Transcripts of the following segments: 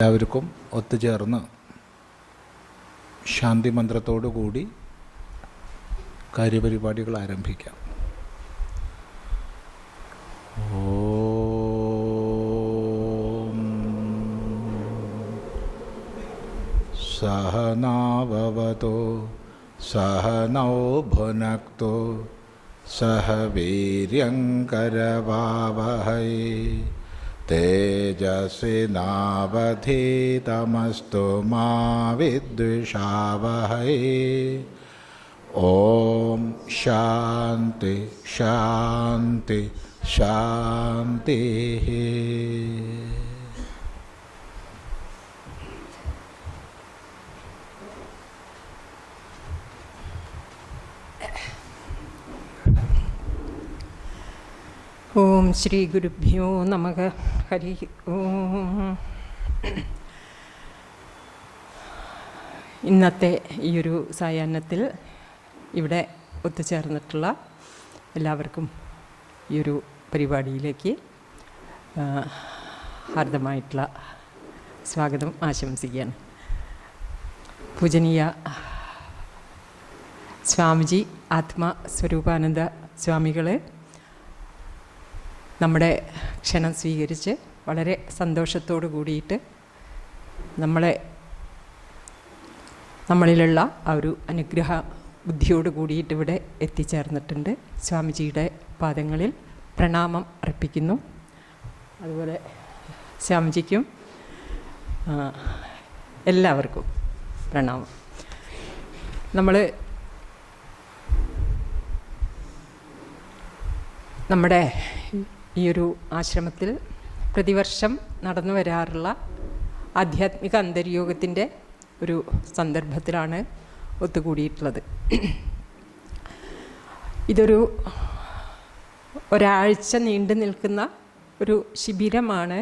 എല്ലാവർക്കും ഒത്തുചേർന്ന് ശാന്തി മന്ത്രത്തോടു കൂടി കാര്യപരിപാടികൾ ആരംഭിക്കാം. ഓം സഹനാവവതോ സഹനൗ ഭുനക്തോ സഹ വീര്യങ്കരവാവഹൈ തേജസ്വിനാവധീതമസ്തു മാ വിദ്വിഷാവഹൈ. ഓം ശാന്തി ശാന്തി ശാന്തി. ഓം ശ്രീ ഗുരുഭ്യോ നമഃ. ഹരി ഓം. ഇന്നത്തെ ഈയൊരു സായാഹ്നത്തിൽ ഇവിടെ ഒത്തുചേർന്നിട്ടുള്ള എല്ലാവർക്കും ഈയൊരു പരിപാടിയിലേക്ക് ഹാർദമായിട്ടുള്ള സ്വാഗതം ആശംസിക്കുകയാണ്. പൂജനീയ സ്വാമിജി ആത്മസ്വരൂപാനന്ദ സ്വാമികളെ നമ്മുടെ ക്ഷണം സ്വീകരിച്ച് വളരെ സന്തോഷത്തോടു കൂടിയിട്ട് നമ്മളിലുള്ള ആ ഒരു അനുഗ്രഹ ബുദ്ധിയോട് കൂടിയിട്ട് ഇവിടെ എത്തിച്ചേർന്നിട്ടുണ്ട്. സ്വാമിജിയുടെ പാദങ്ങളിൽ പ്രണാമം അർപ്പിക്കുന്നു. അതുപോലെ സ്വാമിജിക്കും എല്ലാവർക്കും പ്രണാമം. നമ്മുടെ ഈ ഒരു ആശ്രമത്തിൽ പ്രതിവർഷം നടന്നു വരാറുള്ള ആധ്യാത്മിക അന്തര്യോഗത്തിൻ്റെ ഒരു സന്ദർഭത്തിലാണ് ഒത്തുകൂടിയിട്ടുള്ളത്. ഇതൊരു ഒരാഴ്ച നീണ്ടു നിൽക്കുന്ന ഒരു ശിബിരമാണ്.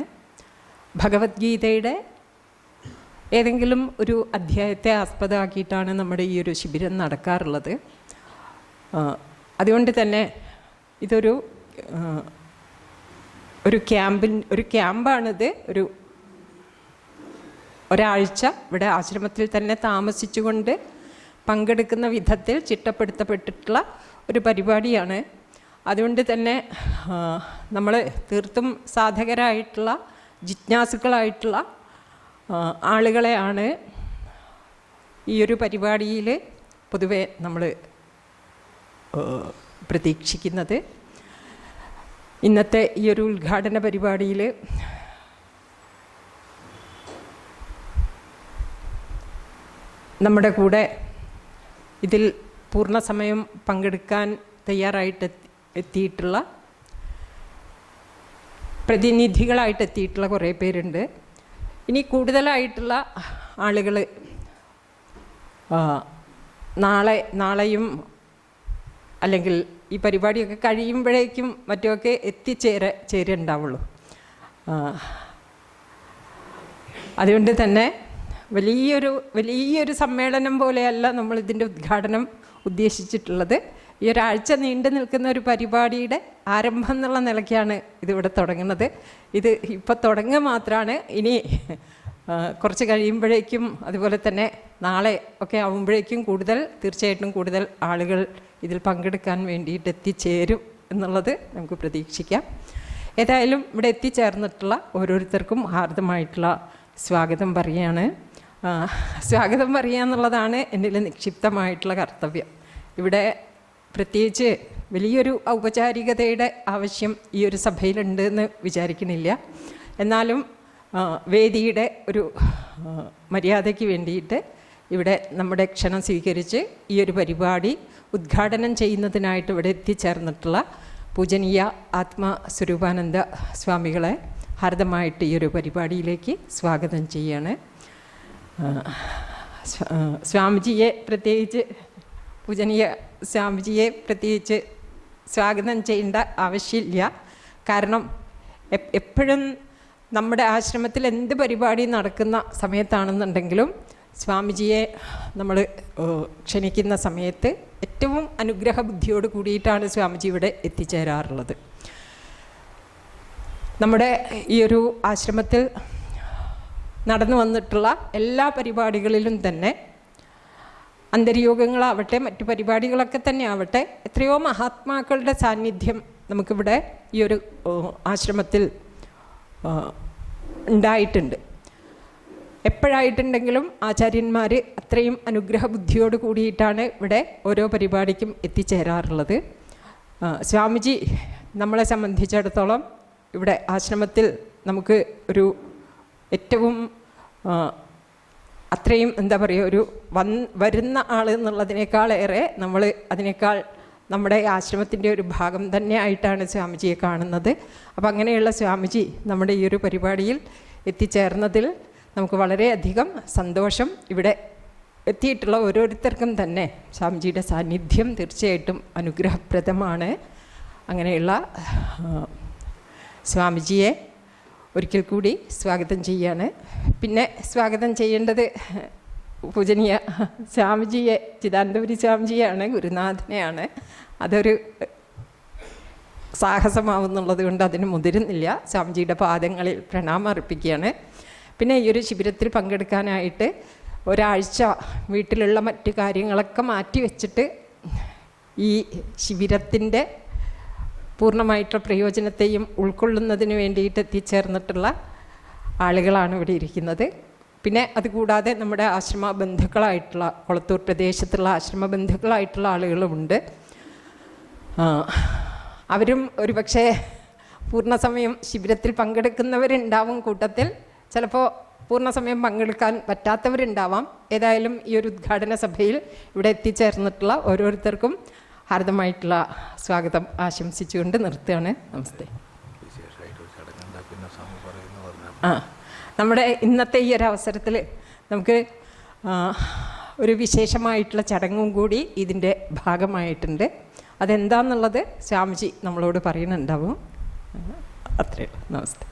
ഭഗവത്ഗീതയുടെ ഏതെങ്കിലും ഒരു അധ്യായത്തെ ആസ്പദമാക്കിയിട്ടാണ് നമ്മുടെ ഈ ഒരു ശിബിരം നടക്കാറുള്ളത്. അതുകൊണ്ട് തന്നെ ഇതൊരു ക്യാമ്പാണിത്. ഒരാഴ്ച ഇവിടെ ആശ്രമത്തിൽ തന്നെ താമസിച്ചുകൊണ്ട് പങ്കെടുക്കുന്ന വിധത്തിൽ ചിട്ടപ്പെടുത്തപ്പെട്ടിട്ടുള്ള ഒരു പരിപാടിയാണ്. അതുകൊണ്ട് തന്നെ നമ്മൾ തീർത്തും സാധകരായിട്ടുള്ള ജിജ്ഞാസുക്കളായിട്ടുള്ള ആളുകളെയാണ് ഈ ഒരു പരിപാടിയിൽ പൊതുവെ നമ്മൾ പ്രതീക്ഷിക്കുന്നത്. ഇന്നത്തെ ഈ ഒരു ഉദ്ഘാടന പരിപാടിയിൽ നമ്മുടെ കൂടെ ഇതിൽ പൂർണ്ണസമയം പങ്കെടുക്കാൻ തയ്യാറായിട്ട് എത്തിയിട്ടുള്ള പ്രതിനിധികളായിട്ട് എത്തിയിട്ടുള്ള കുറേ പേരുണ്ട്. ഇനി കൂടുതലായിട്ടുള്ള ആളുകൾ നാളെയും അല്ലെങ്കിൽ ഈ പരിപാടിയൊക്കെ കഴിയുമ്പോഴേക്കും മറ്റുമൊക്കെ ചേരുണ്ടാവുള്ളൂ. അതുകൊണ്ട് തന്നെ വലിയൊരു സമ്മേളനം പോലെയല്ല നമ്മൾ ഇതിൻ്റെ ഉദ്ഘാടനം ഉദ്ദേശിച്ചിട്ടുള്ളത്. ഈ ഒരാഴ്ച നീണ്ടു നിൽക്കുന്ന ഒരു പരിപാടിയുടെ ആരംഭം എന്നുള്ള നിലയ്ക്കാണ് ഇതിവിടെ തുടങ്ങുന്നത്. ഇത് ഇപ്പോൾ തുടങ്ങുക മാത്രമാണ്. ഇനി കുറച്ച് കഴിയുമ്പോഴേക്കും അതുപോലെ തന്നെ നാളെ ഒക്കെ ആവുമ്പോഴേക്കും തീർച്ചയായിട്ടും കൂടുതൽ ആളുകൾ ഇതിൽ പങ്കെടുക്കാൻ വേണ്ടിയിട്ട് എത്തിച്ചേരും എന്നുള്ളത് നമുക്ക് പ്രതീക്ഷിക്കാം. ഏതായാലും ഇവിടെ എത്തിച്ചേർന്നിട്ടുള്ള ഓരോരുത്തർക്കും ഹാർദമായിട്ടുള്ള സ്വാഗതം പറയുകയാണ്. സ്വാഗതം പറയുക എന്നുള്ളതാണ് എന്നിൽ നിക്ഷിപ്തമായിട്ടുള്ള കർത്തവ്യം. ഇവിടെ പ്രത്യേകിച്ച് വലിയൊരു ഔപചാരികതയുടെ ആവശ്യം ഈ ഒരു സഭയിലുണ്ട് എന്ന് വിചാരിക്കണില്ല. എന്നാലും വേദിയുടെ ഒരു മര്യാദയ്ക്ക് വേണ്ടിയിട്ട് ഇവിടെ നമ്മുടെ ക്ഷണം സ്വീകരിച്ച് ഈ ഒരു പരിപാടി ഉദ്ഘാടനം ചെയ്യുന്നതിനായിട്ട് ഇവിടെ എത്തിച്ചേർന്നിട്ടുള്ള പൂജനീയ ആത്മസ്വരൂപാനന്ദ സ്വാമികളെ ഹാർദമായിട്ട് ഈ ഒരു പരിപാടിയിലേക്ക് സ്വാഗതം ചെയ്യാണ്. പൂജനീയ സ്വാമിജിയെ പ്രത്യേകിച്ച് സ്വാഗതം ചെയ്യേണ്ട ആവശ്യമില്ല. കാരണം എപ്പോഴും നമ്മുടെ ആശ്രമത്തിൽ എന്ത് പരിപാടി നടക്കുന്ന സമയത്താണെന്നുണ്ടെങ്കിലും സ്വാമിജിയെ നമ്മൾ ക്ഷണിക്കുന്ന സമയത്ത് ഏറ്റവും അനുഗ്രഹ ബുദ്ധിയോട് കൂടിയിട്ടാണ് സ്വാമിജി ഇവിടെ എത്തിച്ചേരാറുള്ളത്. നമ്മുടെ ഈ ഒരു ആശ്രമത്തിൽ നടന്നു വന്നിട്ടുള്ള എല്ലാ പരിപാടികളിലും തന്നെ അന്തര്യോഗങ്ങളാവട്ടെ മറ്റു പരിപാടികളൊക്കെ തന്നെ ആവട്ടെ എത്രയോ മഹാത്മാക്കളുടെ സാന്നിധ്യം നമുക്കിവിടെ ഈ ഒരു ആശ്രമത്തിൽ ഉണ്ടായിട്ടുണ്ട്. എപ്പോഴായിട്ടുണ്ടെങ്കിലും ആചാര്യന്മാർ അത്രയും അനുഗ്രഹ ബുദ്ധിയോട് കൂടിയിട്ടാണ് ഇവിടെ ഓരോ പരിപാടിക്കും എത്തിച്ചേരാറുള്ളത്. സ്വാമിജി നമ്മളെ സംബന്ധിച്ചിടത്തോളം ഇവിടെ ആശ്രമത്തിൽ നമുക്ക് ഒരു ഏറ്റവും അത്രയും എന്താ പറയുക, ഒരു വരുന്ന ആൾ എന്നുള്ളതിനേക്കാളേറെ നമ്മൾ അതിനേക്കാൾ നമ്മുടെ ആശ്രമത്തിൻ്റെ ഒരു ഭാഗം തന്നെ ആയിട്ടാണ് സ്വാമിജിയെ കാണുന്നത്. അപ്പം അങ്ങനെയുള്ള സ്വാമിജി നമ്മുടെ ഈ ഒരു പരിപാടിയിൽ എത്തിച്ചേർന്നതിൽ നമുക്ക് വളരെയധികം സന്തോഷം. ഇവിടെ എത്തിയിട്ടുള്ള ഓരോരുത്തർക്കും തന്നെ സ്വാമിജിയുടെ സാന്നിധ്യം തീർച്ചയായിട്ടും അനുഗ്രഹപ്രദമാണ്. അങ്ങനെയുള്ള സ്വാമിജിയെ ഒരിക്കൽ കൂടി സ്വാഗതം ചെയ്യാണ്. പിന്നെ സ്വാഗതം ചെയ്യേണ്ടത് പൂജനീയ സ്വാമിജിയെ, ചിദാനന്ദപുരി സ്വാമിജിയാണ്, ഗുരുനാഥനെയാണ്. അതൊരു സാഹസമാവുന്നുള്ളത് കൊണ്ട് അതിന് മുതിരുന്നില്ല. സ്വാമിജിയുടെ പാദങ്ങളിൽ പ്രണാമം അർപ്പിക്കുകയാണ്. പിന്നെ ഈ ഒരു ശിബിരത്തിൽ പങ്കെടുക്കാനായിട്ട് ഒരാഴ്ച വീട്ടിലുള്ള മറ്റു കാര്യങ്ങളൊക്കെ മാറ്റി വെച്ചിട്ട് ഈ ശിബിരത്തിൻ്റെ പൂർണ്ണമായിട്ടുള്ള പ്രയോജനത്തെയും ഉൾക്കൊള്ളുന്നതിന് വേണ്ടിയിട്ട് എത്തിച്ചേർന്നിട്ടുള്ള ആളുകളാണ് ഇവിടെ ഇരിക്കുന്നത്. പിന്നെ അതുകൂടാതെ നമ്മുടെ ആശ്രമ ബന്ധുക്കളായിട്ടുള്ള കൊളത്തൂർ പ്രദേശത്തുള്ള ആശ്രമ ബന്ധുക്കളായിട്ടുള്ള ആളുകളുമുണ്ട്. അവരും ഒരുപക്ഷെ പൂർണ്ണസമയം ശിബിരത്തിൽ പങ്കെടുക്കുന്നവരുണ്ടാവും കൂട്ടത്തിൽ, ചിലപ്പോൾ പൂർണ്ണസമയം പങ്കെടുക്കാൻ പറ്റാത്തവരുണ്ടാവാം. ഏതായാലും ഈ ഒരു ഉദ്ഘാടന സഭയിൽ ഇവിടെ എത്തിച്ചേർന്നിട്ടുള്ള ഓരോരുത്തർക്കും ഹാർദമായിട്ടുള്ള സ്വാഗതം ആശംസിച്ചുകൊണ്ട് നിർത്തുകയാണ്. നമസ്തേ. നമ്മുടെ ഇന്നത്തെ ഈ ഒരു അവസരത്തിൽ നമുക്ക് ഒരു വിശേഷമായിട്ടുള്ള ചടങ്ങും കൂടി ഇതിൻ്റെ ഭാഗമായിട്ടുണ്ട്. അതെന്താണെന്നുള്ളത് സ്വാമിജി നമ്മളോട് പറയുന്നുണ്ടാവും. അത്രയേ ഉള്ളൂ. നമസ്തേ.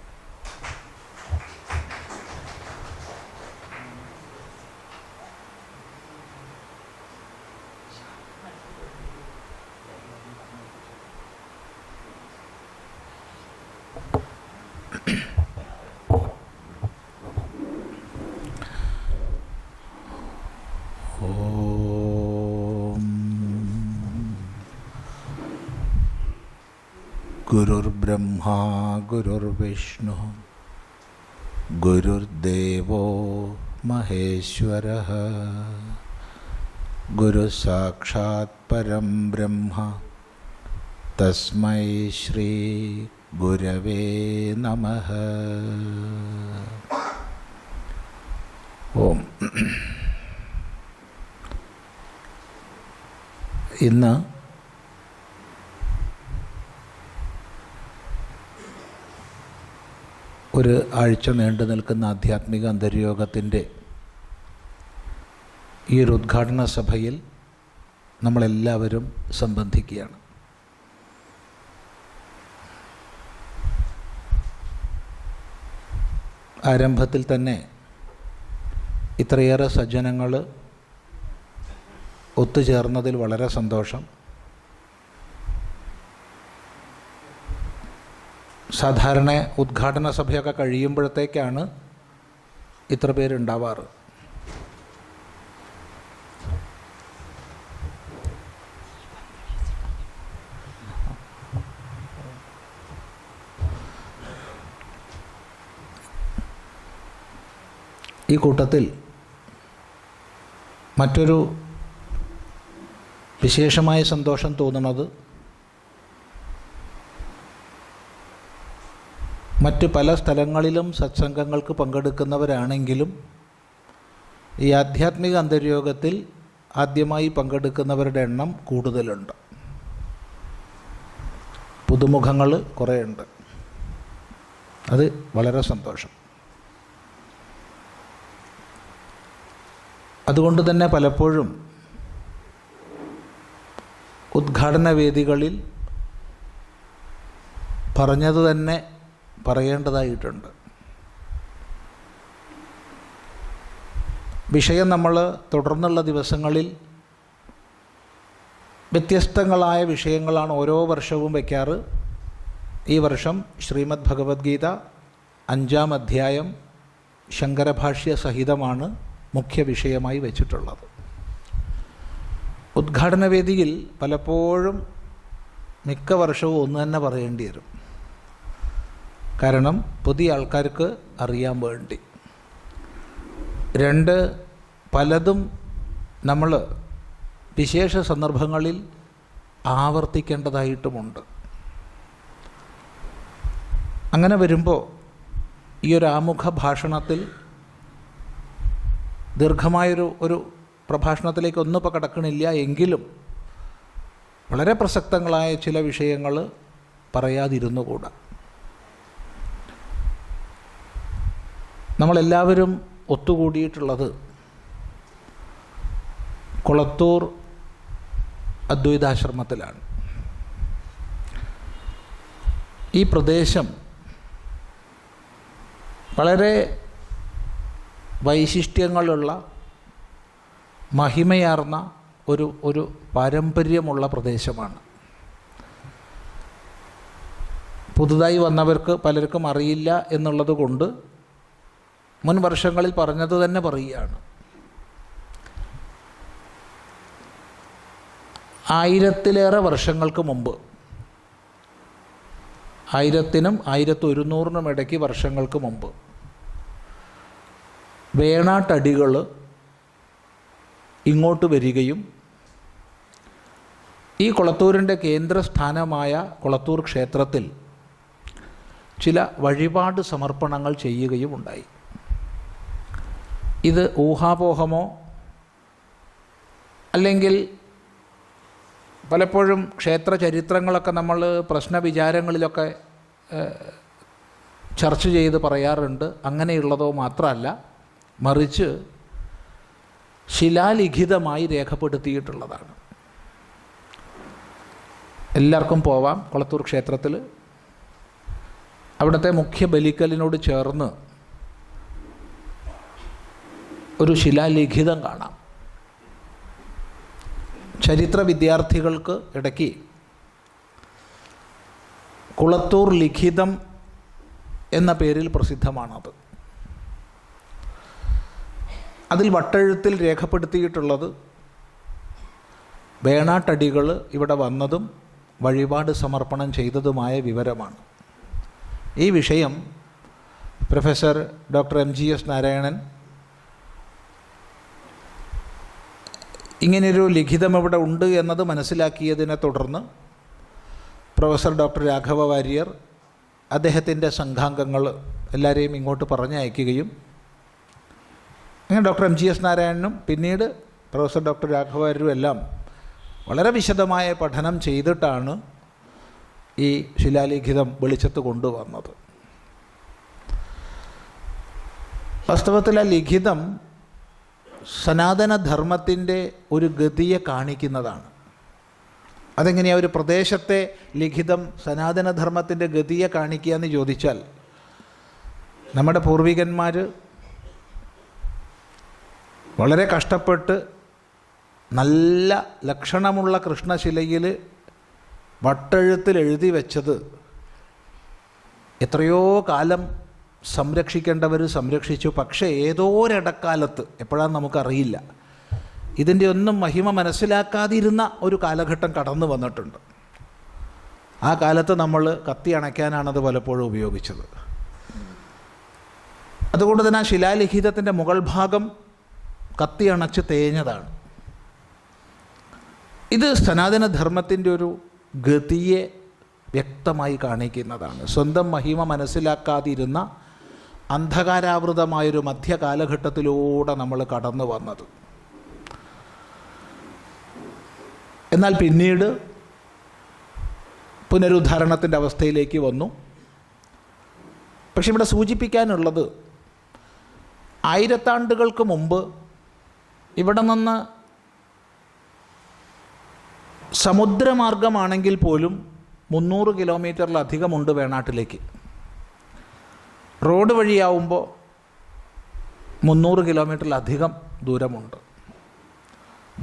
ഗുരുർബ്രഹ്മാ ഗുരുർവിഷ്ണു ഗുരുർദേവോ മഹേശ്വരഃ ഗുരുസാക്ഷാത് പരം ബ്രഹ്മ തസ്മൈ ശ്രീ ഗുരവേ നമഃ. ഓം. ഇന്ന് ഒരു ആഴ്ച നീണ്ടു നിൽക്കുന്ന ആധ്യാത്മിക അന്തര്യോഗത്തിൻ്റെ ഈ ഒരു ഉദ്ഘാടന സഭയിൽ നമ്മളെല്ലാവരും സംബന്ധിക്കുകയാണ്. ആരംഭത്തിൽ തന്നെ ഇത്രയേറെ സജ്ജനങ്ങൾ ഒത്തുചേർന്നതിൽ വളരെ സന്തോഷം. സാധാരണ ഉദ്ഘാടന സഭയൊക്കെ കഴിയുമ്പോഴത്തേക്കാണ് ഇത്ര പേരുണ്ടാവാറ്. ഈ കൂട്ടത്തിൽ മറ്റൊരു വിശേഷമായ സന്തോഷം തോന്നുന്നത് മറ്റ് പല സ്ഥലങ്ങളിലും സത്സംഗങ്ങൾക്ക് പങ്കെടുക്കുന്നവരാണെങ്കിലും ഈ ആധ്യാത്മിക അന്തര്യോഗത്തിൽ ആദ്യമായി പങ്കെടുക്കുന്നവരുടെ എണ്ണം കൂടുതലുണ്ട്. പുതുമുഖങ്ങൾ കുറേയുണ്ട്. അത് വളരെ സന്തോഷം. അതുകൊണ്ട് തന്നെ പലപ്പോഴും ഉദ്ഘാടന വേദികളിൽ പറഞ്ഞത് തന്നെ പറയേണ്ടതായിട്ടുണ്ട്. വിഷയം നമ്മൾ തുടർന്നുള്ള ദിവസങ്ങളിൽ വ്യത്യസ്തങ്ങളായ വിഷയങ്ങളാണ് ഓരോ വർഷവും വയ്ക്കാറ്. ഈ വർഷം ശ്രീമദ് ഭഗവത്ഗീത 5-ാം അധ്യായം ശങ്കരഭാഷ്യ സഹിതമാണ് മുഖ്യ വിഷയമായി വച്ചിട്ടുള്ളത്. ഉദ്ഘാടന വേദിയിൽ പലപ്പോഴും മിക്ക വർഷവും ഒന്ന് തന്നെ പറയേണ്ടി വരും. കാരണം പുതിയ ആൾക്കാർക്ക് അറിയാൻ വേണ്ടി. രണ്ട്, പലതും നമ്മൾ വിശേഷ സന്ദർഭങ്ങളിൽ ആവർത്തിക്കേണ്ടതായിട്ടുമുണ്ട്. അങ്ങനെ വരുമ്പോൾ ഈ ഒരു ആമുഖ ഭാഷണത്തിൽ ദീർഘമായൊരു പ്രഭാഷണത്തിലേക്ക് ഒന്നും ഇപ്പോൾ കടക്കണില്ല. എങ്കിലും വളരെ പ്രസക്തങ്ങളായ ചില വിഷയങ്ങൾ പറയാതിരുന്നുകൂടാ. നമ്മളെല്ലാവരും ഒത്തുകൂടിയിട്ടുള്ളത് കൊളത്തൂർ അദ്വൈതാശ്രമത്തിലാണ്. ഈ പ്രദേശം വളരെ വൈശിഷ്ട്യങ്ങളുള്ള മഹിമയാർന്ന ഒരു പാരമ്പര്യമുള്ള പ്രദേശമാണ്. പുതുതായി വന്നവർക്ക് പലർക്കും അറിയില്ല എന്നുള്ളത് കൊണ്ട് മുൻ വർഷങ്ങളിൽ പറഞ്ഞത് തന്നെ പറയുകയാണ്. 1000-ലേറെ വർഷങ്ങൾക്ക് മുമ്പ്, 1000-നും 1100-നും ഇടയ്ക്ക് വർഷങ്ങൾക്ക് മുമ്പ് വേണാട്ടടികൾ ഇങ്ങോട്ട് വരികയും ഈ കൊളത്തൂരിൻ്റെ കേന്ദ്രസ്ഥാനമായ കൊളത്തൂർ ക്ഷേത്രത്തിൽ ചില വഴിപാട് സമർപ്പണങ്ങൾ ചെയ്യുകയും ഉണ്ടായി. ഇത് ഊഹാപോഹമോ അല്ലെങ്കിൽ പലപ്പോഴും ക്ഷേത്ര ചരിത്രങ്ങളൊക്കെ നമ്മൾ പ്രശ്നവിചാരങ്ങളിലൊക്കെ ചർച്ച ചെയ്ത് പറയാറുണ്ട്. അങ്ങനെയുള്ളതോ മാത്രമല്ല, മറിച്ച് ശിലാലിഖിതമായി രേഖപ്പെടുത്തിയിട്ടുള്ളതാണ്. എല്ലാവർക്കും പോവാം കൊളത്തൂർ ക്ഷേത്രത്തിൽ. അവിടുത്തെ മുഖ്യ ബലിക്കലിനോട് ചേർന്ന് ഒരു ശിലാലിഖിതം കാണാം. ചരിത്ര വിദ്യാർത്ഥികൾക്ക് ഇടയ്ക്ക് കുളത്തൂർ ലിഖിതം എന്ന പേരിൽ പ്രസിദ്ധമാണത്. അതിൽ വട്ടെഴുത്തിൽ രേഖപ്പെടുത്തിയിട്ടുള്ളത് വേണാട്ടടികൾ ഇവിടെ വന്നതും വഴിപാട് സമർപ്പണം ചെയ്തതുമായ വിവരമാണ്. ഈ വിഷയം പ്രൊഫസർ ഡോക്ടർ MGS നാരായണൻ ഇങ്ങനെയൊരു ലിഖിതം ഇവിടെ ഉണ്ട് എന്നത് മനസ്സിലാക്കിയതിനെ തുടർന്ന് പ്രൊഫസർ ഡോക്ടർ രാഘവ വാര്യർ അദ്ദേഹത്തിൻ്റെ സംഘാംഗങ്ങൾ എല്ലാവരെയും ഇങ്ങോട്ട് പറഞ്ഞയക്കുകയും അങ്ങനെ ഡോക്ടർ MGS നാരായണനും പിന്നീട് പ്രൊഫസർ ഡോക്ടർ രാഘവ വാര്യരും എല്ലാം വളരെ വിശദമായ പഠനം ചെയ്തിട്ടാണ് ഈ ശിലാലിഖിതം വെളിച്ചത്ത് കൊണ്ടുവന്നത്. വാസ്തവത്തിൽ ആ ലിഖിതം സനാതനധർമ്മത്തിൻ്റെ ഒരു ഗതിയെ കാണിക്കുന്നതാണ്. അതെങ്ങനെയാണ് ഒരു പ്രദേശത്തെ ലിഖിതം സനാതനധർമ്മത്തിൻ്റെ ഗതിയെ കാണിക്കുക എന്ന് ചോദിച്ചാൽ, നമ്മുടെ പൂർവികന്മാർ വളരെ കഷ്ടപ്പെട്ട് നല്ല ലക്ഷണമുള്ള കൃഷ്ണശിലയിൽ വട്ടെഴുത്തിൽ എഴുതി വെച്ചത് എത്രയോ കാലം സംരക്ഷിക്കേണ്ടവർ സംരക്ഷിച്ചു. പക്ഷേ ഏതോ ഒരിടക്കാലത്ത്, എപ്പോഴാണെന്ന് നമുക്കറിയില്ല, ഇതിൻ്റെ ഒന്നും മഹിമ മനസ്സിലാക്കാതിരുന്ന ഒരു കാലഘട്ടം കടന്നു വന്നിട്ടുണ്ട്. ആ കാലത്ത് നമ്മൾ കത്തി അണയ്ക്കാനാണത് പലപ്പോഴും ഉപയോഗിച്ചത്. അതുകൊണ്ട് തന്നെ ആ ശിലാലിഖിതത്തിൻ്റെ മുകൾ ഭാഗം കത്തി അണച്ച് തേഞ്ഞതാണ്. ഇത് സനാതനധർമ്മത്തിൻ്റെ ഒരു ഗതിയെ വ്യക്തമായി കാണിക്കുന്നതാണ്. സ്വന്തം മഹിമ മനസ്സിലാക്കാതിരുന്ന അന്ധകാരാവൃതമായൊരു മധ്യകാലഘട്ടത്തിലൂടെ നമ്മൾ കടന്നു വന്നത്. എന്നാൽ പിന്നീട് പുനരുദ്ധാരണത്തിൻ്റെ അവസ്ഥയിലേക്ക് വന്നു. പക്ഷെ ഇവിടെ സൂചിപ്പിക്കാനുള്ളത്, 1000 ആണ്ടുകൾക്ക് മുമ്പ് ഇവിടെ നിന്ന് സമുദ്രമാർഗമാണെങ്കിൽ പോലും 300 കിലോമീറ്ററിലധികമുണ്ട് വേണാട്ടിലേക്ക്. റോഡ് വഴിയാവുമ്പോൾ 300 കിലോമീറ്ററിലധികം ദൂരമുണ്ട്.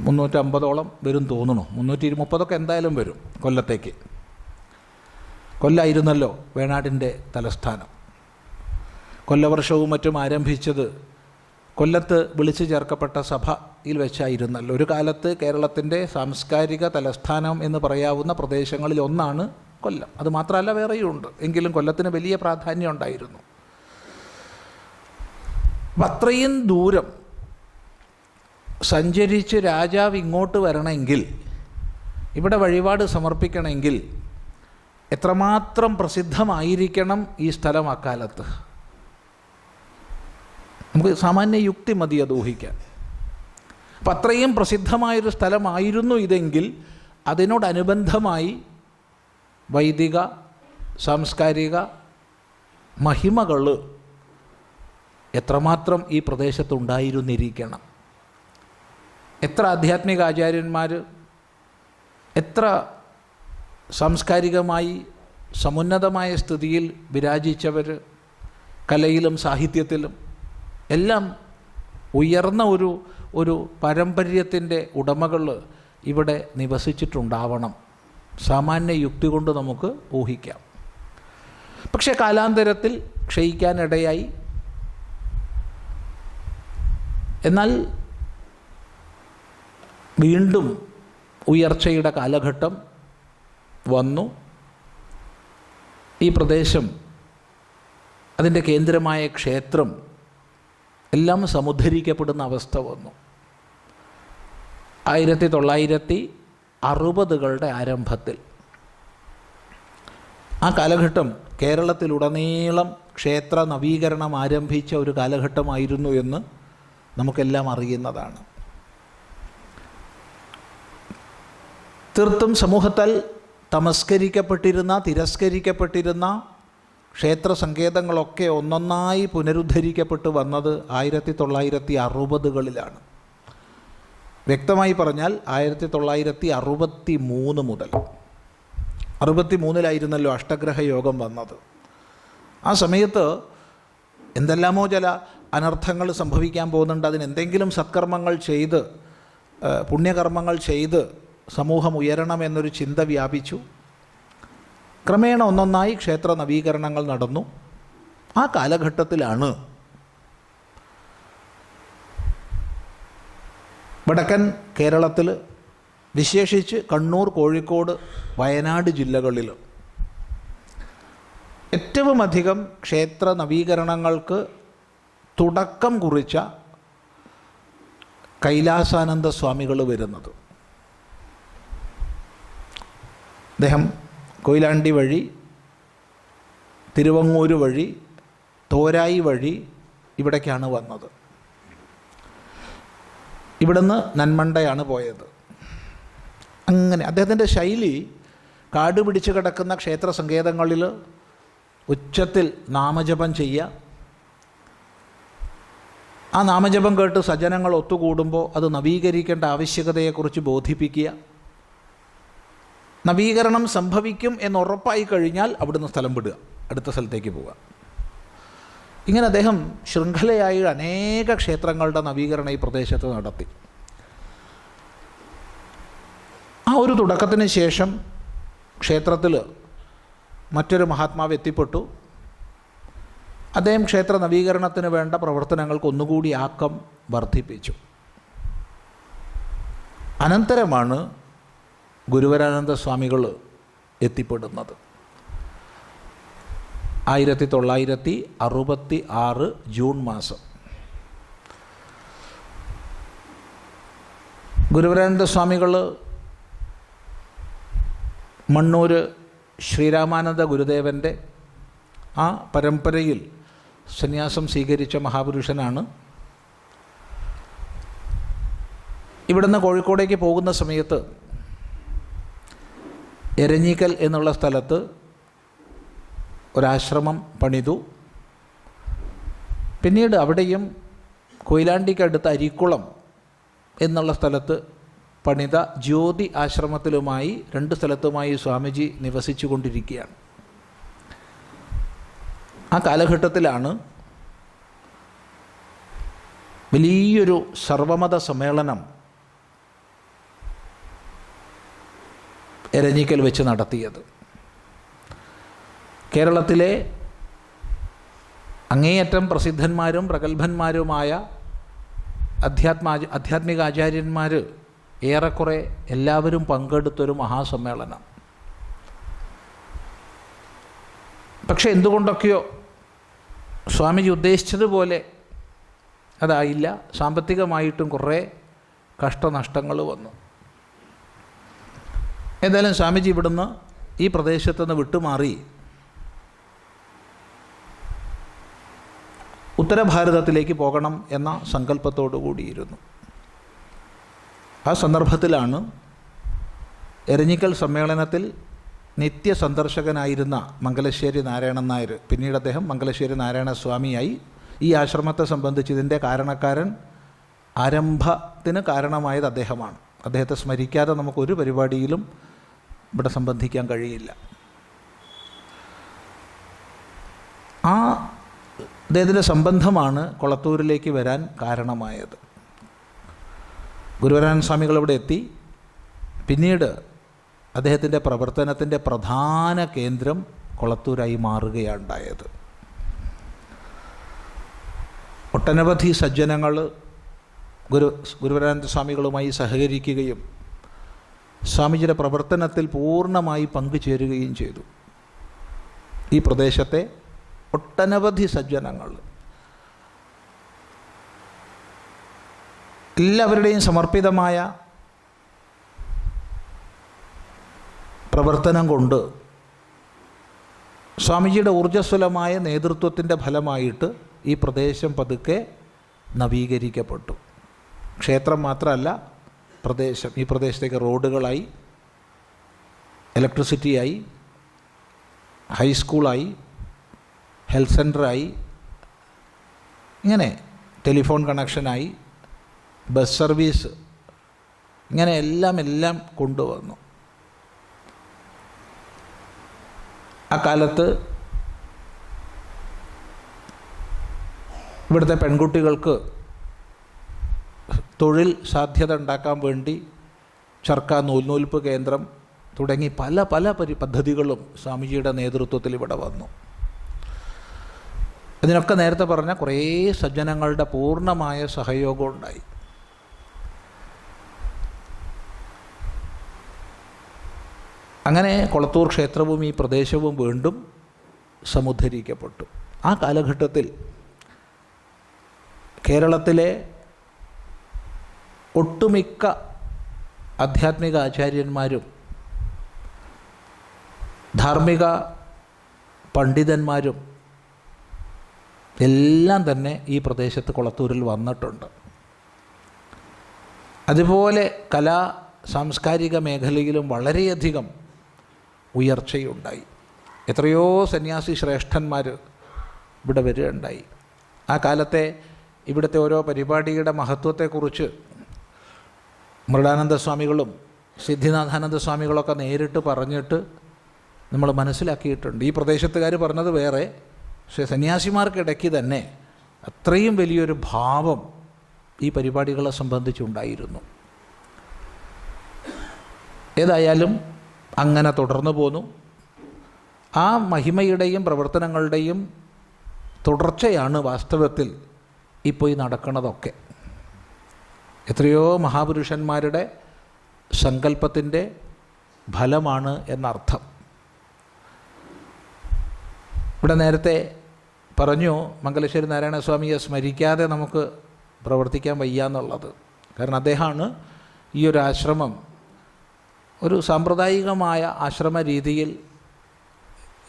350ഓളം വരും തോന്നുന്നു. 330ഒക്കെ എന്തായാലും വരും കൊല്ലത്തേക്ക്. കൊല്ലായിരുന്നല്ലോ വേണാടിൻ്റെ തലസ്ഥാനം. കൊല്ലവർഷവും മറ്റും ആരംഭിച്ചത് കൊല്ലത്ത് വിളിച്ചു ചേർക്കപ്പെട്ട സഭയിൽ വെച്ചായിരുന്നല്ലോ. ഒരു കാലത്ത് കേരളത്തിൻ്റെ സാംസ്കാരിക തലസ്ഥാനം എന്ന് പറയാവുന്ന പ്രദേശങ്ങളിൽ ഒന്നാണ് കൊല്ലം. അത് മാത്രമല്ല വേറെയും ഉണ്ട്, എങ്കിലും കൊല്ലത്തിന് വലിയ പ്രാധാന്യം ഉണ്ടായിരുന്നു. അപ്പം അത്രയും ദൂരം സഞ്ചരിച്ച് രാജാവ് ഇങ്ങോട്ട് വരണമെങ്കിൽ, ഇവിടെ വഴിപാട് സമർപ്പിക്കണമെങ്കിൽ എത്രമാത്രം പ്രസിദ്ധമായിരിക്കണം ഈ സ്ഥലം അക്കാലത്ത്. നമുക്ക് സാമാന്യ യുക്തി മതി അത് ഊഹിക്കാൻ. അപ്പം അത്രയും പ്രസിദ്ധമായൊരു സ്ഥലമായിരുന്നു ഇതെങ്കിൽ അതിനോടനുബന്ധമായി വൈദിക സാംസ്കാരിക മഹിമകൾ എത്രമാത്രം ഈ പ്രദേശത്തുണ്ടായിരുന്നിരിക്കണം. എത്ര ആധ്യാത്മിക ആചാര്യന്മാർ, എത്ര സാംസ്കാരികമായി സമുന്നതമായ സ്ഥിതിയിൽ വിരാജിച്ചവർ, കലയിലും സാഹിത്യത്തിലും എല്ലാം ഉയർന്ന ഒരു പാരമ്പര്യത്തിൻ്റെ ഉടമകൾ ഇവിടെ നിവസിച്ചിട്ടുണ്ടാവണം. സാമാന്യ യുക്തി കൊണ്ട് നമുക്ക് ഊഹിക്കാം. പക്ഷേ കാലാന്തരത്തിൽ ക്ഷയിക്കാനിടയായി. എന്നാൽ വീണ്ടും ഉയർച്ചയുടെ കാലഘട്ടം വന്നു. ഈ പ്രദേശം, അതിൻ്റെ കേന്ദ്രമായ ക്ഷേത്രം എല്ലാം സമുദ്ധരിക്കപ്പെടുന്ന അവസ്ഥ വന്നു. 1960കളുടെ ആരംഭത്തിൽ. ആ കാലഘട്ടം കേരളത്തിലുടനീളം ക്ഷേത്ര നവീകരണം ആരംഭിച്ച ഒരു കാലഘട്ടമായിരുന്നു എന്ന് നമുക്കെല്ലാം അറിയുന്നതാണ്. തീർത്തും സമൂഹത്താൽ തമസ്കരിക്കപ്പെട്ടിരുന്ന, തിരസ്കരിക്കപ്പെട്ടിരുന്ന ക്ഷേത്ര സങ്കേതങ്ങളൊക്കെ ഒന്നൊന്നായി പുനരുദ്ധരിക്കപ്പെട്ട് വന്നത് 1960കളിലാണ്. വ്യക്തമായി പറഞ്ഞാൽ 1963 മുതൽ. 63-ലായിരുന്നല്ലോ അഷ്ടഗ്രഹ യോഗം വന്നത്. ആ സമയത്ത് എന്തെല്ലാമോ ചില അനർത്ഥങ്ങൾ സംഭവിക്കാൻ പോകുന്നുണ്ട്. അതിനെന്തെങ്കിലും സത്കർമ്മങ്ങൾ ചെയ്ത്, പുണ്യകർമ്മങ്ങൾ ചെയ്ത് സമൂഹം ഉയരണമെന്നൊരു ചിന്ത വ്യാപിച്ചു. ക്രമേണ ഒന്നൊന്നായി ക്ഷേത്ര നവീകരണങ്ങൾ നടന്നു. ആ കാലഘട്ടത്തിലാണ് വടക്കൻ കേരളത്തിൽ, വിശേഷിച്ച് കണ്ണൂർ, കോഴിക്കോട്, വയനാട് ജില്ലകളിൽ ഏറ്റവും അധികം ക്ഷേത്ര നവീകരണങ്ങൾക്ക് തുടക്കം കുറിച്ച കൈലാസാനന്ദ സ്വാമികൾ വരുന്നത്. അദ്ദേഹം കൊയിലാണ്ടി വഴി, തിരുവങ്ങൂർ വഴി, തോരായി വഴി ഇവിടേക്കാണ് വന്നത്. ഇവിടുന്ന് നന്മണ്ടയാണ് പോയത്. അങ്ങനെ അദ്ദേഹത്തിൻ്റെ ശൈലി കാട് പിടിച്ച് കിടക്കുന്ന ക്ഷേത്ര സങ്കേതങ്ങളിൽ ഉച്ചത്തിൽ നാമജപം ചെയ്യുക. ആ നാമജപം കേട്ട് സജ്ജനങ്ങൾ ഒത്തുകൂടുമ്പോൾ അത് നവീകരിക്കേണ്ട ആവശ്യകതയെക്കുറിച്ച് ബോധിപ്പിക്കുക. നവീകരണം സംഭവിക്കും എന്നുറപ്പായി കഴിഞ്ഞാൽ അവിടുന്ന് സ്ഥലം വിടുക, അടുത്ത സ്ഥലത്തേക്ക് പോവുക. ഇങ്ങനെ അദ്ദേഹം ശൃംഖലയായി അനേക ക്ഷേത്രങ്ങളുടെ നവീകരണം ഈ പ്രദേശത്ത് നടത്തി. ആ ഒരു തുടക്കത്തിന് ശേഷം ക്ഷേത്രത്തിൽ മറ്റൊരു മഹാത്മാവ് എത്തിപ്പെട്ടു. അദ്ദേഹം ക്ഷേത്ര നവീകരണത്തിന് വേണ്ട പ്രവർത്തനങ്ങൾക്ക് ഒന്നുകൂടി ആക്കം വർദ്ധിപ്പിച്ചു. അനന്തരമാണ് ഗുരുവരാനന്ദ സ്വാമികൾ എത്തിപ്പെടുന്നത്. 1966 ജൂൺ മാസം ഗുരുവരാനന്ദ സ്വാമികൾ മണ്ണൂർ ശ്രീരാമാനന്ദ ഗുരുദേവൻ്റെ ആ പരമ്പരയിൽ സന്യാസം സ്വീകരിച്ച മഹാപുരുഷനാണ്. ഇവിടുന്ന് കോഴിക്കോടേക്ക് പോകുന്ന സമയത്ത് എരഞ്ഞിക്കൽ എന്നുള്ള സ്ഥലത്ത് ഒരാശ്രമം പണിതു. പിന്നീട് അവിടെയും കൊയിലാണ്ടിക്കടുത്ത് അരിക്കുളം എന്നുള്ള സ്ഥലത്ത് പണിത ജ്യോതി ആശ്രമത്തിലുമായി 2 സ്ഥലത്തുമായി സ്വാമിജി നിവസിച്ചു കൊണ്ടിരിക്കുകയാണ്. ആ കാലഘട്ടത്തിലാണ് വലിയൊരു സർവമത സമ്മേളനം എരഞ്ഞിക്കൽ വെച്ച് നടത്തിയത്. കേരളത്തിലെ അങ്ങേയറ്റം പ്രസിദ്ധന്മാരും പ്രഗത്ഭന്മാരുമായ ആധ്യാത്മിക ആചാര്യന്മാർ ഏറെക്കുറെ എല്ലാവരും പങ്കെടുത്തൊരു മഹാസമ്മേളനം. പക്ഷെ എന്തുകൊണ്ടൊക്കെയോ സ്വാമിജി ഉദ്ദേശിച്ചതുപോലെ അതായില്ല. സാമ്പത്തികമായിട്ടും കുറേ കഷ്ടനഷ്ടങ്ങൾ വന്നു. എന്തായാലും സ്വാമിജി ഇവിടുന്ന് ഈ പ്രദേശത്ത് നിന്ന് വിട്ടുമാറി ഉത്തരഭാരതത്തിലേക്ക് പോകണം എന്ന സങ്കല്പത്തോടു കൂടിയിരുന്നു. ആ സന്ദർഭത്തിലാണ് എരഞ്ഞിക്കൽ സമ്മേളനത്തിൽ നിത്യസന്ദർശകനായിരുന്ന മംഗലശ്ശേരി നാരായണൻ നായർ, പിന്നീട് അദ്ദേഹം മംഗലശ്ശേരി നാരായണ സ്വാമിയായി, ഈ ആശ്രമത്തെ സംബന്ധിച്ച് ഇതിൻ്റെ കാരണക്കാരൻ, ആരംഭത്തിന് കാരണമായത് അദ്ദേഹമാണ്. അദ്ദേഹത്തെ സ്മരിക്കാതെ നമുക്കൊരു പരിപാടിയിലും ഇവിടെ സംബന്ധിക്കാൻ കഴിയില്ല. ആ അദ്ദേഹത്തിൻ്റെ സംബന്ധമാണ് കൊളത്തൂരിലേക്ക് വരാൻ കാരണമായത്. ഗുരുവരാനന്ദ സ്വാമികൾ ഇവിടെ എത്തി. പിന്നീട് അദ്ദേഹത്തിൻ്റെ പ്രവർത്തനത്തിൻ്റെ പ്രധാന കേന്ദ്രം കൊളത്തൂരായി മാറുകയാണ് ഉണ്ടായത്. ഒട്ടനവധി സജ്ജനങ്ങൾ ഗുരുവരാനന്ദ സ്വാമികളുമായി സഹകരിക്കുകയും സ്വാമിജിയുടെ പ്രവർത്തനത്തിൽ പൂർണ്ണമായി പങ്കുചേരുകയും ചെയ്തു. ഈ പ്രദേശത്തെ ഒട്ടനവധി സജ്ജനങ്ങൾ എല്ലാവരുടെയും സമർപ്പിതമായ പ്രവർത്തനം കൊണ്ട് സ്വാമിജിയുടെ ഊർജ്ജസ്വലമായ നേതൃത്വത്തിൻ്റെ ഫലമായിട്ട് ഈ പ്രദേശം പതുക്കെ നവീകരിക്കപ്പെട്ടു. ക്ഷേത്രം മാത്രമല്ല, ഈ പ്രദേശത്തേക്ക് റോഡുകളായി, ഇലക്ട്രിസിറ്റിയായി, ഹൈസ്കൂളായി, ഹെൽത്ത് സെൻ്ററായി, ഇങ്ങനെ ടെലിഫോൺ കണക്ഷനായി, ബസ് സർവീസ്, ഇങ്ങനെ എല്ലാം കൊണ്ടുവന്നു. ആ കാലത്ത് ഇവിടുത്തെ പെൺകുട്ടികൾക്ക് തൊഴിൽ സാധ്യത ഉണ്ടാക്കാൻ വേണ്ടി ചർക്ക നൂൽനൂൽപ്പ് കേന്ദ്രം തുടങ്ങി പല പദ്ധതികളും സ്വാമിജിയുടെ നേതൃത്വത്തിൽ ഇവിടെ വന്നു. ഇതിനൊക്കെ നേരത്തെ പറഞ്ഞ കുറേ സജ്ജനങ്ങളുടെ പൂർണ്ണമായ സഹയോഗം ഉണ്ടായി. അങ്ങനെ കൊളത്തൂർ ക്ഷേത്രവും ഈ പ്രദേശവും വീണ്ടും സമുദ്ധരിക്കപ്പെട്ടു. ആ കാലഘട്ടത്തിൽ കേരളത്തിലെ ഒട്ടുമിക്ക ആധ്യാത്മിക ആചാര്യന്മാരും ധാർമ്മിക പണ്ഡിതന്മാരും എല്ലാം തന്നെ ഈ പ്രദേശത്ത് കൊളത്തൂരിൽ വന്നിട്ടുണ്ട്. അതുപോലെ സാംസ്കാരിക മേഖലയിലും വളരെയധികം ഉയർച്ചയുണ്ടായി. എത്രയോ സന്യാസി ശ്രേഷ്ഠന്മാർ ഇവിടെ വരികയുണ്ടായി. ആ കാലത്തെ ഇവിടുത്തെ ഓരോ പരിപാടിയുടെ മഹത്വത്തെക്കുറിച്ച് മൃഡാനന്ദ സ്വാമികളും സിദ്ധിനാഥാനന്ദ സ്വാമികളൊക്കെ നേരിട്ട് പറഞ്ഞിട്ട് നമ്മൾ മനസ്സിലാക്കിയിട്ടുണ്ട്. ഈ പ്രദേശത്തുകാർ പറഞ്ഞത് വേറെ, പക്ഷേ സന്യാസിമാർക്കിടയ്ക്ക് തന്നെ അത്രയും വലിയൊരു ഭാവം ഈ പരിപാടികളെ സംബന്ധിച്ചുണ്ടായിരുന്നു. ഏതായാലും അങ്ങനെ തുടർന്നു പോന്നു. ആ മഹിമയുടെയും പ്രവർത്തനങ്ങളുടെയും തുടർച്ചയാണ് വാസ്തവത്തിൽ ഇപ്പോൾ ഈ നടക്കുന്നതൊക്കെ. എത്രയോ മഹാപുരുഷന്മാരുടെ സങ്കല്പത്തിൻ്റെ ഫലമാണ് എന്നർത്ഥം. ഇവിടെ നേരത്തെ പറഞ്ഞു, മംഗലശ്ശേരി നാരായണ സ്വാമിയെ സ്മരിക്കാതെ നമുക്ക് പ്രവർത്തിക്കാൻ വയ്യ എന്നുള്ളത്. കാരണം അദ്ദേഹമാണ് ഈ ഒരു ആശ്രമം ഒരു സാമ്പ്രദായികമായ ആശ്രമ രീതിയിൽ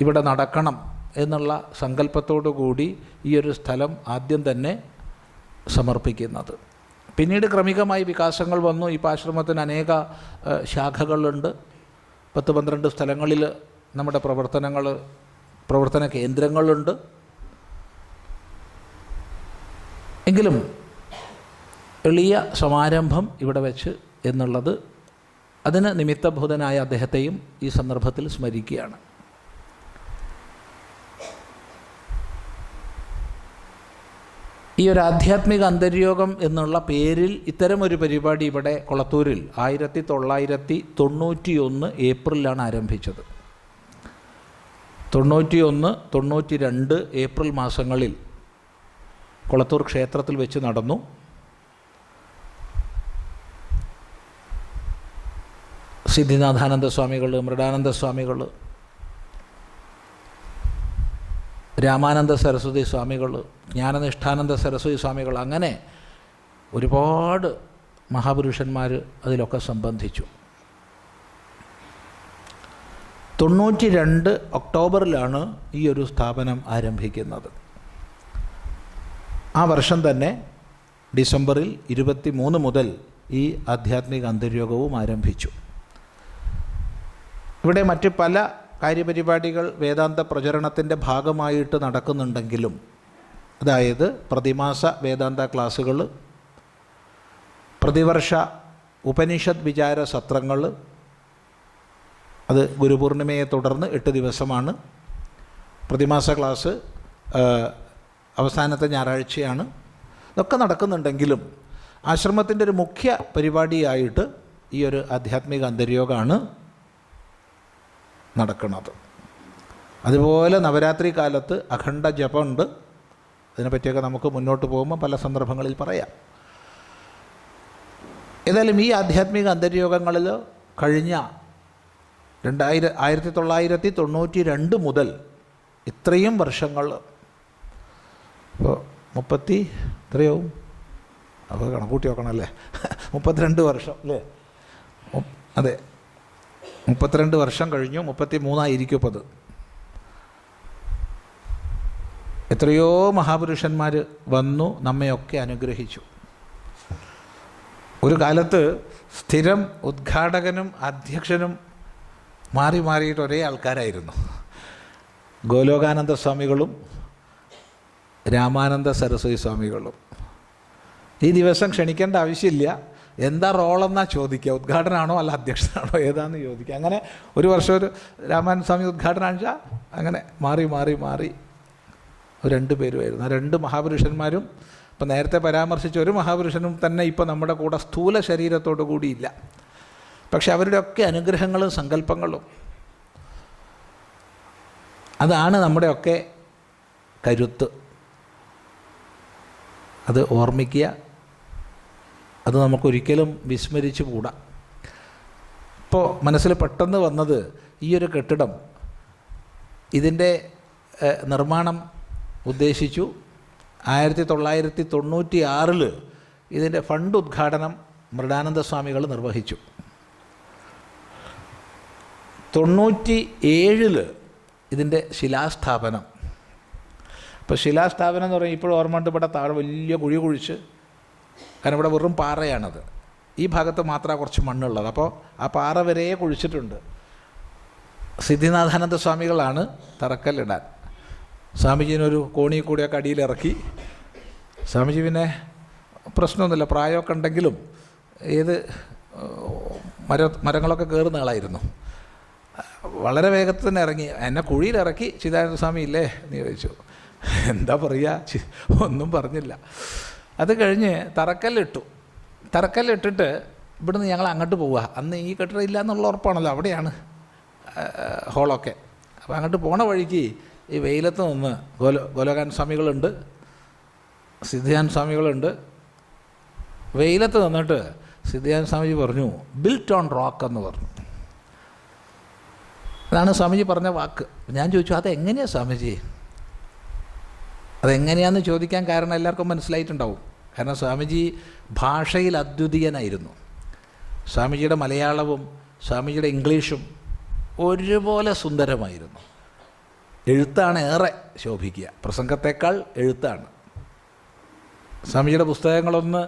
ഇവിടെ നടക്കണം എന്നുള്ള സങ്കല്പത്തോടു കൂടി ഈ ഒരു സ്ഥലം ആദ്യം തന്നെ സമർപ്പിക്കുന്നത്. പിന്നീട് ക്രമികമായി വികാസങ്ങൾ വന്നു. ഇപ്പോൾ ആശ്രമത്തിന് അനേക ശാഖകളുണ്ട്. 10-12 സ്ഥലങ്ങളിൽ നമ്മുടെ പ്രവർത്തന കേന്ദ്രങ്ങളുണ്ട്. എങ്കിലും എളിയ സമാരംഭം ഇവിടെ വെച്ച് എന്നുള്ളത്, അതിന് നിമിത്തഭൂതനായ അദ്ദേഹത്തെയും ഈ സന്ദർഭത്തിൽ സ്മരിക്കുകയാണ്. ഈ ഒരു ആധ്യാത്മിക അന്തര്യോഗം എന്നുള്ള പേരിൽ ഇത്തരമൊരു പരിപാടി ഇവിടെ കൊളത്തൂരിൽ 1991 ഏപ്രിലാണ് ആരംഭിച്ചത്. 91, 92 ഏപ്രിൽ മാസങ്ങളിൽ കൊളത്തൂർ ക്ഷേത്രത്തിൽ വെച്ച് നടന്നു. സിദ്ധിനാഥാനന്ദ സ്വാമികൾ, മൃഡാനന്ദ സ്വാമികൾ, രാമാനന്ദ സരസ്വതി സ്വാമികൾ, ജ്ഞാനനിഷ്ഠാനന്ദ സരസ്വതി സ്വാമികൾ, അങ്ങനെ ഒരുപാട് മഹാപുരുഷന്മാർ അതിലൊക്കെ സംബന്ധിച്ചു. 92 ഒക്ടോബറിലാണ് ഈ ഒരു സ്ഥാപനം ആരംഭിക്കുന്നത്. ആ വർഷം തന്നെ ഡിസംബറിൽ 23 മുതൽ ഈ ആധ്യാത്മിക അന്തര്യോഗവും ആരംഭിച്ചു. ഇവിടെ മറ്റ് പല കാര്യപരിപാടികൾ വേദാന്ത പ്രചരണത്തിൻ്റെ ഭാഗമായിട്ട് നടക്കുന്നുണ്ടെങ്കിലും, അതായത് പ്രതിമാസ വേദാന്ത ക്ലാസ്സുകൾ, പ്രതിവർഷ ഉപനിഷത്ത് വിചാര സത്രങ്ങൾ, അത് ഗുരുപൂർണിമയെ തുടർന്ന് 8 ദിവസമാണ്. പ്രതിമാസ ക്ലാസ് അവസാനത്തെ ഞായറാഴ്ചയാണ്. ഇതൊക്കെ നടക്കുന്നുണ്ടെങ്കിലും ആശ്രമത്തിൻ്റെ ഒരു മുഖ്യ പരിപാടിയായിട്ട് ഈ ഒരു ആധ്യാത്മിക അന്തര്യോഗമാണ് നടക്കുന്നത്. അതുപോലെ നവരാത്രി കാലത്ത് അഖണ്ഡ ജപമുണ്ട്. അതിനെപ്പറ്റിയൊക്കെ നമുക്ക് മുന്നോട്ട് പോകുമ്പോൾ പല സന്ദർഭങ്ങളിൽ പറയാം. ഏതായാലും ഈ ആധ്യാത്മിക അന്തര്യോഗങ്ങളിൽ കഴിഞ്ഞ 1992 മുതൽ ഇത്രയും വർഷങ്ങൾ, ഇപ്പോൾ 30 എത്രയാവും, അപ്പോൾ കണക്കൂട്ടി നോക്കണം അല്ലേ, 32 വർഷം അല്ലേ, അതെ 32 വർഷം കഴിഞ്ഞു, 33ആയിരിക്കും ഇപ്പോൾ അത്. എത്രയോ മഹാപുരുഷന്മാർ വന്നു നമ്മയൊക്കെ അനുഗ്രഹിച്ചു. ഒരു കാലത്ത് സ്ഥിരം ഉദ്ഘാടകനും അധ്യക്ഷനും മാറി മാറിയിട്ട് ഒരേ ആൾക്കാരായിരുന്നു. ഗോലോകാനന്ദ സ്വാമികളും രാമാനന്ദ സരസ്വതി സ്വാമികളും. ഈ ദിവസം ക്ഷണിക്കേണ്ട ആവശ്യമില്ല, എന്താ റോളെന്നാ ചോദിക്കുക, ഉദ്ഘാടനമാണോ അല്ല അധ്യക്ഷനാണോ ഏതാണെന്ന് ചോദിക്കുക. അങ്ങനെ ഒരു വർഷം ഒരു രാമാനന്ദ സ്വാമി ഉദ്ഘാടനം വെച്ചാൽ അങ്ങനെ മാറി മാറി മാറി 2 പേരുമായിരുന്നു. ആ 2 മഹാപുരുഷന്മാരും ഇപ്പം നേരത്തെ പരാമർശിച്ച ഒരു മഹാപുരുഷനും തന്നെ ഇപ്പോൾ നമ്മുടെ കൂടെ സ്ഥൂല ശരീരത്തോടു കൂടിയില്ല. പക്ഷെ അവരുടെയൊക്കെ അനുഗ്രഹങ്ങളും സങ്കല്പങ്ങളും അതാണ് നമ്മുടെയൊക്കെ കരുത്ത്. അത് ഓർമ്മിക്കുക, അത് നമുക്കൊരിക്കലും വിസ്മരിച്ചു കൂടാ. ഇപ്പോൾ മനസ്സിൽ പെട്ടെന്ന് വന്നത് ഈ ഒരു കെട്ടിടം, ഇതിൻ്റെ നിർമ്മാണം ഉദ്ദേശിച്ചു 1996 ഇതിൻ്റെ ഫണ്ട് ഉദ്ഘാടനം മൃഡാനന്ദ സ്വാമികൾ നിർവഹിച്ചു. 97 ഇതിൻ്റെ ശിലാസ്ഥാപനം. ഇപ്പോൾ ശിലാസ്ഥാപനം എന്ന് പറഞ്ഞാൽ ഇപ്പോൾ ഓർമ്മയുണ്ട്, ഇവിടെ താഴെ വലിയ കുഴി കുഴിച്ച്, കാരണം ഇവിടെ വെറും പാറയാണത്, ഈ ഭാഗത്ത് മാത്രമാണ് കുറച്ച് മണ്ണുള്ളത്. അപ്പോൾ ആ പാറ വരെ കുഴിച്ചിട്ടുണ്ട്. സിദ്ധിനാഥാനന്ദ സ്വാമികളാണ് തറക്കല്ലിടാൻ. സ്വാമിജീനൊരു കോണി കൂടിയൊക്കെ അടിയിലിറക്കി. സ്വാമിജി പിന്നെ പ്രശ്നമൊന്നുമില്ല, പ്രായമൊക്കെ ഉണ്ടെങ്കിലും ഏത് മരങ്ങളൊക്കെ കയറുന്ന ആളായിരുന്നു. വളരെ വേഗത്തിൽ തന്നെ ഇറങ്ങി, എന്നെ കുഴിയിലിറക്കി ചിദാനന്ദ സ്വാമി ഇല്ലേ എന്ന് ചോദിച്ചു. എന്താ പറയുക, ഒന്നും പറഞ്ഞില്ല. അത് കഴിഞ്ഞ് തറക്കല്ലിട്ടിട്ട് ഇവിടുന്ന് ഞങ്ങൾ അങ്ങോട്ട് പോവുക. അന്ന് ഈ കെട്ടിടം ഇല്ല എന്നുള്ള ഉറപ്പാണല്ലോ, അവിടെയാണ് ഹോളൊക്കെ. അപ്പോൾ അങ്ങോട്ട് പോണ വഴിക്ക് ഈ വെയിലത്ത് നിന്ന് ഗോലോകാനന്ദ സ്വാമികളുണ്ട്, സിദ്ധിയാനന്ദ സ്വാമികളുണ്ട്. വെയിലത്ത് നിന്നിട്ട് സിദ്ധിയാനന്ദ സ്വാമിജി പറഞ്ഞു, ബിൽറ്റ് ഓൺ റോക്ക് എന്ന് പറഞ്ഞു. അതാണ് സ്വാമിജി പറഞ്ഞ വാക്ക്. ഞാൻ ചോദിച്ചു, അതെങ്ങനെയാണ് സ്വാമിജി, അതെങ്ങനെയാണെന്ന് ചോദിക്കാൻ കാരണം എല്ലാവർക്കും മനസ്സിലായിട്ടുണ്ടാവും. കാരണം സ്വാമിജി ഭാഷയിൽ അദ്വിതീയനായിരുന്നു. സ്വാമിജിയുടെ മലയാളവും സ്വാമിജിയുടെ ഇംഗ്ലീഷും ഒരുപോലെ സുന്ദരമായിരുന്നു. എഴുത്താണ് ഏറെ ശോഭിക്കുക, പ്രസംഗത്തേക്കാൾ എഴുത്താണ്. സ്വാമിജിയുടെ പുസ്തകങ്ങളൊന്ന്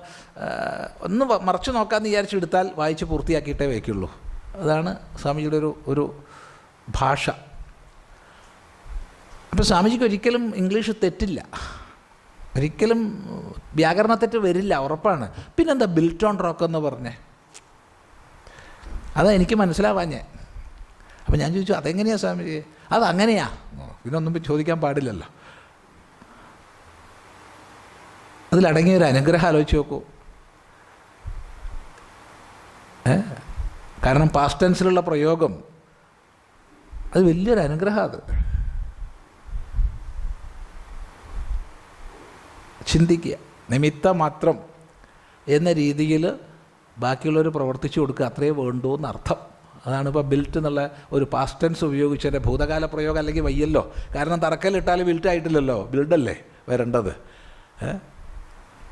മറച്ചു നോക്കാമെന്ന് വിചാരിച്ചെടുത്താൽ വായിച്ച് പൂർത്തിയാക്കിയിട്ടേ വയ്ക്കുള്ളൂ. അതാണ് സ്വാമിജിയുടെ ഒരു ഭാഷ. അപ്പോൾ സ്വാമിജിക്ക് ഒരിക്കലും ഇംഗ്ലീഷ് തെറ്റില്ല, ഒരിക്കലും വ്യാകരണത്തെറ്റ് വരില്ല, ഉറപ്പാണ്. പിന്നെന്താ ബിൽറ്റ് ഓൺ റോക്ക് എന്ന് പറഞ്ഞേ, അതാ എനിക്ക് മനസ്സിലാവാഞ്ഞേ. അപ്പോൾ ഞാൻ ചോദിച്ചു, അതെങ്ങനെയാണ് സ്വാമിജി? അതങ്ങനെയാ, ഇതിനൊന്നും ചോദിക്കാൻ പാടില്ലല്ലോ. അതിലടങ്ങിയൊരു അനുഗ്രഹം ആലോചിച്ച് നോക്കൂ. കാരണം പാസ്റ്റ് ടെൻസിലുള്ള പ്രയോഗം അത് വലിയൊരു അനുഗ്രഹം. അത് ചിന്തിക്കുക. നിമിത്തം മാത്രം എന്ന രീതിയിൽ ബാക്കിയുള്ളവർ പ്രവർത്തിച്ചു കൊടുക്കുക, അത്രയേ വേണ്ടൂ എന്നർത്ഥം. അതാണ് ഇപ്പോൾ ബിൽറ്റ് എന്നുള്ള ഒരു പാസ്റ്റ് ടെൻസ് ഉപയോഗിച്ചതിൻ്റെ ഭൂതകാല പ്രയോഗം അല്ലെങ്കിൽ വയ്യല്ലോ. കാരണം തറക്കല്ലിട്ടാൽ ബിൽറ്റ് ആയിട്ടില്ലല്ലോ, ബിൽഡല്ലേ വരേണ്ടത്.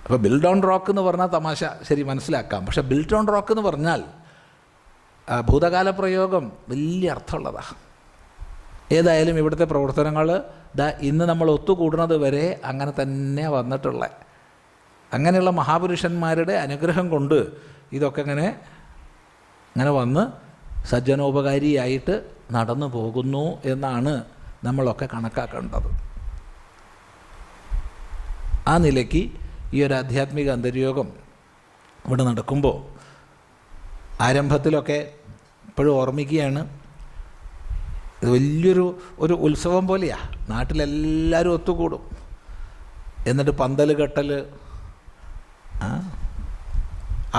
അപ്പോൾ ബിൽഡ് ഓൺ റോക്ക് എന്ന് പറഞ്ഞാൽ തമാശ ശരി മനസ്സിലാക്കാം. പക്ഷേ ബിൽറ്റ് ഓൺ റോക്ക് എന്ന് പറഞ്ഞാൽ ഭൂതകാല പ്രയോഗം വലിയ അർത്ഥമുള്ളതാണ്. ഏതായാലും ഇവിടുത്തെ പ്രവർത്തനങ്ങൾ ഇന്ന് നമ്മൾ ഒത്തുകൂടുന്നത് വരെ അങ്ങനെ തന്നെ വന്നിട്ടുള്ള, അങ്ങനെയുള്ള മഹാപുരുഷന്മാരുടെ അനുഗ്രഹം കൊണ്ട് ഇതൊക്കെ ഇങ്ങനെ വന്ന് സജ്ജനോപകാരിയായിട്ട് നടന്നു പോകുന്നു എന്നാണ് നമ്മളൊക്കെ കണക്കാക്കേണ്ടത്. ആ നിലയ്ക്ക് ഈ ഒരു ആധ്യാത്മിക അന്തര്യോഗം ഇവിടെ നടക്കുമ്പോൾ ആരംഭത്തിലൊക്കെ ഇപ്പോഴും ഓർമ്മിക്കുകയാണ്, ഇത് വലിയൊരു ഉത്സവം പോലെയാണ്. നാട്ടിലെല്ലാവരും ഒത്തുകൂടും, എന്നിട്ട് പന്തൽ കെട്ടൽ,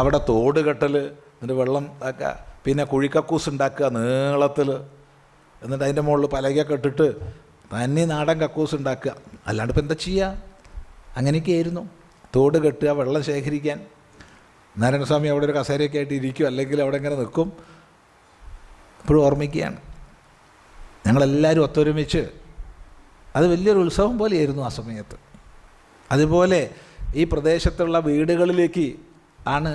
അവിടെ തോട് കെട്ടൽ, എന്നിട്ട് വെള്ളം ഒക്കെ, പിന്നെ കുഴിക്കക്കൂസ് ഉണ്ടാക്കുക നീളത്തിൽ, എന്നിട്ട് അതിൻ്റെ മുകളിൽ പലകയൊക്കെ ഇട്ടിട്ട് തന്നി നാടൻ കക്കൂസ് ഉണ്ടാക്കുക. അല്ലാണ്ട് ഇപ്പം എന്താ ചെയ്യുക? അങ്ങനെയൊക്കെ ആയിരുന്നു. തോട് കെട്ടുക, വെള്ളം ശേഖരിക്കാൻ. നാരായണസ്വാമി അവിടെ ഒരു കസേരയൊക്കെ ആയിട്ട് ഇരിക്കും, അല്ലെങ്കിൽ അവിടെ ഇങ്ങനെ നിൽക്കും. ഇപ്പോഴും ഓർമ്മിക്കുകയാണ്, ഞങ്ങളെല്ലാവരും ഒത്തൊരുമിച്ച്, അത് വലിയൊരു ഉത്സവം പോലെയായിരുന്നു ആ സമയത്ത്. അതുപോലെ ഈ പ്രദേശത്തുള്ള വീടുകളിലേക്ക് ആണ്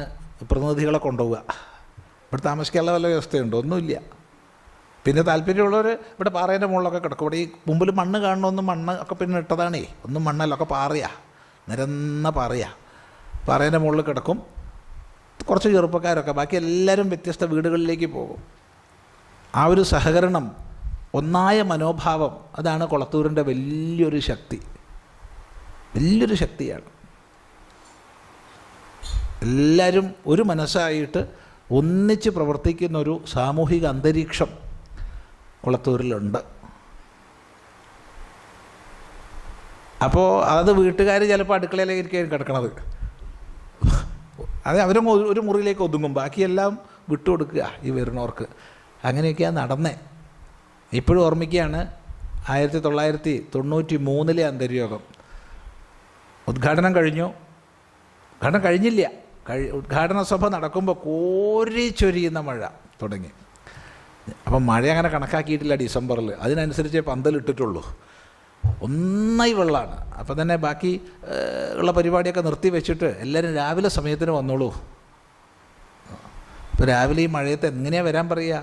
പ്രതിനിധികളെ കൊണ്ടുപോവുക. ഇവിടെ താമസിക്കാനുള്ള വല്ല വ്യവസ്ഥയുണ്ടോ? ഒന്നുമില്ല. പിന്നെ താല്പര്യമുള്ളവർ ഇവിടെ പാറേൻ്റെ മുകളിലൊക്കെ കിടക്കും. ഇവിടെ ഈ മുമ്പിൽ മണ്ണ് കാണണമെന്നും മണ്ണ് ഒക്കെ പിന്നെ ഇട്ടതാണേ, ഒന്നും മണ്ണല്ലൊക്കെ പാറയാ, നിരന്ന പാറയാ. പാറേൻ്റെ മുകളിൽ കിടക്കും കുറച്ച് ചെറുപ്പക്കാരൊക്കെ, ബാക്കി എല്ലാവരും വ്യത്യസ്ത വീടുകളിലേക്ക് പോകും. ആ ഒരു സഹകരണം, ഒന്നായ മനോഭാവം, അതാണ് കൊളത്തൂരിൻ്റെ വലിയൊരു ശക്തി, വലിയൊരു ശക്തിയാണ്. എല്ലാവരും ഒരു മനസ്സായിട്ട് ഒന്നിച്ച് പ്രവർത്തിക്കുന്നൊരു സാമൂഹിക അന്തരീക്ഷം കൊളത്തൂരിലുണ്ട്. അപ്പോൾ അത് വീട്ടുകാർ ചിലപ്പോൾ അടുക്കളയിലേക്കായിരിക്കും കിടക്കണത്, അത് അവരും ഒരു മുറിയിലേക്ക് ഒതുങ്ങും, ബാക്കിയെല്ലാം വിട്ടുകൊടുക്കുക ഈ വരുന്നവർക്ക്. അങ്ങനെയൊക്കെയാണ് നടന്നേ. ഇപ്പോഴും ഓർമ്മിക്കുകയാണ് 1993 അന്തര്യോഗം. ഉദ്ഘാടനം കഴിഞ്ഞു, ഉദ്ഘാടനം കഴിഞ്ഞില്ല, ഉദ്ഘാടന സഭ നടക്കുമ്പോൾ കോരിച്ചൊരിയുന്ന മഴ തുടങ്ങി. അപ്പം മഴ അങ്ങനെ കണക്കാക്കിയിട്ടില്ല ഡിസംബറിൽ, അതിനനുസരിച്ചേ പന്തലിട്ടിട്ടുള്ളൂ. ഒന്നായി വെള്ളമാണ്. അപ്പം തന്നെ ബാക്കി ഉള്ള പരിപാടിയൊക്കെ നിർത്തി വെച്ചിട്ട് എല്ലാവരും രാവിലെ സമയത്തിന് വന്നോളൂ. ഇപ്പോൾ രാവിലെ ഈ മഴയത്ത് എങ്ങനെയാണ് വരാൻ പറയുക?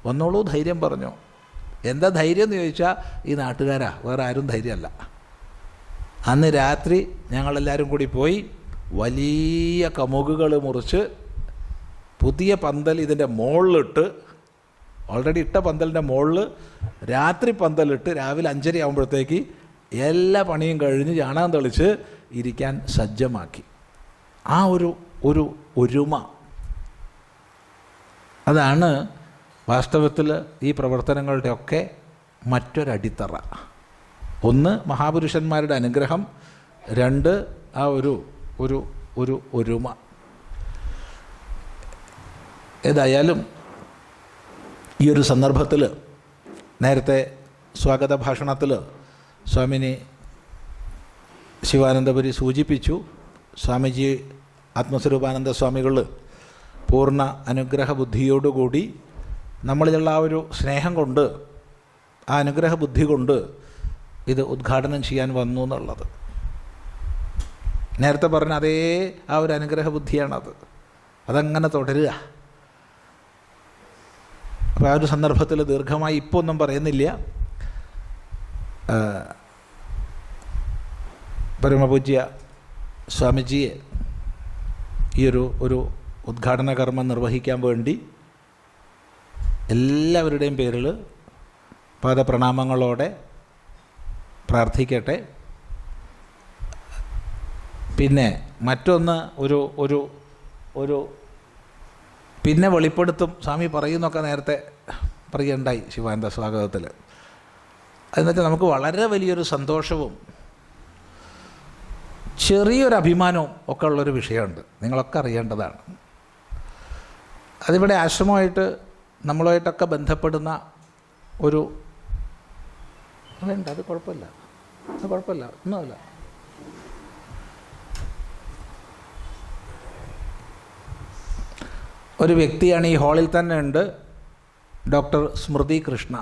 വന്നോളൂ, ധൈര്യം പറഞ്ഞു. എന്താ ധൈര്യം എന്ന് ചോദിച്ചാൽ ഈ നാട്ടുകാരാ, വേറെ ആരും ധൈര്യമല്ല. അന്ന് രാത്രി ഞങ്ങളെല്ലാവരും കൂടി പോയി വലിയ കമുകുകൾ മുറിച്ച് പുതിയ പന്തൽ ഇതിൻ്റെ മുകളിലിട്ട്, ഓൾറെഡി ഇട്ട പന്തലിൻ്റെ മുകളിൽ രാത്രി പന്തലിട്ട് രാവിലെ 5:30 ആകുമ്പോഴത്തേക്ക് എല്ലാ പണിയും കഴിഞ്ഞ് ചാണകം തെളിച്ച് ഇരിക്കാൻ സജ്ജമാക്കി. ആ ഒരു ഒരുമ, അതാണ് വാസ്തവത്തിൽ ഈ പ്രവർത്തനങ്ങളുടെയൊക്കെ മറ്റൊരടിത്തറ. ഒന്ന് മഹാപുരുഷന്മാരുടെ അനുഗ്രഹം, രണ്ട് ആ ഒരു ഒരുമ. ഏതായാലും ഈ ഒരു സന്ദർഭത്തിൽ നേരത്തെ സ്വാഗത ഭാഷണത്തിൽ സ്വാമിനി ശിവാനന്ദപുരി സൂചിപ്പിച്ചു, സ്വാമിജി ആത്മസ്വരൂപാനന്ദ സ്വാമികൾ പൂർണ്ണ അനുഗ്രഹ ബുദ്ധിയോടുകൂടി നമ്മളിലുള്ള ആ ഒരു സ്നേഹം കൊണ്ട്, ആ അനുഗ്രഹ ബുദ്ധി കൊണ്ട് ഇത് ഉദ്ഘാടനം ചെയ്യാൻ വന്നു എന്നുള്ളത്. നേരത്തെ പറഞ്ഞ അതേ ആ ഒരു അനുഗ്രഹ ബുദ്ധിയാണത്, അതങ്ങനെ തുടരുക. അപ്പോൾ ആ ഒരു സന്ദർഭത്തിൽ ദീർഘമായി ഇപ്പോൾ ഒന്നും പറയുന്നില്ല. പരമപൂജ്യ സ്വാമിജിയെ ഈ ഒരു ഉദ്ഘാടന കർമ്മം നിർവഹിക്കാൻ വേണ്ടി എല്ലാവരുടെയും പേരിൽ പാദപ്രണാമങ്ങളോടെ പ്രാർത്ഥിക്കട്ടെ. പിന്നെ മറ്റൊന്ന് ഒരു പിന്നെ വെളിപ്പെടുത്തും സ്വാമി പറയുന്നൊക്കെ നേരത്തെ പറയണ്ടായി ശിവാനന്ദ സ്വാഗതത്തിൽ. അതെന്നുവെച്ചാൽ നമുക്ക് വളരെ വലിയൊരു സന്തോഷവും ചെറിയൊരു അഭിമാനവും ഒക്കെ ഉള്ളൊരു വിഷയമുണ്ട്, നിങ്ങളൊക്കെ അറിയേണ്ടതാണ്. അതിവിടെ ആശ്രമമായിട്ട് നമ്മളുമായിട്ടൊക്കെ ബന്ധപ്പെടുന്ന ഒരു അതുണ്ട്, അത് കുഴപ്പമില്ല, ഒന്നുമല്ല. ഒരു വ്യക്തിയാണ് ഈ ഹാളിൽ തന്നെ ഉണ്ട്, ഡോക്ടർ സ്മൃതി കൃഷ്ണ.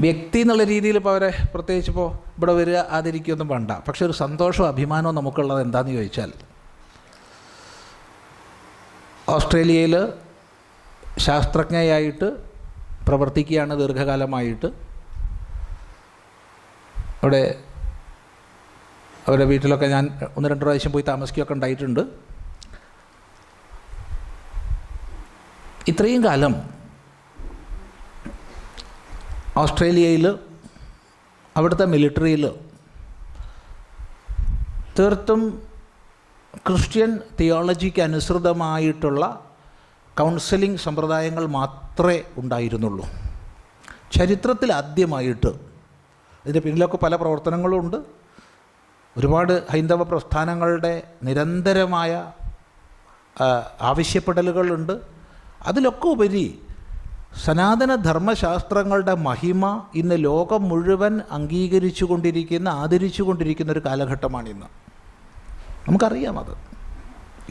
വ്യക്തി എന്നുള്ള രീതിയിൽ ഇപ്പോൾ അവരെ പ്രത്യേകിച്ച് ഇപ്പോൾ ഇവിടെ വരിക ആദരിക്കുകയൊന്നും വേണ്ട. പക്ഷെ ഒരു സന്തോഷവും അഭിമാനവും നമുക്കുള്ളത് എന്താണെന്ന് ചോദിച്ചാൽ, ഓസ്ട്രേലിയയിൽ ശാസ്ത്രജ്ഞയായിട്ട് പ്രവർത്തിക്കുകയാണ് ദീർഘകാലമായിട്ട്. അവിടെ അവരുടെ വീട്ടിലൊക്കെ ഞാൻ 1-2 പ്രാവശ്യം പോയി താമസിക്കുകയൊക്കെ ഉണ്ടായിട്ടുണ്ട്. ഇത്രയും കാലം ഓസ്ട്രേലിയയിൽ അവിടുത്തെ മിലിറ്ററിയിൽ തീർത്തും ക്രിസ്ത്യൻ തിയോളജിക്ക് അനുസൃതമായിട്ടുള്ള കൗൺസിലിംഗ് സമ്പ്രദായങ്ങൾ മാത്രമേ ഉണ്ടായിരുന്നുള്ളൂ. ചരിത്രത്തിൽ ആദ്യമായിട്ട്, ഇതിൻ്റെ പിന്നിലൊക്കെ പല പ്രവർത്തനങ്ങളുമുണ്ട്, ഒരുപാട് ഹൈന്ദവ പ്രസ്ഥാനങ്ങളുടെ നിരന്തരമായ ആവശ്യപ്പെടലുകളുണ്ട്. അതിലൊക്കെ ഉപരി സനാതന ധർമ്മശാസ്ത്രങ്ങളുടെ മഹിമ ഇന്ന് ലോകം മുഴുവൻ അംഗീകരിച്ചു കൊണ്ടിരിക്കുന്ന, ആദരിച്ചു കൊണ്ടിരിക്കുന്ന ഒരു കാലഘട്ടമാണിന്ന്. നമുക്കറിയാം അത്.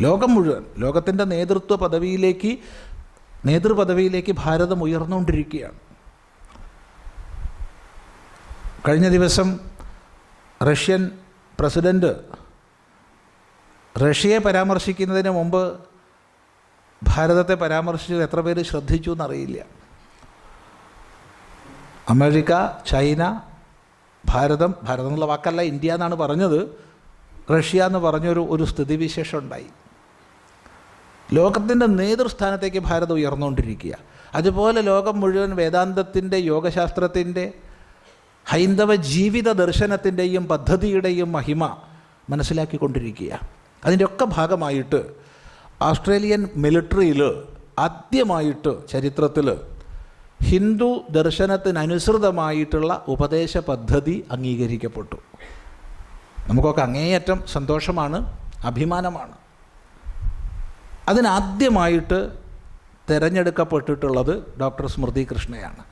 ലോകം മുഴുവൻ, ലോകത്തിൻ്റെ നേതൃപദവിയിലേക്ക് ഭാരതം ഉയർന്നുകൊണ്ടിരിക്കുകയാണ്. കഴിഞ്ഞ ദിവസം റഷ്യൻ പ്രസിഡൻറ്റ് റഷ്യയെ പരാമർശിക്കുന്നതിന് മുമ്പ് ഭാരതത്തെ പരാമർശിച്ചത് എത്ര പേര് ശ്രദ്ധിച്ചു എന്നറിയില്ല. അമേരിക്ക, ചൈന, ഭാരതം എന്നുള്ള വാക്കല്ല, ഇന്ത്യ എന്നാണ് പറഞ്ഞത്, റഷ്യ എന്ന് പറഞ്ഞൊരു സ്ഥിതിവിശേഷം ഉണ്ടായി. ലോകത്തിൻ്റെ നേതൃസ്ഥാനത്തേക്ക് ഭാരതം ഉയർന്നുകൊണ്ടിരിക്കുക. അതുപോലെ ലോകം മുഴുവൻ വേദാന്തത്തിൻ്റെ, യോഗശാസ്ത്രത്തിൻ്റെ, ഹൈന്ദവ ജീവിത ദർശനത്തിൻ്റെയും പദ്ധതിയുടെയും മഹിമ മനസ്സിലാക്കിക്കൊണ്ടിരിക്കുക. അതിൻ്റെയൊക്കെ ഭാഗമായിട്ട് ഓസ്ട്രേലിയൻ മിലിറ്ററിയിൽ ആദ്യമായിട്ട് ചരിത്രത്തിൽ ഹിന്ദു ദർശനത്തിനനുസൃതമായിട്ടുള്ള ഉപദേശ പദ്ധതി അംഗീകരിക്കപ്പെട്ടു. നമുക്കൊക്കെ അങ്ങേയറ്റം സന്തോഷമാണ്, അഭിമാനമാണ്. അതിനാദ്യമായിട്ട് തിരഞ്ഞെടുക്കപ്പെട്ടിട്ടുള്ളത് ഡോക്ടർ സ്മൃതി കൃഷ്ണയാണ്.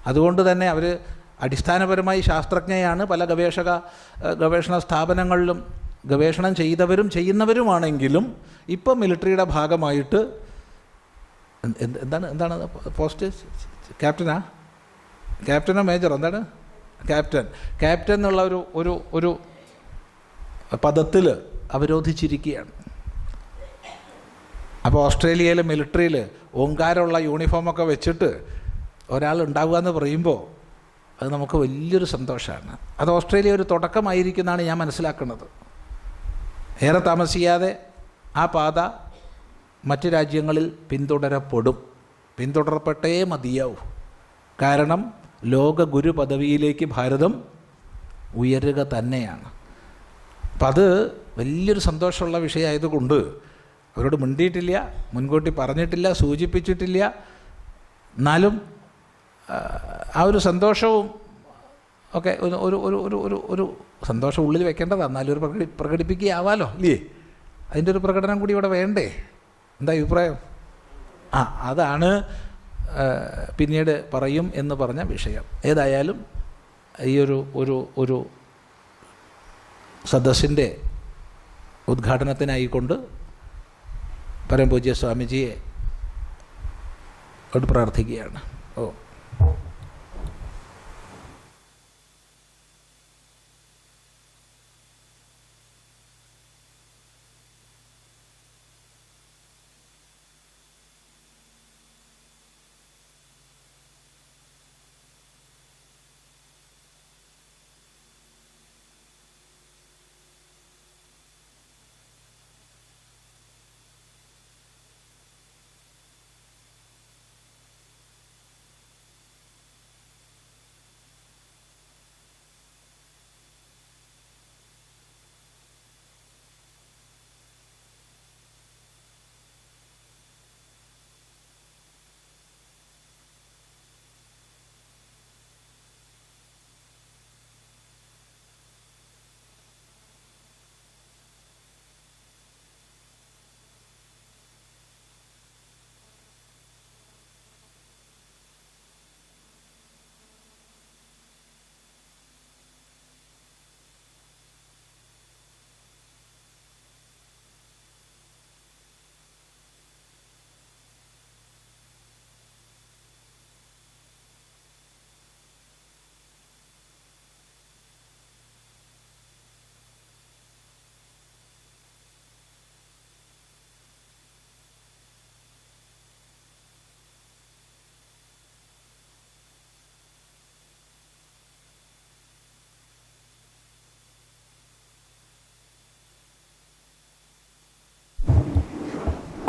അതുകൊണ്ട് തന്നെ അവർ അടിസ്ഥാനപരമായി ശാസ്ത്രജ്ഞയാണ്. പല ഗവേഷണ സ്ഥാപനങ്ങളിലും ഗവേഷണം ചെയ്തവരും ചെയ്യുന്നവരുമാണെങ്കിലും ഇപ്പം മിലിറ്ററിയുടെ ഭാഗമായിട്ട് എന്താണ് പോസ്റ്റ്, ക്യാപ്റ്റനോ മേജറോ, എന്താണ് ക്യാപ്റ്റൻ എന്നുള്ള ഒരു പദത്തിൽ അവരോധിച്ചിരിക്കുകയാണ്. അപ്പോൾ ഓസ്ട്രേലിയയിലെ മിലിറ്ററിയിൽ ഓങ്കാരമുള്ള യൂണിഫോമൊക്കെ വെച്ചിട്ട് ഒരാൾ ഉണ്ടാവുക എന്ന് പറയുമ്പോൾ അത് നമുക്ക് വലിയൊരു സന്തോഷമാണ്. അത് ഓസ്ട്രേലിയ ഒരു തുടക്കമായിരിക്കുമെന്നാണ് ഞാൻ മനസ്സിലാക്കുന്നത്. ഏറെ താമസിയാതെ ആ പാത മറ്റ് രാജ്യങ്ങളിൽ പിന്തുടരപ്പെട്ടേ മതിയാവും. കാരണം ലോക ഗുരു പദവിയിലേക്ക് ഭാരതം ഉയരുക തന്നെയാണ്. അപ്പം അത് വലിയൊരു സന്തോഷമുള്ള വിഷയമായതുകൊണ്ട് അവരോട് മിണ്ടിയിട്ടില്ല, മുൻകൂട്ടി പറഞ്ഞിട്ടില്ല, സൂചിപ്പിച്ചിട്ടില്ല. എന്നാലും ആ ഒരു സന്തോഷവും ഒക്കെ ഒരു സന്തോഷം ഉള്ളിൽ വെക്കേണ്ടതാണ്. എന്നാലും ഒരു പ്രകടിപ്പിക്കുകയാവാലോ, ഇല്ലേ? അതിൻ്റെ ഒരു പ്രകടനം കൂടി ഇവിടെ വേണ്ടേ? എന്താ അഭിപ്രായം? അതാണ് പിന്നീട് പറയും എന്ന് പറഞ്ഞ വിഷയം. ഏതായാലും ഈ ഒരു സദസ്സിൻ്റെ ഉദ്ഘാടനത്തിനായിക്കൊണ്ട് പരമപൂജ്യ സ്വാമിജിയെ പ്രാർത്ഥിക്കുകയാണ്.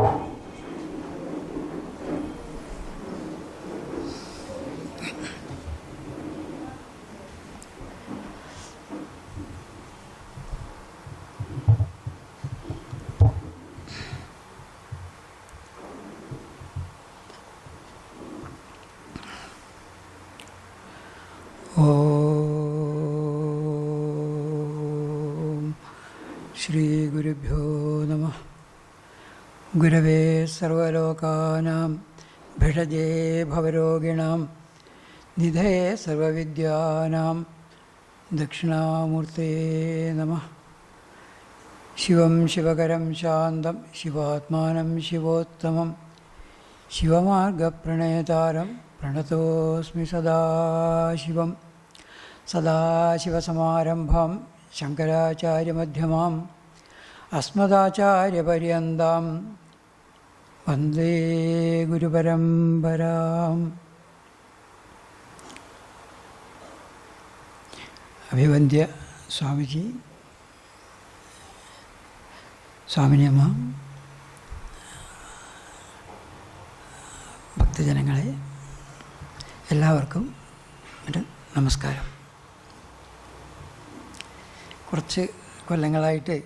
ഓം ശ്രീ ഗുരുഭ്യോ നമഃ. ഗുരവേ സർവലോകാനാം ഭിഷജേ ഭവരോഗിണാം നിധയേ സർവവിദ്യാനാം ദക്ഷിണാമൂർത്തേ നമഃ. ശിവം ശിവകരം ശാന്തം ശിവാത്മാനം ശിവോത്തമം ശിവമാർഗപ്രണേതാരം പ്രണതോസ്മി സദാശിവം. സദാശിവസമാരംഭാം ശങ്കരാചാര്യമധ്യമാം അസ്മദാചാര്യപര്യന്താം വന്ദേ ഗുരുപരമ്പരാം. അഭിവന്ദ്യ സ്വാമിജി, സ്വാമിനിയമ്മ, ഭക്തജനങ്ങളെ എല്ലാവർക്കും എൻ്റെ നമസ്കാരം. കുറച്ച് കൊല്ലങ്ങളായിട്ട്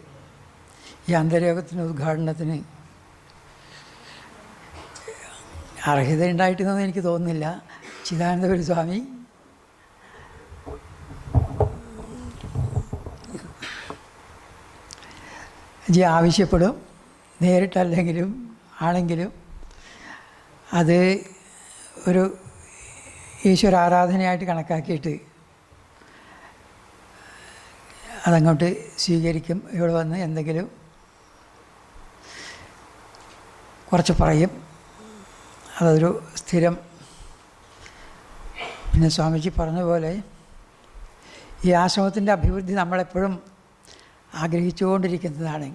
ഈ അന്തര്യോഗത്തിന് ഉദ്ഘാടനത്തിന് അർഹതയുണ്ടായിട്ടെന്നൊന്നും എനിക്ക് തോന്നുന്നില്ല. ചിദാനന്ദപുരി സ്വാമി ആവശ്യപ്പെടും, നേരിട്ടല്ലെങ്കിലും ആണെങ്കിലും അത് ഒരു ഈശ്വരാരാധനയായിട്ട് കണക്കാക്കിയിട്ട് അതങ്ങോട്ട് സ്വീകരിക്കും. ഇവിടെ വന്ന് എന്തെങ്കിലും കുറച്ച് പറയും, അതൊരു സ്ഥിരം. പിന്നെ സ്വാമിജി പറഞ്ഞ പോലെ ഈ ആശ്രമത്തിൻ്റെ അഭിവൃദ്ധി നമ്മളെപ്പോഴും ആഗ്രഹിച്ചുകൊണ്ടിരിക്കുന്നതാണ്.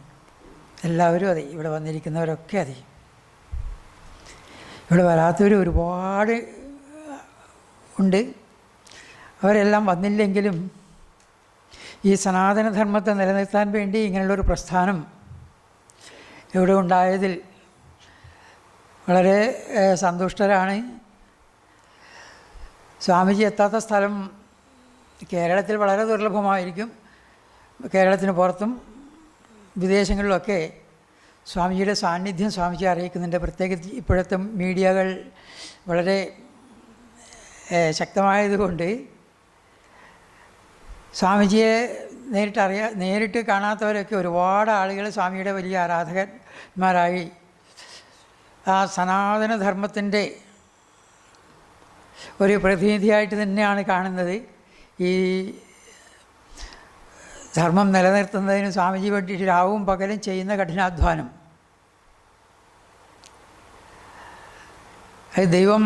എല്ലാവരും അതെ, ഇവിടെ വന്നിരിക്കുന്നവരൊക്കെ അതെ. ഇവിടെ വരാത്തവർ ഒരുപാട് ഉണ്ട്. അവരെല്ലാം വന്നില്ലെങ്കിലും ഈ സനാതനധർമ്മത്തെ നിലനിർത്താൻ വേണ്ടി ഇങ്ങനെയുള്ളൊരു പ്രസ്ഥാനം ഇവിടെ ഉണ്ടായതിൽ വളരെ സന്തുഷ്ടരാണ്. സ്വാമിജി എത്താത്ത സ്ഥലം കേരളത്തിൽ വളരെ ദുർലഭമായിരിക്കും. കേരളത്തിന് പുറത്തും വിദേശങ്ങളിലൊക്കെ സ്വാമിജിയുടെ സാന്നിധ്യം സ്വാമിജി അറിയിക്കുന്നുണ്ട്. പ്രത്യേകിച്ച് ഇപ്പോഴത്തെ മീഡിയകൾ വളരെ ശക്തമായതുകൊണ്ട് സ്വാമിജിയെ നേരിട്ട് കാണാത്തവരൊക്കെ ഒരുപാട് ആളുകൾ സ്വാമിയുടെ വലിയ ആരാധകന്മാരായി ആ സനാതനധർമ്മത്തിൻ്റെ ഒരു പ്രതിനിധിയായിട്ട് തന്നെയാണ് കാണുന്നത്. ഈ ധർമ്മം നിലനിർത്തുന്നതിന് സ്വാമിജി വേണ്ടിയിട്ട് രാവും പകലും ചെയ്യുന്ന കഠിനാധ്വാനം അത് ദൈവം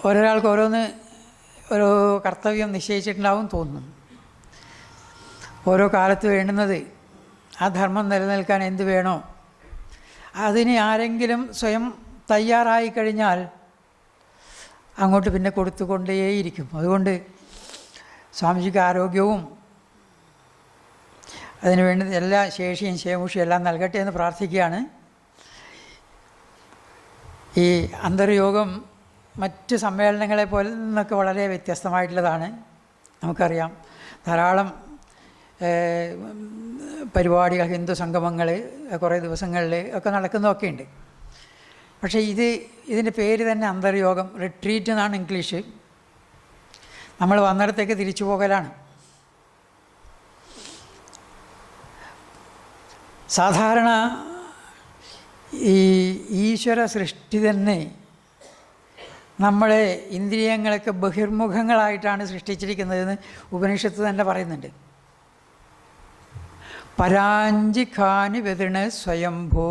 ഓരോരാൾക്ക് ഓരോ കർത്തവ്യം നിശ്ചയിച്ചിട്ടുണ്ടാവും തോന്നുന്നു. ഓരോ കാലത്ത് വേണ്ടുന്നത് ആ ധർമ്മം നിലനിൽക്കാൻ എന്ത് വേണോ അതിന് ആരെങ്കിലും സ്വയം തയ്യാറായി കഴിഞ്ഞാൽ അങ്ങോട്ട് പിന്നെ കൊടുത്തുകൊണ്ടേയിരിക്കും. അതുകൊണ്ട് സ്വാമിജിക്ക് ആരോഗ്യവും അതിനുവേണ്ടി എല്ലാ ശേഷിയും ശേമുഷിയും എല്ലാം നൽകട്ടെ എന്ന് പ്രാർത്ഥിക്കുകയാണ്. ഈ അന്തർയോഗം മറ്റ് സമ്മേളനങ്ങളെ പോലെ നിന്നൊക്കെ വളരെ വ്യത്യസ്തമായിട്ടുള്ളതാണ്. നമുക്കറിയാം, ധാരാളം പരിപാടികൾ, ഹിന്ദു സംഗമങ്ങൾ കുറേ ദിവസങ്ങളിൽ ഒക്കെ നടക്കുന്നതൊക്കെ ഉണ്ട്. പക്ഷേ ഇതിൻ്റെ പേര് തന്നെ അന്തർയോഗം, റിട്രീറ്റ് എന്നാണ് ഇംഗ്ലീഷ്. നമ്മൾ വന്നിടത്തേക്ക് തിരിച്ചു പോകലാണ്. സാധാരണ ഈ ഈശ്വര സൃഷ്ടി തന്നെ നമ്മളെ ഇന്ദ്രിയങ്ങളൊക്കെ ബഹിർമുഖങ്ങളായിട്ടാണ് സൃഷ്ടിച്ചിരിക്കുന്നതെന്ന് ഉപനിഷത്ത് തന്നെ പറയുന്നുണ്ട്. പരാഞ്ചിഖാനി വ്യതിണ സ്വയംഭോ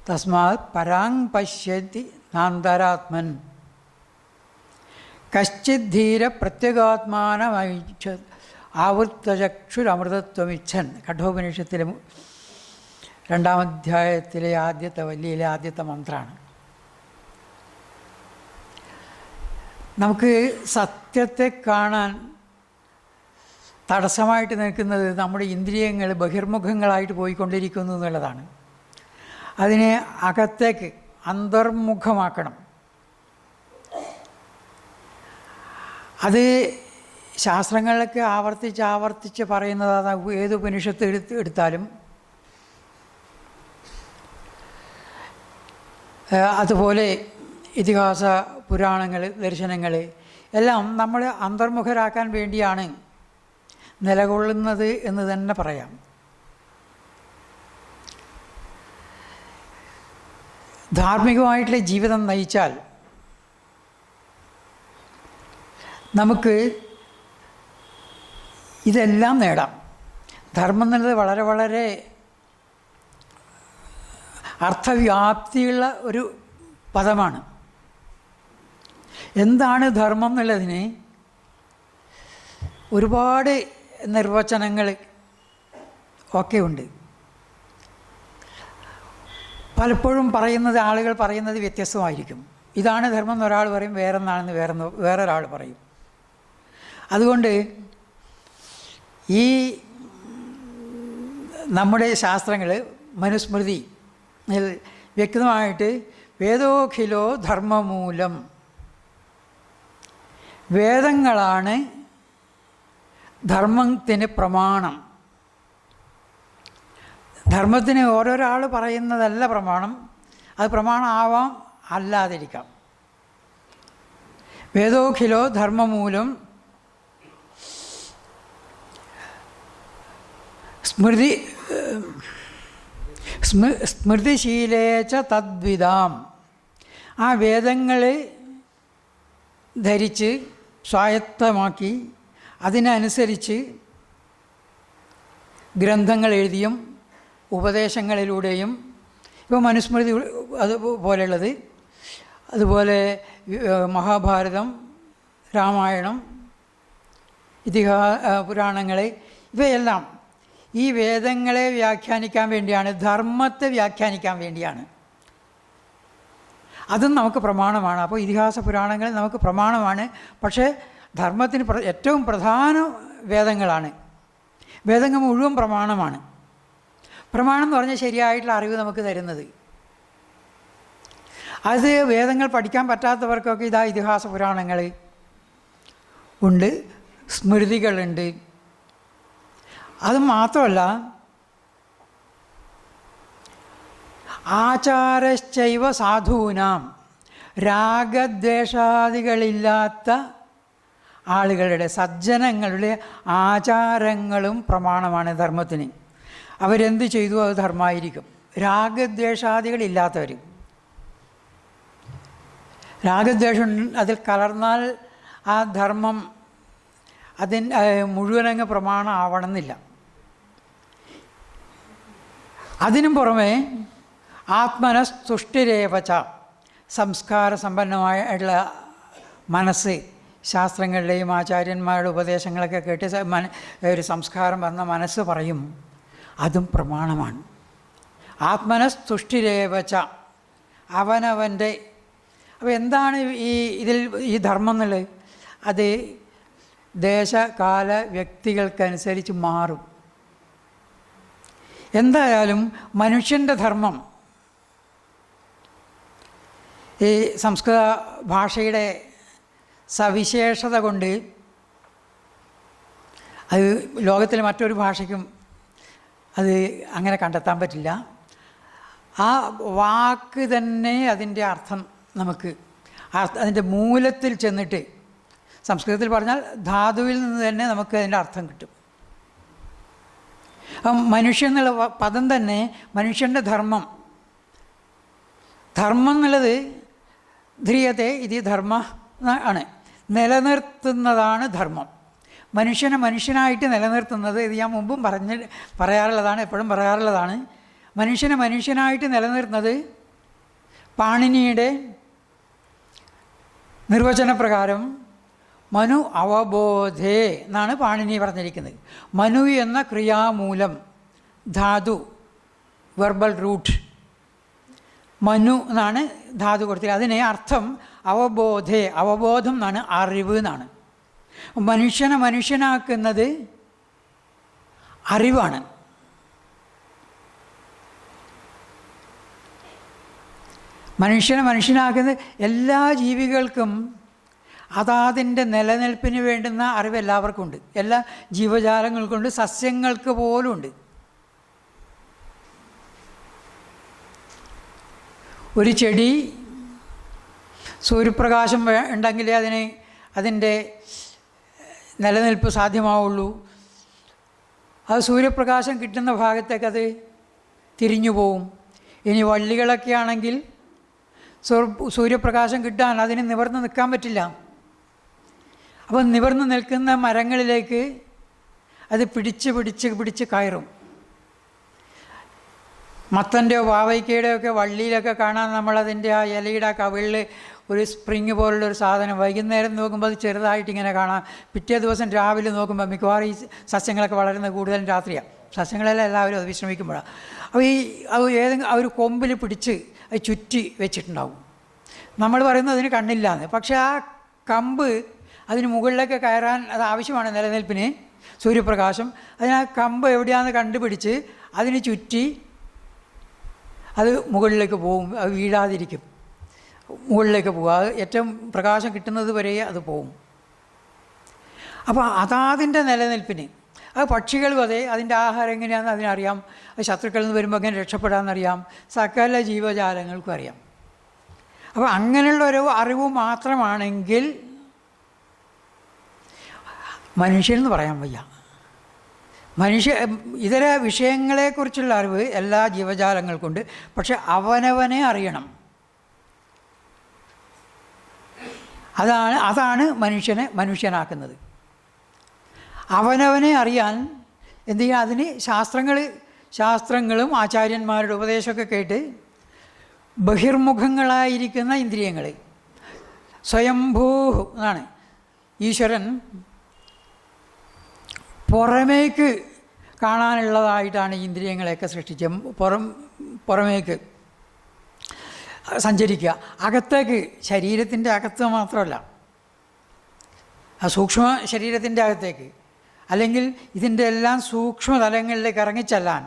തസ്മാത് പരാങ് പശ്യതി നാന്തരാത്മൻ കശ്ചിദ്ധീര പ്രത്യേകാത്മാനമൈച്ഛ ആവൃത്തചക്ഷുരമൃതത്വമിച്ഛൻ. കഠോപനിഷത്തിലെ 2-ാം അധ്യായത്തിലെ ആദ്യത്തെ വല്ലിയിലെ ആദ്യത്തെ മന്ത്രമാണ്. നമുക്ക് സത്യത്തെ കാണാൻ തടസ്സമായിട്ട് നിൽക്കുന്നത് നമ്മുടെ ഇന്ദ്രിയങ്ങൾ ബഹിർമുഖങ്ങളായിട്ട് പോയിക്കൊണ്ടിരിക്കുന്നു എന്നുള്ളതാണ്. അതിനെ അകത്തേക്ക് അന്തർമുഖമാക്കണം. അത് ശാസ്ത്രങ്ങളിലൊക്കെ ആവർത്തിച്ച് പറയുന്നതാണ്. ഏത് ഉപനിഷത്ത് എടുത്താലും അതുപോലെ ഇതിഹാസ പുരാണങ്ങൾ, ദർശനങ്ങൾ എല്ലാം നമ്മൾ അന്തർമുഖരാക്കാൻ വേണ്ടിയാണ് നിലകൊള്ളുന്നത് എന്ന് തന്നെ പറയാം. ധാർമ്മികമായിട്ടുള്ള ജീവിതം നയിച്ചാൽ നമുക്ക് ഇതെല്ലാം നേടാം. ധർമ്മം എന്നുള്ളത് വളരെ വളരെ അർത്ഥവ്യാപ്തിയുള്ള ഒരു പദമാണ്. എന്താണ് ധർമ്മം എന്നുള്ളതിന് ഒരുപാട് നിർവചനങ്ങൾ ഒക്കെ ഉണ്ട്. പലപ്പോഴും ആളുകൾ പറയുന്നത് വ്യത്യസ്തമായിരിക്കും. ഇതാണ് ധർമ്മം എന്നൊരാൾ പറയും, വേറൊന്നാണെന്ന് വേറൊരാൾ പറയും. അതുകൊണ്ട് ഈ നമ്മുടെ ശാസ്ത്രങ്ങൾ, മനുസ്മൃതി വ്യക്തമായിട്ട് വേദോഖിലോ ധർമ്മമൂലം, വേദങ്ങളാണ് ധർമ്മത്തിന് പ്രമാണം. ധർമ്മത്തിന് ഓരോരാൾ പറയുന്നതല്ല പ്രമാണം. അത് പ്രമാണമാവാം, അല്ലാതിരിക്കാം. വേദോഖിലോ ധർമ്മമൂലം സ്മൃതിശീലേച്ച തദ്വിദാം. ആ വേദങ്ങൾ ധരിച്ച് സ്വായത്തമാക്കി അതിനനുസരിച്ച് ഗ്രന്ഥങ്ങൾ എഴുതിയും ഉപദേശങ്ങളിലൂടെയും, ഇപ്പോൾ മനുസ്മൃതി അതുപോലെയുള്ളത്, അതുപോലെ മഹാഭാരതം, രാമായണം, പുരാണങ്ങൾ, ഇവയെല്ലാം ഈ വേദങ്ങളെ വ്യാഖ്യാനിക്കാൻ വേണ്ടിയാണ്, ധർമ്മത്തെ വ്യാഖ്യാനിക്കാൻ വേണ്ടിയാണ്. അതും നമുക്ക് പ്രമാണമാണ്. അപ്പോൾ ഇതിഹാസ പുരാണങ്ങൾ നമുക്ക് പ്രമാണമാണ്. പക്ഷേ ധർമ്മത്തിന് ഏറ്റവും പ്രധാനം വേദങ്ങളാണ്. വേദങ്ങൾ മുഴുവൻ പ്രമാണമാണ്. പ്രമാണം എന്ന് പറഞ്ഞാൽ ശരിയായിട്ടുള്ള അറിവ് നമുക്ക് തരുന്നത്. അത് വേദങ്ങൾ പഠിക്കാൻ പറ്റാത്തവർക്കൊക്കെ ഇതാ ഇതിഹാസ പുരാണങ്ങൾ ഉണ്ട്, സ്മൃതികളുണ്ട്. അത് മാത്രമല്ല, ആചാരശ്ചൈവ സാധൂനാം, രാഗദ്വേഷാദികളില്ലാത്ത ആളുകളുടെ, സജ്ജനങ്ങളുടെ ആചാരങ്ങളും പ്രമാണമാണ് ധർമ്മത്തിന്. അവരെന്ത് ചെയ്തു അത് ധർമ്മമായിരിക്കും. രാഗദ്വേഷാദികളില്ലാത്തവർ, രാഗദ്വേഷം അതിൽ കലർന്നാൽ ആ ധർമ്മം മുഴുവനങ്ങ് പ്രമാണം ആവണമെന്നില്ല. അതിനും പുറമെ ആത്മനസ്തുഷ്ടിരേവച, സംസ്കാര സമ്പന്നമായിട്ടുള്ള മനസ്സ്, ശാസ്ത്രങ്ങളുടെയും ആചാര്യന്മാരുടെ ഉപദേശങ്ങളൊക്കെ കേട്ട് ഒരു സംസ്കാരം വന്ന മനസ്സ് പറയും, അതും പ്രമാണമാണ്. ആത്മനസ്തുഷ്ടിരേവച, അവനവൻ്റെ. അപ്പോൾ എന്താണ് ഈ ധർമ്മം എന്നുള്ളത്? അത് ദേശകാല വ്യക്തികൾക്കനുസരിച്ച് മാറും. എന്തായാലും മനുഷ്യൻ്റെ ധർമ്മം ഈ സംസ്കൃത ഭാഷയുടെ സവിശേഷത കൊണ്ട് അത് ലോകത്തിലെ മറ്റൊരു ഭാഷയ്ക്കും അത് അങ്ങനെ കണ്ടെത്താൻ പറ്റില്ല. ആ വാക്ക് തന്നെ അതിൻ്റെ അർത്ഥം നമുക്ക് അതിൻ്റെ മൂലത്തിൽ ചെന്നിട്ട്, സംസ്കൃതത്തിൽ പറഞ്ഞാൽ ധാതുവിൽ നിന്ന് തന്നെ നമുക്ക് അതിൻ്റെ അർത്ഥം കിട്ടും. മനുഷ്യൻ എന്നുള്ള പദം തന്നെ മനുഷ്യൻ്റെ ധർമ്മം. ധർമ്മം എന്നുള്ളത് ധ്രിയത്തെ ഇത് ധർമ്മ ആണ്, നിലനിർത്തുന്നതാണ് ധർമ്മം. മനുഷ്യനെ മനുഷ്യനായിട്ട് നിലനിർത്തുന്നത്, ഇത് ഞാൻ മുമ്പും പറയാറുള്ളതാണ്, എപ്പോഴും പറയാറുള്ളതാണ്. മനുഷ്യനെ മനുഷ്യനായിട്ട് നിലനിർത്തുന്നത് പാണിനിയുടെ നിർവചനപ്രകാരം മനു അവബോധേ എന്നാണ് പാണിനി പറഞ്ഞിരിക്കുന്നത്. മനു എന്ന ക്രിയാമൂലം, ധാതു, വെർബൽ റൂട്ട്, മനു എന്നാണ് ധാതു കൊടുത്തത്. അതിന് അർത്ഥം അവബോധേ, അവബോധം എന്നാണ്, അറിവ് എന്നാണ്. മനുഷ്യനെ മനുഷ്യനാക്കുന്നത് അറിവാണ്. മനുഷ്യനെ മനുഷ്യനാക്കുന്നത് എല്ലാ ജീവികൾക്കും അതാതിൻ്റെ നിലനിൽപ്പിന് വേണ്ടുന്ന അറിവ് എല്ലാവർക്കും ഉണ്ട്. എല്ലാ ജീവജാലങ്ങൾക്കുണ്ട്, സസ്യങ്ങൾക്ക് പോലും ഉണ്ട്. ഒരു ചെടി സൂര്യപ്രകാശം ഉണ്ടെങ്കിലേ അതിൻ്റെ നിലനിൽപ്പ് സാധ്യമാവുള്ളൂ. അത് സൂര്യപ്രകാശം കിട്ടുന്ന ഭാഗത്തേക്ക് അത് തിരിഞ്ഞു പോവും. ഇനി വള്ളികളൊക്കെ ആണെങ്കിൽ സൂര്യപ്രകാശം കിട്ടാൻ അതിന് നിവർന്ന് നിൽക്കാൻ പറ്റില്ല. അപ്പോൾ നിവർന്ന് നിൽക്കുന്ന മരങ്ങളിലേക്ക് അത് പിടിച്ച് കയറും. മത്തൻ്റെയോ പാവയ്ക്കയുടെയോ ഒക്കെ വള്ളിയിലൊക്കെ കാണാൻ നമ്മളതിൻ്റെ ആ ഇലയുടെ കവിളിൽ ഒരു സ്പ്രിങ് പോലുള്ളൊരു സാധനം, വൈകുന്നേരം നോക്കുമ്പോൾ അത് ചെറുതായിട്ട് ഇങ്ങനെ കാണാം. പിറ്റേ ദിവസം രാവിലെ നോക്കുമ്പോൾ മിക്കവാറും ഈ സസ്യങ്ങളൊക്കെ വളരുന്നത് കൂടുതലും രാത്രിയാണ്. സസ്യങ്ങളെല്ലാം എല്ലാവരും അത് വിശ്രമിക്കുമ്പോഴാണ്. അപ്പോൾ ഏതെങ്കിലും ഒരു കൊമ്പിൽ പിടിച്ച് അത് ചുറ്റി വെച്ചിട്ടുണ്ടാവും. നമ്മൾ പറയുന്നത് അതിന് കണ്ണില്ലാന്ന്. പക്ഷേ ആ കമ്പ് അതിന് മുകളിലേക്ക് കയറാൻ അത് ആവശ്യമാണ് നിലനിൽപ്പിന്, സൂര്യപ്രകാശം. അതിന് ആ കമ്പ് എവിടെയാണെന്ന് കണ്ടുപിടിച്ച് അതിന് ചുറ്റി അത് മുകളിലേക്ക് പോകും. അത് വീഴാതിരിക്കും, മുകളിലേക്ക് പോകും. അത് ഏറ്റവും പ്രകാശം കിട്ടുന്നത് വരെ അത് പോകും. അപ്പോൾ അതാതിൻ്റെ നിലനിൽപ്പിന്, അത് പക്ഷികളും അതെ, അതിൻ്റെ ആഹാരം എങ്ങനെയാണെന്ന് അതിനറിയാം. അത് ശത്രുക്കളിൽ നിന്ന് വരുമ്പോൾ എങ്ങനെ രക്ഷപ്പെടാമെന്നറിയാം. സകല ജീവജാലങ്ങൾക്കും അറിയാം. അപ്പോൾ അങ്ങനെയുള്ളൊരു അറിവ് മാത്രമാണെങ്കിൽ മനുഷ്യനെന്ന് പറയാൻ വയ്യ. ഇതര വിഷയങ്ങളെക്കുറിച്ചുള്ള അറിവ് എല്ലാ ജീവജാലങ്ങൾക്കുണ്ട്. പക്ഷെ അവനവനെ അറിയണം. അതാണ് മനുഷ്യനെ മനുഷ്യനാക്കുന്നത്. അവനവനെ അറിയാൻ എന്ത് ചെയ്യുക? അതിന് ശാസ്ത്രങ്ങളും ആചാര്യന്മാരുടെ ഉപദേശമൊക്കെ കേട്ട് ബഹിർമുഖങ്ങളായിരിക്കുന്ന ഇന്ദ്രിയങ്ങൾ, സ്വയംഭൂ എന്നാണ് ഈശ്വരൻ പുറമേക്ക് കാണാനുള്ളതായിട്ടാണ് ഈ ഇന്ദ്രിയങ്ങളെയൊക്കെ സൃഷ്ടിച്ചത്. പുറമേക്ക് സഞ്ചരിക്കുക, അകത്തേക്ക്, ശരീരത്തിൻ്റെ അകത്ത് മാത്രമല്ല, ആ സൂക്ഷ്മ ശരീരത്തിൻ്റെ അകത്തേക്ക്, അല്ലെങ്കിൽ ഇതിൻ്റെ എല്ലാം സൂക്ഷ്മതലങ്ങളിലേക്ക് ഇറങ്ങിച്ചെല്ലാൻ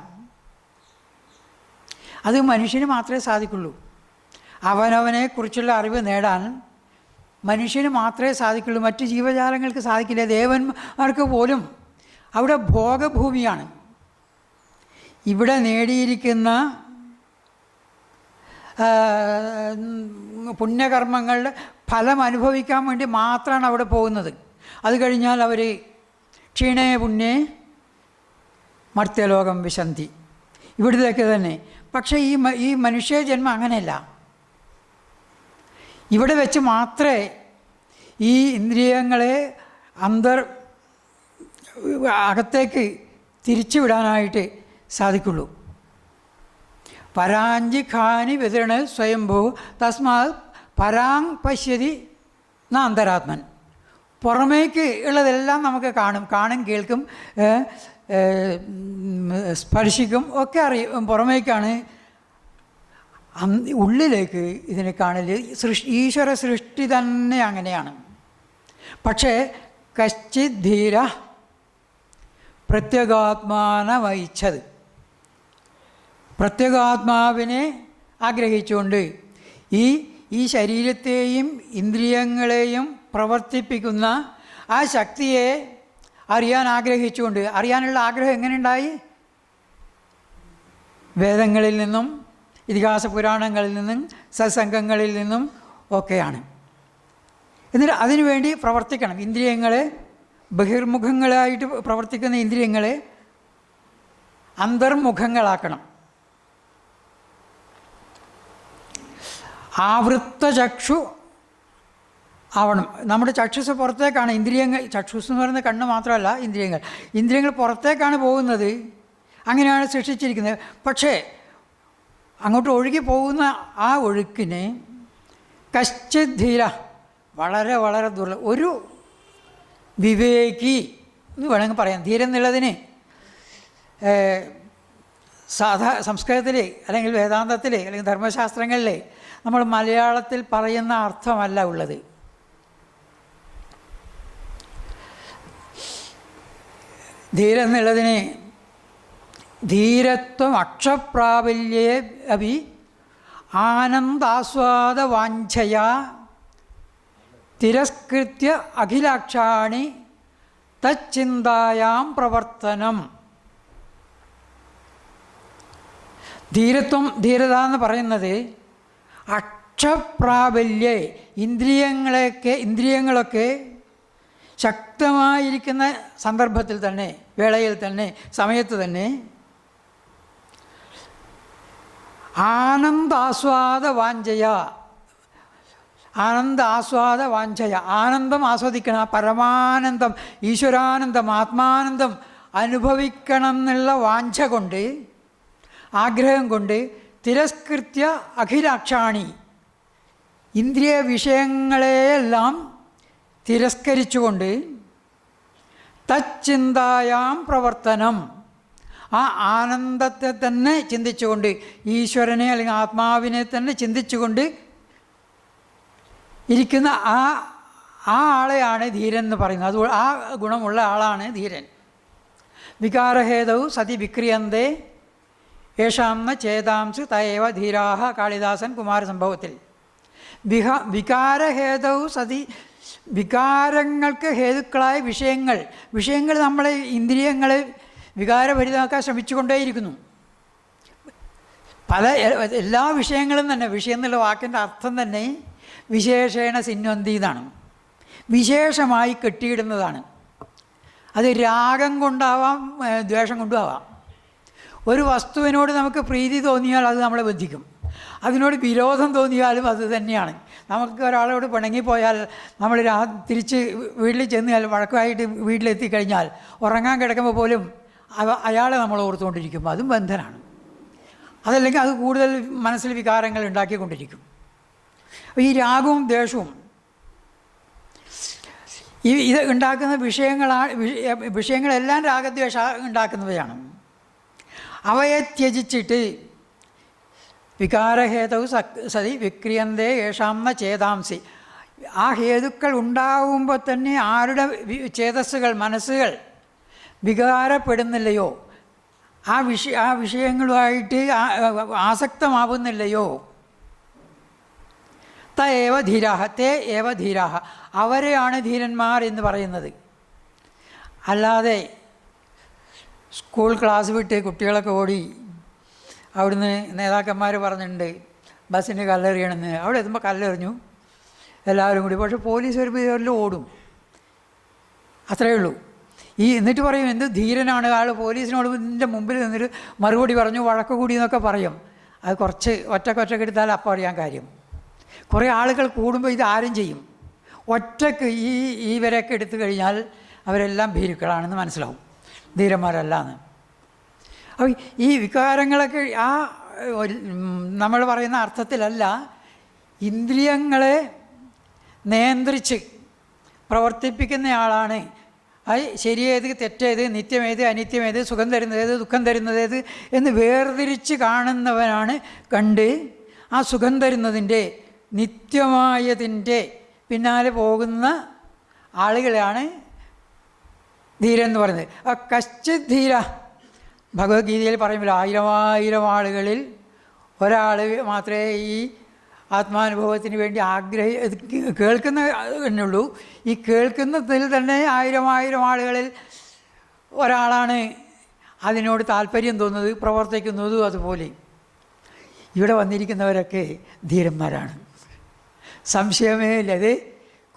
അത് മനുഷ്യന് മാത്രമേ സാധിക്കുള്ളൂ. അവനവനെക്കുറിച്ചുള്ള അറിവ് നേടാൻ മനുഷ്യന് മാത്രമേ സാധിക്കുള്ളൂ. മറ്റ് ജീവജാലങ്ങൾക്ക് സാധിക്കില്ല. ദേവന്മാർക്ക് പോലും അവിടെ ഭോഗഭൂമിയാണ്. ഇവിടെ നേടിയിരിക്കുന്ന പുണ്യകർമ്മങ്ങളുടെ ഫലം അനുഭവിക്കാൻ വേണ്ടി മാത്രമാണ് അവിടെ പോകുന്നത്. അത് കഴിഞ്ഞാൽ അവർ ക്ഷീണേ പുണ്യേ മർത്യലോകം വിശന്തി, ഇവിടത്തേക്ക് തന്നെ. പക്ഷേ ഈ മനുഷ്യജന്മം അങ്ങനെയല്ല. ഇവിടെ വെച്ച് മാത്രമേ ഈ ഇന്ദ്രിയങ്ങളെ അകത്തേക്ക് തിരിച്ചുവിടാനായിട്ട് സാധിക്കുള്ളൂ. പരാഞ്ചി ഖാനി വിതരണ സ്വയംഭൂ തസ്മാത് പരാങ് പശ്യതി ന അന്തരാത്മൻ. പുറമേക്ക് ഉള്ളതെല്ലാം നമുക്ക് കാണും, കേൾക്കും, സ്പർശിക്കും ഒക്കെ അറിയും. പുറമേക്കാണ്. ഉള്ളിലേക്ക് ഇതിനെ കാണല് ഈശ്വര സൃഷ്ടി തന്നെ അങ്ങനെയാണ്. പക്ഷേ കശ്ചിത് ധീര പ്രത്യേകാത്മാനമയിച്ചത്, പ്രത്യേകാത്മാവിനെ ആഗ്രഹിച്ചുകൊണ്ട് ഈ ശരീരത്തെയും ഇന്ദ്രിയങ്ങളെയും പ്രവർത്തിപ്പിക്കുന്ന ആ ശക്തിയെ അറിയാൻ ആഗ്രഹിച്ചുകൊണ്ട്, അറിയാനുള്ള ആഗ്രഹം എങ്ങനെയുണ്ടായി? വേദങ്ങളിൽ നിന്നും ഇതിഹാസ പുരാണങ്ങളിൽ നിന്നും സത്സംഗങ്ങളിൽ നിന്നും ഒക്കെയാണ്. എന്നിട്ട് അതിനുവേണ്ടി പ്രവർത്തിക്കണം. ഇന്ദ്രിയങ്ങളെ, ബഹിർമുഖങ്ങളായിട്ട് പ്രവർത്തിക്കുന്ന ഇന്ദ്രിയങ്ങളെ അന്തർമുഖങ്ങളാക്കണം. ആവൃത്തചക്ഷു ആവണം. നമ്മുടെ ചക്ഷുസ് പുറത്തേക്കാണ്. ഇന്ദ്രിയങ്ങൾ, ചക്ഷുസ് എന്ന് പറയുന്നത് കണ്ണ് മാത്രമല്ല, ഇന്ദ്രിയങ്ങൾ പുറത്തേക്കാണ് പോകുന്നത്. അങ്ങനെയാണ് സൃഷ്ടിച്ചിരിക്കുന്നത്. പക്ഷേ അങ്ങോട്ട് ഒഴുകി പോകുന്ന ആ ഒഴുക്കിനെ കശ്ചിത് ധീര, വളരെ വളരെ ഒരു വിവേകി എന്ന് വേണമെങ്കിൽ പറയാം. ധീരം എന്നുള്ളതിന് സംസ്കൃതത്തിൽ അല്ലെങ്കിൽ വേദാന്തത്തിൽ അല്ലെങ്കിൽ ധർമ്മശാസ്ത്രങ്ങളിൽ നമ്മൾ മലയാളത്തിൽ പറയുന്ന അർത്ഥമല്ല ഉള്ളത്. ധീരം എന്നുള്ളതിന് ധീരത്വം അക്ഷപ്രാബല്യേ അഭി ആനന്ദാസ്വാദവാഞ്ഛയാ തിരസ്കൃത്യ അഖിലാക്ഷാണി തച്ചിന്തായാം പ്രവർത്തനം. ധീരത എന്ന് പറയുന്നത് അക്ഷപ്രാബല്യേ, ഇന്ദ്രിയങ്ങളൊക്കെ ശക്തമായിരിക്കുന്ന സന്ദർഭത്തിൽ തന്നെ, വേളയിൽ തന്നെ, സമയത്ത് തന്നെ ആനന്ദാസ്വാദ വാഞ്ഛയ, ആനന്ദം ആസ്വദിക്കണം, പരമാനന്ദം, ഈശ്വരാനന്ദം, ആത്മാനന്ദം അനുഭവിക്കണം എന്നുള്ള വാഞ്ഛ കൊണ്ട്, ആഗ്രഹം കൊണ്ട് തിരസ്കൃത്യ അഖിലാക്ഷാണി, ഇന്ദ്രിയ വിഷയങ്ങളെയെല്ലാം തിരസ്കരിച്ചുകൊണ്ട് തച്ചിന്തായാം പ്രവർത്തനം, ആ ആനന്ദത്തെ തന്നെ ചിന്തിച്ചുകൊണ്ട്, ഈശ്വരനെ അല്ലെങ്കിൽ ആത്മാവിനെ തന്നെ ചിന്തിച്ചുകൊണ്ട് ഇരിക്കുന്ന ആ ആളെയാണ് ധീരൻ എന്ന് പറയുന്നത്. അത് ആ ഗുണമുള്ള ആളാണ് ധീരൻ. വികാരഹേതൗ സതി വിക്രിയന്തേ യേഷാംന ചേതാംസി തയേവ ധീരാഹ, കാളിദാസൻ കുമാരസംഭവത്തിൽ. വികാരഹേതൗ സതി, വികാരങ്ങൾക്ക് ഹേതുക്കളായ വിഷയങ്ങൾ നമ്മളെ ഇന്ദ്രിയങ്ങളെ വികാരഭരിതമാക്കാൻ ശ്രമിച്ചുകൊണ്ടേയിരിക്കുന്നു. എല്ലാ വിഷയങ്ങളും തന്നെ, വിഷയം എന്നുള്ള വാക്കിൻ്റെ അർത്ഥം തന്നെ വിശേഷേണ സിന്വന്തി എന്നാണ്. വിശേഷമായി കെട്ടിയിടുന്നതാണ്. അത് രാഗം കൊണ്ടാവാം, ദ്വേഷം കൊണ്ടും ആവാം. ഒരു വസ്തുവിനോട് നമുക്ക് പ്രീതി തോന്നിയാൽ അത് നമ്മളെ ബന്ധിക്കും. അതിനോട് വിരോധം തോന്നിയാലും അത് തന്നെയാണ്. നമുക്ക് ഒരാളോട് പിണങ്ങിപ്പോയാൽ നമ്മൾ തിരിച്ച് വീട്ടിൽ ചെന്നാൽ, വഴക്കമായിട്ട് വീട്ടിലെത്തിക്കഴിഞ്ഞാൽ ഉറങ്ങാൻ കിടക്കുമ്പോൾ പോലും അയാളെ നമ്മൾ ഓർത്തുകൊണ്ടിരിക്കും. അതും ബന്ധനാണ്. അതല്ലെങ്കിൽ അത് കൂടുതൽ മനസ്സിൽ വികാരങ്ങൾ ഉണ്ടാക്കിക്കൊണ്ടിരിക്കും. ഈ രാഗവും ദ്വേഷവും ഇത് ഉണ്ടാക്കുന്ന വിഷയങ്ങളെല്ലാം രാഗദ്വേഷ ഉണ്ടാക്കുന്നവയാണ്. അവയെ ത്യജിച്ചിട്ട് വികാരഹേതവ് സതി വിക്രിയന്തേ യേഷാംന ചേതാംസി, ആ ഹേതുക്കൾ ഉണ്ടാവുമ്പോൾ തന്നെ ആരുടെ ചേതസ്സുകൾ, മനസ്സുകൾ വികാരപ്പെടുന്നില്ലയോ, ആ വിഷയങ്ങളുമായിട്ട് ആസക്തമാവുന്നില്ലയോ, തേവ ധീരാഹ, അവരെയാണ് ധീരന്മാർ എന്ന് പറയുന്നത്. അല്ലാതെ സ്കൂൾ ക്ലാസ് വിട്ട് കുട്ടികളൊക്കെ ഓടി അവിടുന്ന് നേതാക്കന്മാർ പറഞ്ഞിട്ടുണ്ട് ബസ്സിന് കല്ലെറിയണമെന്ന്. അവിടെ എത്തുമ്പോൾ കല്ലെറിഞ്ഞു എല്ലാവരും കൂടി. പക്ഷേ പോലീസ് ഒരു പേരിൽ ഓടും, അത്രയേ ഉള്ളൂ. എന്നിട്ട് പറയും എന്ത് ധീരനാണ് ആൾ, പോലീസിനോട് ഇതിൻ്റെ മുമ്പിൽ നിന്നൊരു മറുപടി പറഞ്ഞു, വഴക്ക് കൂടി എന്നൊക്കെ പറയും. അത് കുറച്ച് ഒറ്റക്കൊറ്റക്ക് എടുത്താൽ അപ്പോൾ അറിയാൻ കാര്യം. കുറേ ആളുകൾ കൂടുമ്പോൾ ഇത് ആരും ചെയ്യും. ഒറ്റക്ക് ഇവരൊക്കെ എടുത്തു കഴിഞ്ഞാൽ അവരെല്ലാം ഭീരുക്കളാണെന്ന് മനസ്സിലാവും, ധീരന്മാരല്ലാന്ന്. അപ്പോൾ ഈ വികാരങ്ങളൊക്കെ നമ്മൾ പറയുന്ന അർത്ഥത്തിലല്ല, ഇന്ദ്രിയങ്ങളെ നിയന്ത്രിച്ച് പ്രവർത്തിപ്പിക്കുന്നയാളാണ്. അത് ശരിയേത് തെറ്റേത്, നിത്യമേത് അനിത്യമേത്, സുഖം തരുന്നതേത് ദുഃഖം തരുന്നതേത് എന്ന് വേർതിരിച്ച് കാണുന്നവനാണ്. കണ്ട് ആ സുഖം തരുന്നതിൻ്റെ, നിത്യമായതിൻ്റെ പിന്നാലെ പോകുന്ന ആളുകളാണ് ധീരൻ എന്ന് പറയുന്നത്. ആ കശ്ചിത് ധീര, ഭഗവത്ഗീതയിൽ പറയുമ്പോൾ 1000 ആളുകളിൽ ഒരാൾ മാത്രമേ ഈ ആത്മാനുഭവത്തിന് വേണ്ടി കേൾക്കുന്ന എന്നുള്ളൂ. ഈ കേൾക്കുന്നതിൽ തന്നെ 1000 ആളുകളിൽ ഒരാളാണ് അതിനോട് താല്പര്യം തോന്നുന്നത്, പ്രവർത്തിക്കുന്നതും അതുപോലെ. ഇവിടെ വന്നിരിക്കുന്നവരൊക്കെ ധീരന്മാരാണ്, സംശയമേ ഇല്ല. അത്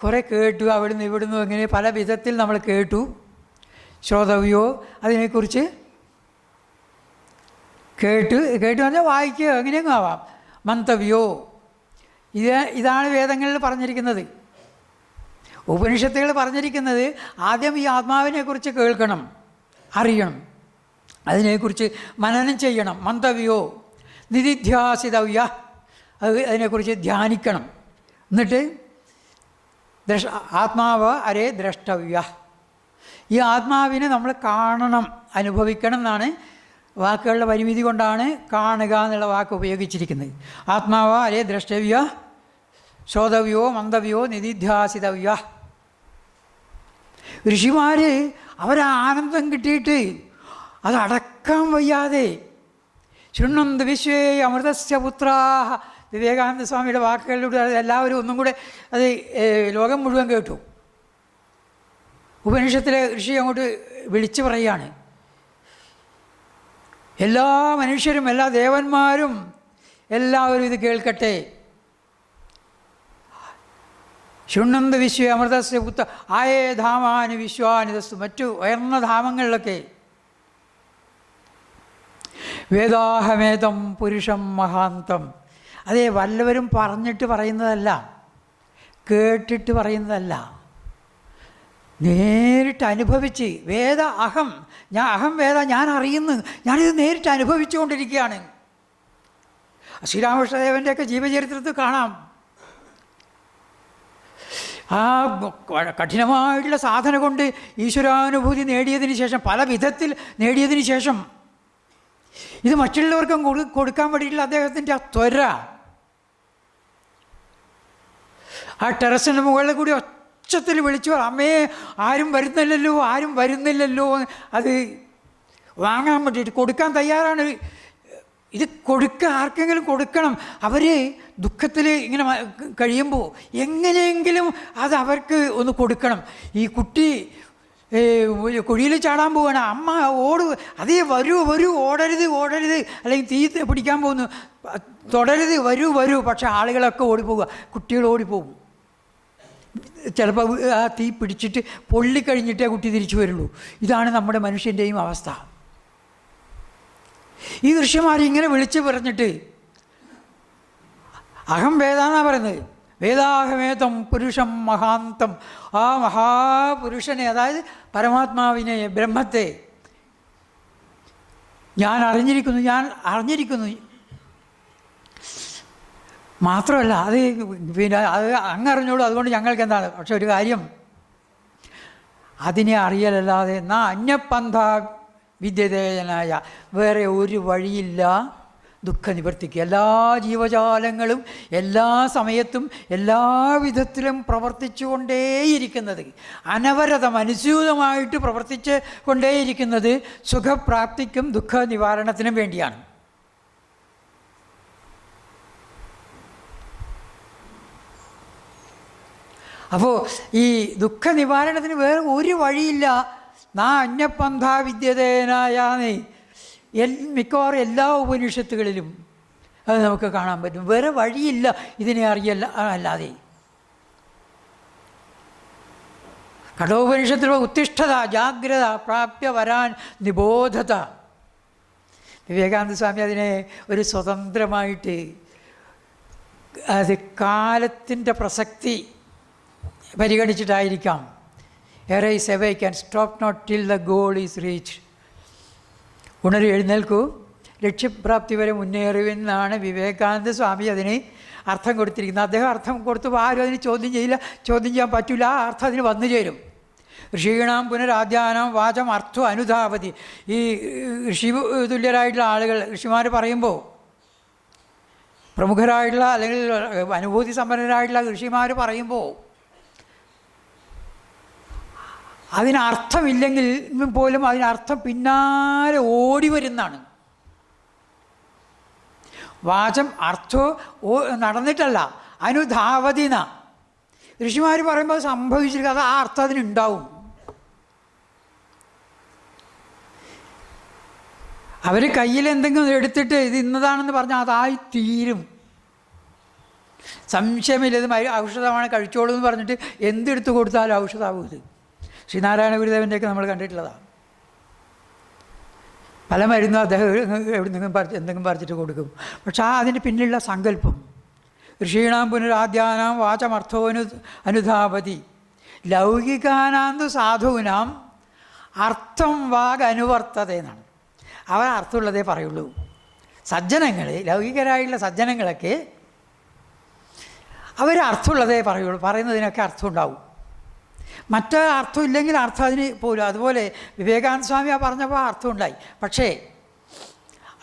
കുറേ കേട്ടു, അവിടുന്ന് ഇവിടുന്ന് ഇങ്ങനെ പല വിധത്തിൽ നമ്മൾ കേട്ടു. ശ്രോതവ്യോ, അതിനെക്കുറിച്ച് കേട്ടു പറഞ്ഞാൽ വായിക്കുക, എങ്ങനെയെങ്കിലും ആവാം. മന്തവ്യോ, ഇതാണ് വേദങ്ങളിൽ പറഞ്ഞിരിക്കുന്നത്, ഉപനിഷത്തുകൾ പറഞ്ഞിരിക്കുന്നത്. ആദ്യം ഈ ആത്മാവിനെക്കുറിച്ച് കേൾക്കണം, അറിയണം, അതിനെക്കുറിച്ച് മനനം ചെയ്യണം. മന്തവ്യോ നിധിധ്യാസിതവ്യ, അതിനെക്കുറിച്ച് ധ്യാനിക്കണം. എന്നിട്ട് ആത്മാവ് അരേ ദ്രഷ്ടവ്യ, ഈ ആത്മാവിനെ നമ്മൾ കാണണം, അനുഭവിക്കണം എന്നാണ്. വാക്കുകളുടെ പരിമിതി കൊണ്ടാണ് കാണുക എന്നുള്ള വാക്ക് ഉപയോഗിച്ചിരിക്കുന്നത്. ആത്മാവ് അരേ ദ്രഷ്ടവ്യ, ശ്രോതവ്യോ മന്തവ്യോ നിധിധ്യാസിതവ്യ. ഋഷിമാർ അവരാനന്ദം കിട്ടിയിട്ട് അതടക്കാൻ വയ്യാതെ ശൃണ്വന്ത വിശ്വേ അമൃതസ്യ പുത്രാഹ വിവേകാനന്ദ സ്വാമിയുടെ വാക്കുകളിലൂടെ എല്ലാവരും ഒന്നും കൂടെ അത് ലോകം മുഴുവൻ കേട്ടു. ഉപനിഷത്തിലെ ഋഷി അങ്ങോട്ട് വിളിച്ചു പറയുകയാണ്, എല്ലാ മനുഷ്യരും എല്ലാ ദേവന്മാരും എല്ലാവരും ഇത് കേൾക്കട്ടെ. ശൃണ്വന്ത വിശ്വ അമൃതസ്യ പുത്ത ആയേ ധാമാനി വിശ്വാനിതസ്തു. മറ്റു ഉയർന്ന ധാമങ്ങളിലൊക്കെ വേദാഹമേതം പുരുഷം മഹാന്തം. അതേ, വല്ലവരും പറഞ്ഞിട്ട് പറയുന്നതല്ല, കേട്ടിട്ട് പറയുന്നതല്ല, നേരിട്ട് അനുഭവിച്ച് വേദ അഹം വേദ ഞാൻ അറിയുന്നു, ഞാനിത് നേരിട്ട് അനുഭവിച്ചുകൊണ്ടിരിക്കുകയാണ്. ശ്രീരാമകൃഷ്ണദേവൻ്റെയൊക്കെ ജീവചരിത്രത്തിൽ കാണാം. ആ കഠിനമായിട്ടുള്ള സാധന കൊണ്ട് ഈശ്വരാനുഭൂതി നേടിയതിന് ശേഷം, പല വിധത്തിൽ നേടിയതിന് ശേഷം, ഇത് മറ്റുള്ളവർക്കും കൊടുക്കാൻ വേണ്ടിയിട്ടുള്ള അദ്ദേഹത്തിൻ്റെ ആ ത്വര, ആ ടെറസിൻ്റെ മുകളിൽ കൂടി ഒച്ചത്തിൽ വിളിച്ചു, അമ്മേ ആരും വരുന്നില്ലല്ലോ, അത് വാങ്ങാൻ വേണ്ടിയിട്ട് കൊടുക്കാൻ തയ്യാറാണ്. ഇത് ആർക്കെങ്കിലും കൊടുക്കണം. അവർ ദുഃഖത്തിൽ ഇങ്ങനെ കഴിയുമ്പോൾ എങ്ങനെയെങ്കിലും അത് അവർക്ക് ഒന്ന് കൊടുക്കണം. ഈ കുട്ടി കുഴിയിൽ ചാടാൻ പോവുകയാണ്, അമ്മ അതേ വരൂ ഓടരുത്, അല്ലെങ്കിൽ തീ പിടിക്കാൻ പോകുന്നു, തുടരുത്, വരൂ. പക്ഷെ ആളുകളൊക്കെ ഓടിപ്പോവുക, കുട്ടികൾ ഓടിപ്പോകും. ചിലപ്പോൾ ആ തീ പിടിച്ചിട്ട് പൊള്ളിക്കഴിഞ്ഞിട്ടേ കുട്ടി തിരിച്ചു വരുള്ളൂ. ഇതാണ് നമ്മുടെ മനുഷ്യൻ്റെയും അവസ്ഥ. ഈ ഋഷിമാർ ഇങ്ങനെ വിളിച്ച് പറഞ്ഞിട്ട് അഹം വേദാന്നാണ് പറയുന്നത്. വേദാഹമേതം പുരുഷം മഹാന്തം. ആ മഹാപുരുഷനെ, അതായത് പരമാത്മാവിനെ, ബ്രഹ്മത്തെ ഞാൻ അറിഞ്ഞിരിക്കുന്നു. മാത്രമല്ല അത് പിന്നെ അത് അങ്ങറിഞ്ഞോളൂ, അതുകൊണ്ട് ഞങ്ങൾക്ക് എന്താണ്. പക്ഷെ ഒരു കാര്യം, അതിനെ അറിയലല്ലാതെ അന്യപന്ഥ വിദ്യതേയനായ വേറെ ഒരു വഴിയില്ല ദുഃഖനിവർത്തിക്ക്. എല്ലാ ജീവജാലങ്ങളും എല്ലാ സമയത്തും എല്ലാ വിധത്തിലും പ്രവർത്തിച്ചു കൊണ്ടേയിരിക്കുന്നത്, അനവരതം അനുസ്യൂതമായിട്ട് പ്രവർത്തിച്ച് കൊണ്ടേയിരിക്കുന്നത് സുഖപ്രാപ്തിക്കും ദുഃഖ നിവാരണത്തിനും വേണ്ടിയാണ്. അപ്പോൾ ഈ ദുഃഖ നിവാരണത്തിന് വേറെ ഒരു വഴിയില്ല. അന്യപന്ഥ വിദ്യതേനായാന്ന് മിക്കവാറും എല്ലാ ഉപനിഷത്തുകളിലും അത് നമുക്ക് കാണാൻ പറ്റും. വേറെ വഴിയില്ല ഇതിനെ അല്ലാതെ. കഠോപനിഷത്തിൽ ഉത്തിഷ്ഠത ജാഗ്രത പ്രാപ്യ വരാൻ നിബോധത. വിവേകാനന്ദ സ്വാമി അതിനെ ഒരു സ്വതന്ത്രമായിട്ട്, അത് കാലത്തിൻ്റെ പ്രസക്തി പരിഗണിച്ചിട്ടായിരിക്കാം, arise away can stop not till the goal is reach. ഉണരു, എഴുന്നേൽക്കൂ, ലക്ഷ്യപ്രാപ്തി വരെ മുന്നേറുമെന്നാണ് വിവേകാനന്ദ സ്വാമി അതിന് അർത്ഥം കൊടുത്തിരിക്കുന്നത്. അദ്ദേഹം അർത്ഥം കൊടുത്തപ്പോൾ ആരും അതിന് ചോദ്യം ചെയ്യാൻ പറ്റില്ല. ആ അർത്ഥം അതിന് വന്നു ചേരും. ഋഷീണാം പുനരാദ്യാനാം വാചം അർത്ഥം അനുധാവതി. ഈ ഋഷി തുല്യരായിട്ടുള്ള ആളുകൾ, ഋഷിമാർ പറയുമ്പോൾ, പ്രമുഖരായിട്ടുള്ള അല്ലെങ്കിൽ അനുഭൂതി സമ്പന്നരായിട്ടുള്ള ഋഷിമാർ പറയുമ്പോൾ അതിനർത്ഥമില്ലെങ്കിൽ പോലും അതിനർത്ഥം പിന്നാലെ ഓടി വരുന്നതാണ്. വാചം അർത്ഥോ നടന്നിട്ടല്ല, അനുധാവതിന. ഋഷിമാർ പറയുമ്പോൾ സംഭവിച്ചിരിക്കുക, അത് ആ അർത്ഥം അതിനുണ്ടാവും. അവർ കയ്യിൽ എന്തെങ്കിലും എടുത്തിട്ട് ഇത് ഇന്നതാണെന്ന് പറഞ്ഞാൽ അതായി തീരും. സംശയമില്ല, ഇത് ഔഷധമാണ്, കഴിച്ചോളൂ എന്ന് പറഞ്ഞിട്ട് എന്തെടുത്ത് കൊടുത്താലും ഔഷധമാവും. ഇത് ശ്രീനാരായണ ഗുരുദേവൻ്റെയൊക്കെ നമ്മൾ കണ്ടിട്ടുള്ളതാണ്. പല മരുന്നും അദ്ദേഹം എന്തെങ്കിലും പറിച്ചിട്ട് കൊടുക്കും. പക്ഷെ അതിന് പിന്നിലുള്ള സങ്കല്പം, ഋഷീണാം പുനരാദ്യാനാം വാചമർത്ഥോ അനുധാപതി ലൗകികാനാന്തു സാധൂനാം അർത്ഥം വാഗ് അനുവർത്തത എന്നാണ്. അവർ അർത്ഥമുള്ളതേ പറയുള്ളൂ. സജ്ജനങ്ങൾ, ലൗകികരായുള്ള സജ്ജനങ്ങളൊക്കെ അവർ അർത്ഥമുള്ളതേ പറയുള്ളൂ, പറയുന്നതിനൊക്കെ അർത്ഥം ഉണ്ടാവും. അർത്ഥം ഇല്ലെങ്കിൽ അർത്ഥം അതിന് പോലും. അതുപോലെ വിവേകാനന്ദ സ്വാമി പറഞ്ഞപ്പോൾ അർത്ഥം ഉണ്ടായി. പക്ഷേ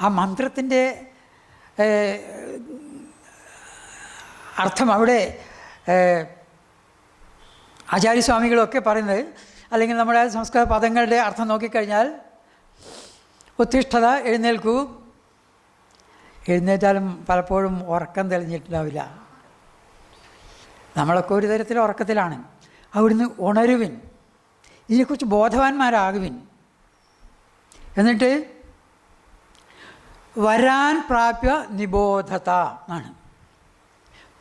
ആ മന്ത്രത്തിൻ്റെ അർത്ഥം അവിടെ ആചാര്യസ്വാമികളൊക്കെ പറയുന്നത്, അല്ലെങ്കിൽ നമ്മുടെ സംസ്കൃത പദങ്ങളുടെ അർത്ഥം നോക്കിക്കഴിഞ്ഞാൽ, ഉത്തിഷ്ഠത എഴുന്നേൽക്കൂ, എഴുന്നേറ്റാലും പലപ്പോഴും ഉറക്കം തെളിഞ്ഞിട്ടുണ്ടാവില്ല. നമ്മളൊക്കെ ഒരു തരത്തിൽ ഉറക്കത്തിലാണ്. അവിടുന്ന് ഉണരുവിൻ, ഇതിനെക്കുറിച്ച് ബോധവാന്മാരാകുവിൻ. എന്നിട്ട് വരാൻ പ്രാപ്യ നിബോധത എന്നാണ്.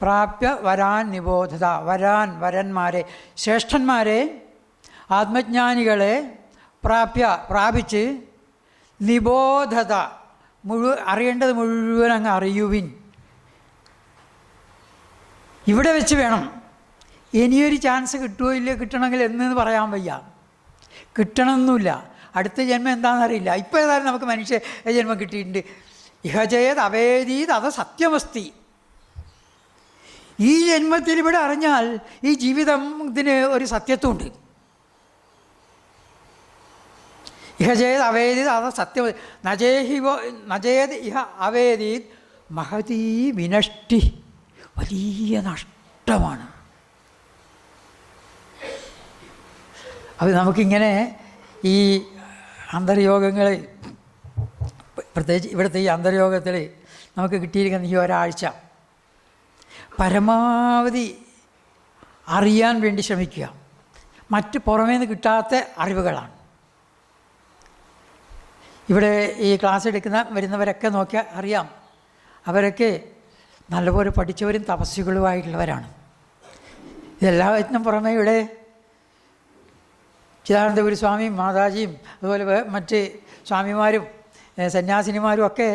പ്രാപ്യ വരാൻ നിബോധത. വരന്മാരെ, ശ്രേഷ്ഠന്മാരെ, ആത്മജ്ഞാനികളെ പ്രാപിച്ച് നിബോധത, അറിയേണ്ടത് മുഴുവൻ അങ്ങ് അറിയുവിൻ. ഇവിടെ വെച്ച് വേണം. ഇനിയൊരു ചാൻസ് കിട്ടുമോ ഇല്ല, കിട്ടണമെങ്കിൽ എന്ന് പറയാൻ വയ്യ. കിട്ടണമെന്നില്ല. അടുത്ത ജന്മം എന്താണെന്നറിയില്ല. ഇപ്പോൾ ഏതായാലും നമുക്ക് മനുഷ്യ ജന്മം കിട്ടിയിട്ടുണ്ട്. ഇഹചേത് അവേദീത് അത് സത്യമസ്തി. ഈ ജന്മത്തിൽ ഇവിടെ അറിഞ്ഞാൽ ഈ ജീവിതത്തിന് ഒരു സത്യത്വമുണ്ട്. ഇഹചേത് അവേദീത് അത് സത്യം. നജേത് ഇഹ അവേദീത് മഹതീ വിനഷ്ടി. വലിയ നഷ്ടമാണ്. അത് നമുക്കിങ്ങനെ ഈ അന്തർയോഗങ്ങൾ, പ്രത്യേകിച്ച് ഇവിടുത്തെ ഈ അന്തർയോഗത്തിൽ നമുക്ക് കിട്ടിയിരിക്കുന്ന ഈ ഒരാഴ്ച പരമാവധി അറിയാൻ വേണ്ടി ശ്രമിക്കുക. മറ്റ് പുറമേ നിന്ന് കിട്ടാത്ത അറിവുകളാണ്. ഇവിടെ ഈ ക്ലാസ് വരുന്നവരൊക്കെ നോക്കിയാൽ അറിയാം, അവരൊക്കെ നല്ലപോലെ പഠിച്ചവരും തപസ്വികളുമായിട്ടുള്ളവരാണ്. ഇതെല്ലാത്തിനും പുറമേ ഇവിടെ ചിദാനന്ദപുരി സ്വാമിയും മാതാജിയും അതുപോലെ മറ്റ് സ്വാമിമാരും സന്യാസിനിമാരും ഒക്കെ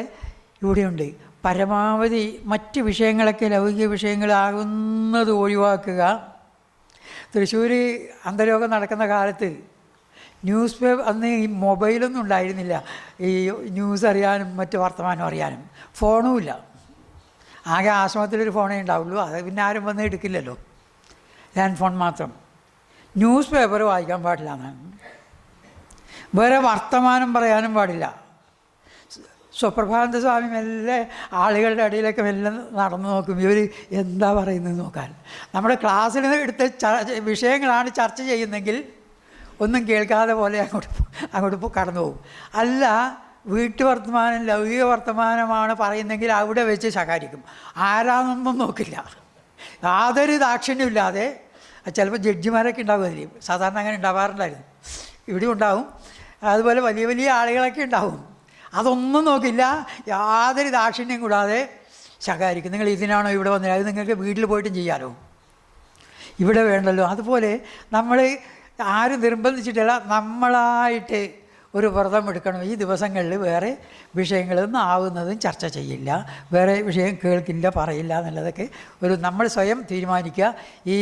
ഇവിടെയുണ്ട്. പരമാവധി മറ്റ് വിഷയങ്ങളൊക്കെ ലൗകിക വിഷയങ്ങളാകുന്നത് ഒഴിവാക്കുക. തൃശ്ശൂർ അന്തർയോഗം നടക്കുന്ന കാലത്ത് ന്യൂസ് പേപ്പർ, അന്ന് ഈ മൊബൈലൊന്നും ഉണ്ടായിരുന്നില്ല, ഈ ന്യൂസ് അറിയാനും മറ്റ് വർത്തമാനം അറിയാനും. ഫോണുമില്ല. ആകെ ആശ്രമത്തിലൊരു ഫോണേ ഉണ്ടാവുള്ളൂ. അത് പിന്നെ ആരും വന്ന് എടുക്കില്ലല്ലോ, ലാൻഡ് ഫോൺ മാത്രം. ന്യൂസ് പേപ്പർ വായിക്കാൻ പാടില്ല എന്നാണ്. വേറെ വർത്തമാനം പറയാനും പാടില്ല. സ്വപ്രഭാനന്ദ സ്വാമി മെല്ലെ ആളുകളുടെ ഇടയിലൊക്കെ മെല്ലെ നടന്നു നോക്കും, ഇവർ എന്താ പറയുന്നത് നോക്കാൻ. നമ്മുടെ ക്ലാസ്സിൽ എടുത്ത വിഷയങ്ങളാണ് ചർച്ച ചെയ്യുന്നെങ്കിൽ ഒന്നും കേൾക്കാതെ പോലെ അങ്ങോട്ട് കടന്നു പോകും. അല്ല, വീട്ടുവർത്തമാനം ലൗകിക വർത്തമാനമാണ് പറയുന്നെങ്കിൽ അവിടെ വെച്ച് ശകാരിക്കും. ആരാന്നൊന്നും നോക്കില്ല. യാതൊരു ദാക്ഷിണ്യമില്ലാതെ. ചിലപ്പോൾ ജഡ്ജിമാരൊക്കെ ഉണ്ടാകുമായിരിക്കും. സാധാരണ അങ്ങനെ ഉണ്ടാവാറുണ്ടായിരുന്നു. ഇവിടെ ഉണ്ടാവും. അതുപോലെ വലിയ വലിയ ആളുകളൊക്കെ ഉണ്ടാവും. അതൊന്നും നോക്കില്ല. യാതൊരു ദാക്ഷിണ്യം കൂടാതെ ശകാരിക്കും. നിങ്ങൾ ഇതിനാണോ ഇവിടെ വന്നത്? അത് നിങ്ങൾക്ക് വീട്ടിൽ പോയിട്ടും ചെയ്യാമല്ലോ, ഇവിടെ വേണ്ടല്ലോ. അതുപോലെ നമ്മൾ ആരും നിർബന്ധിച്ചിട്ടില്ല, നമ്മളായിട്ട് ഒരു വ്രതം എടുക്കണം. ഈ ദിവസങ്ങളിൽ വേറെ വിഷയങ്ങളൊന്നും ആവുന്നതും ചർച്ച ചെയ്യില്ല, വേറെ വിഷയം കേൾക്കില്ല, പറയില്ല എന്നുള്ളതൊക്കെ നമ്മൾ സ്വയം തീരുമാനിക്കുക. ഈ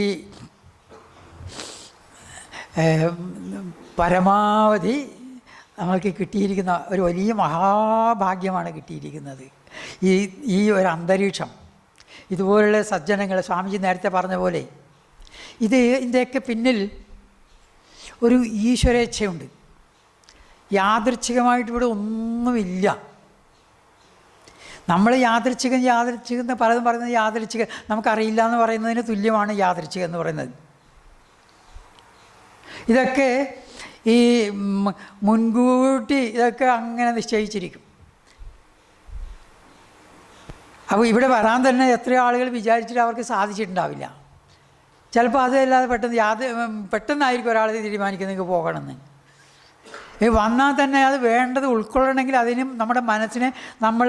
പരമാവധി നമ്മൾക്ക് കിട്ടിയിരിക്കുന്ന ഒരു വലിയ മഹാഭാഗ്യമാണ് കിട്ടിയിരിക്കുന്നത്. ഈ ഒരു അന്തരീക്ഷം, ഇതുപോലുള്ള സജ്ജനങ്ങൾ, സ്വാമിജി നേരത്തെ പറഞ്ഞ പോലെ, ഇതിൻ്റെയൊക്കെ പിന്നിൽ ഒരു ഈശ്വരേച്ഛയുണ്ട്. യാദൃച്ഛികമായിട്ട് ഇവിടെ ഒന്നുമില്ല. നമ്മൾ യാദൃച്ഛികം എന്ന് പലതും പറയുന്നത് യാദൃച്ഛികം നമുക്കറിയില്ല എന്ന് പറയുന്നതിന് തുല്യമാണ് യാദൃച്ഛികം എന്ന് പറയുന്നത്. ഇതൊക്കെ ഈ മുൻകൂട്ടി ഇതൊക്കെ അങ്ങനെ നിശ്ചയിച്ചിരിക്കും. അപ്പോൾ ഇവിടെ വരാൻ തന്നെ എത്രയോ ആളുകൾ വിചാരിച്ചിട്ട് അവർക്ക് സാധിച്ചിട്ടുണ്ടാവില്ല. ചിലപ്പോൾ അതല്ലാതെ പെട്ടെന്നായിരിക്കും ഒരാൾ തീരുമാനിക്കുന്നത് പോകണമെന്ന്. വന്നാൽ തന്നെ അത് വേണ്ടത് ഉൾക്കൊള്ളണമെങ്കിൽ അതിനും നമ്മുടെ മനസ്സിനെ നമ്മൾ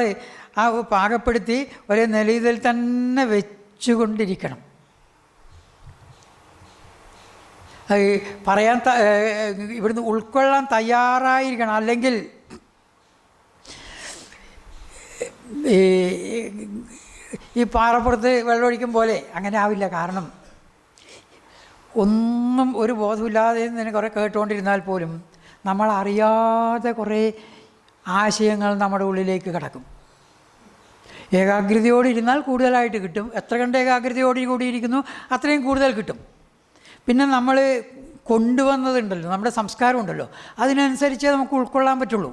ആ പാകപ്പെടുത്തി ഒരേ നിലയിൽ തന്നെ വെച്ചുകൊണ്ടിരിക്കണം. പറയാൻ ഇവിടുന്ന് ഉൾക്കൊള്ളാൻ തയ്യാറായിരിക്കണം. അല്ലെങ്കിൽ ഈ പാറപ്പുറത്ത് വെള്ളമൊഴിക്കും പോലെ അങ്ങനെ ആവില്ല. കാരണം ഒന്നും ഒരു ബോധമില്ലാതെ തന്നെ കുറേ കേട്ടുകൊണ്ടിരുന്നാൽ പോലും നമ്മളറിയാതെ കുറേ ആശയങ്ങൾ നമ്മുടെ ഉള്ളിലേക്ക് കിടക്കും. ഏകാഗ്രതയോടിരുന്നാൽ കൂടുതലായിട്ട് കിട്ടും. എത്ര കണ്ട് ഏകാഗ്രതയോടുകൂടി ഇരിക്കുന്നു അത്രയും കൂടുതൽ കിട്ടും. പിന്നെ നമ്മൾ കൊണ്ടുവന്നതുണ്ടല്ലോ, നമ്മുടെ സംസ്കാരം ഉണ്ടല്ലോ, അതിനനുസരിച്ചേ നമുക്ക് ഉൾക്കൊള്ളാൻ പറ്റുള്ളൂ.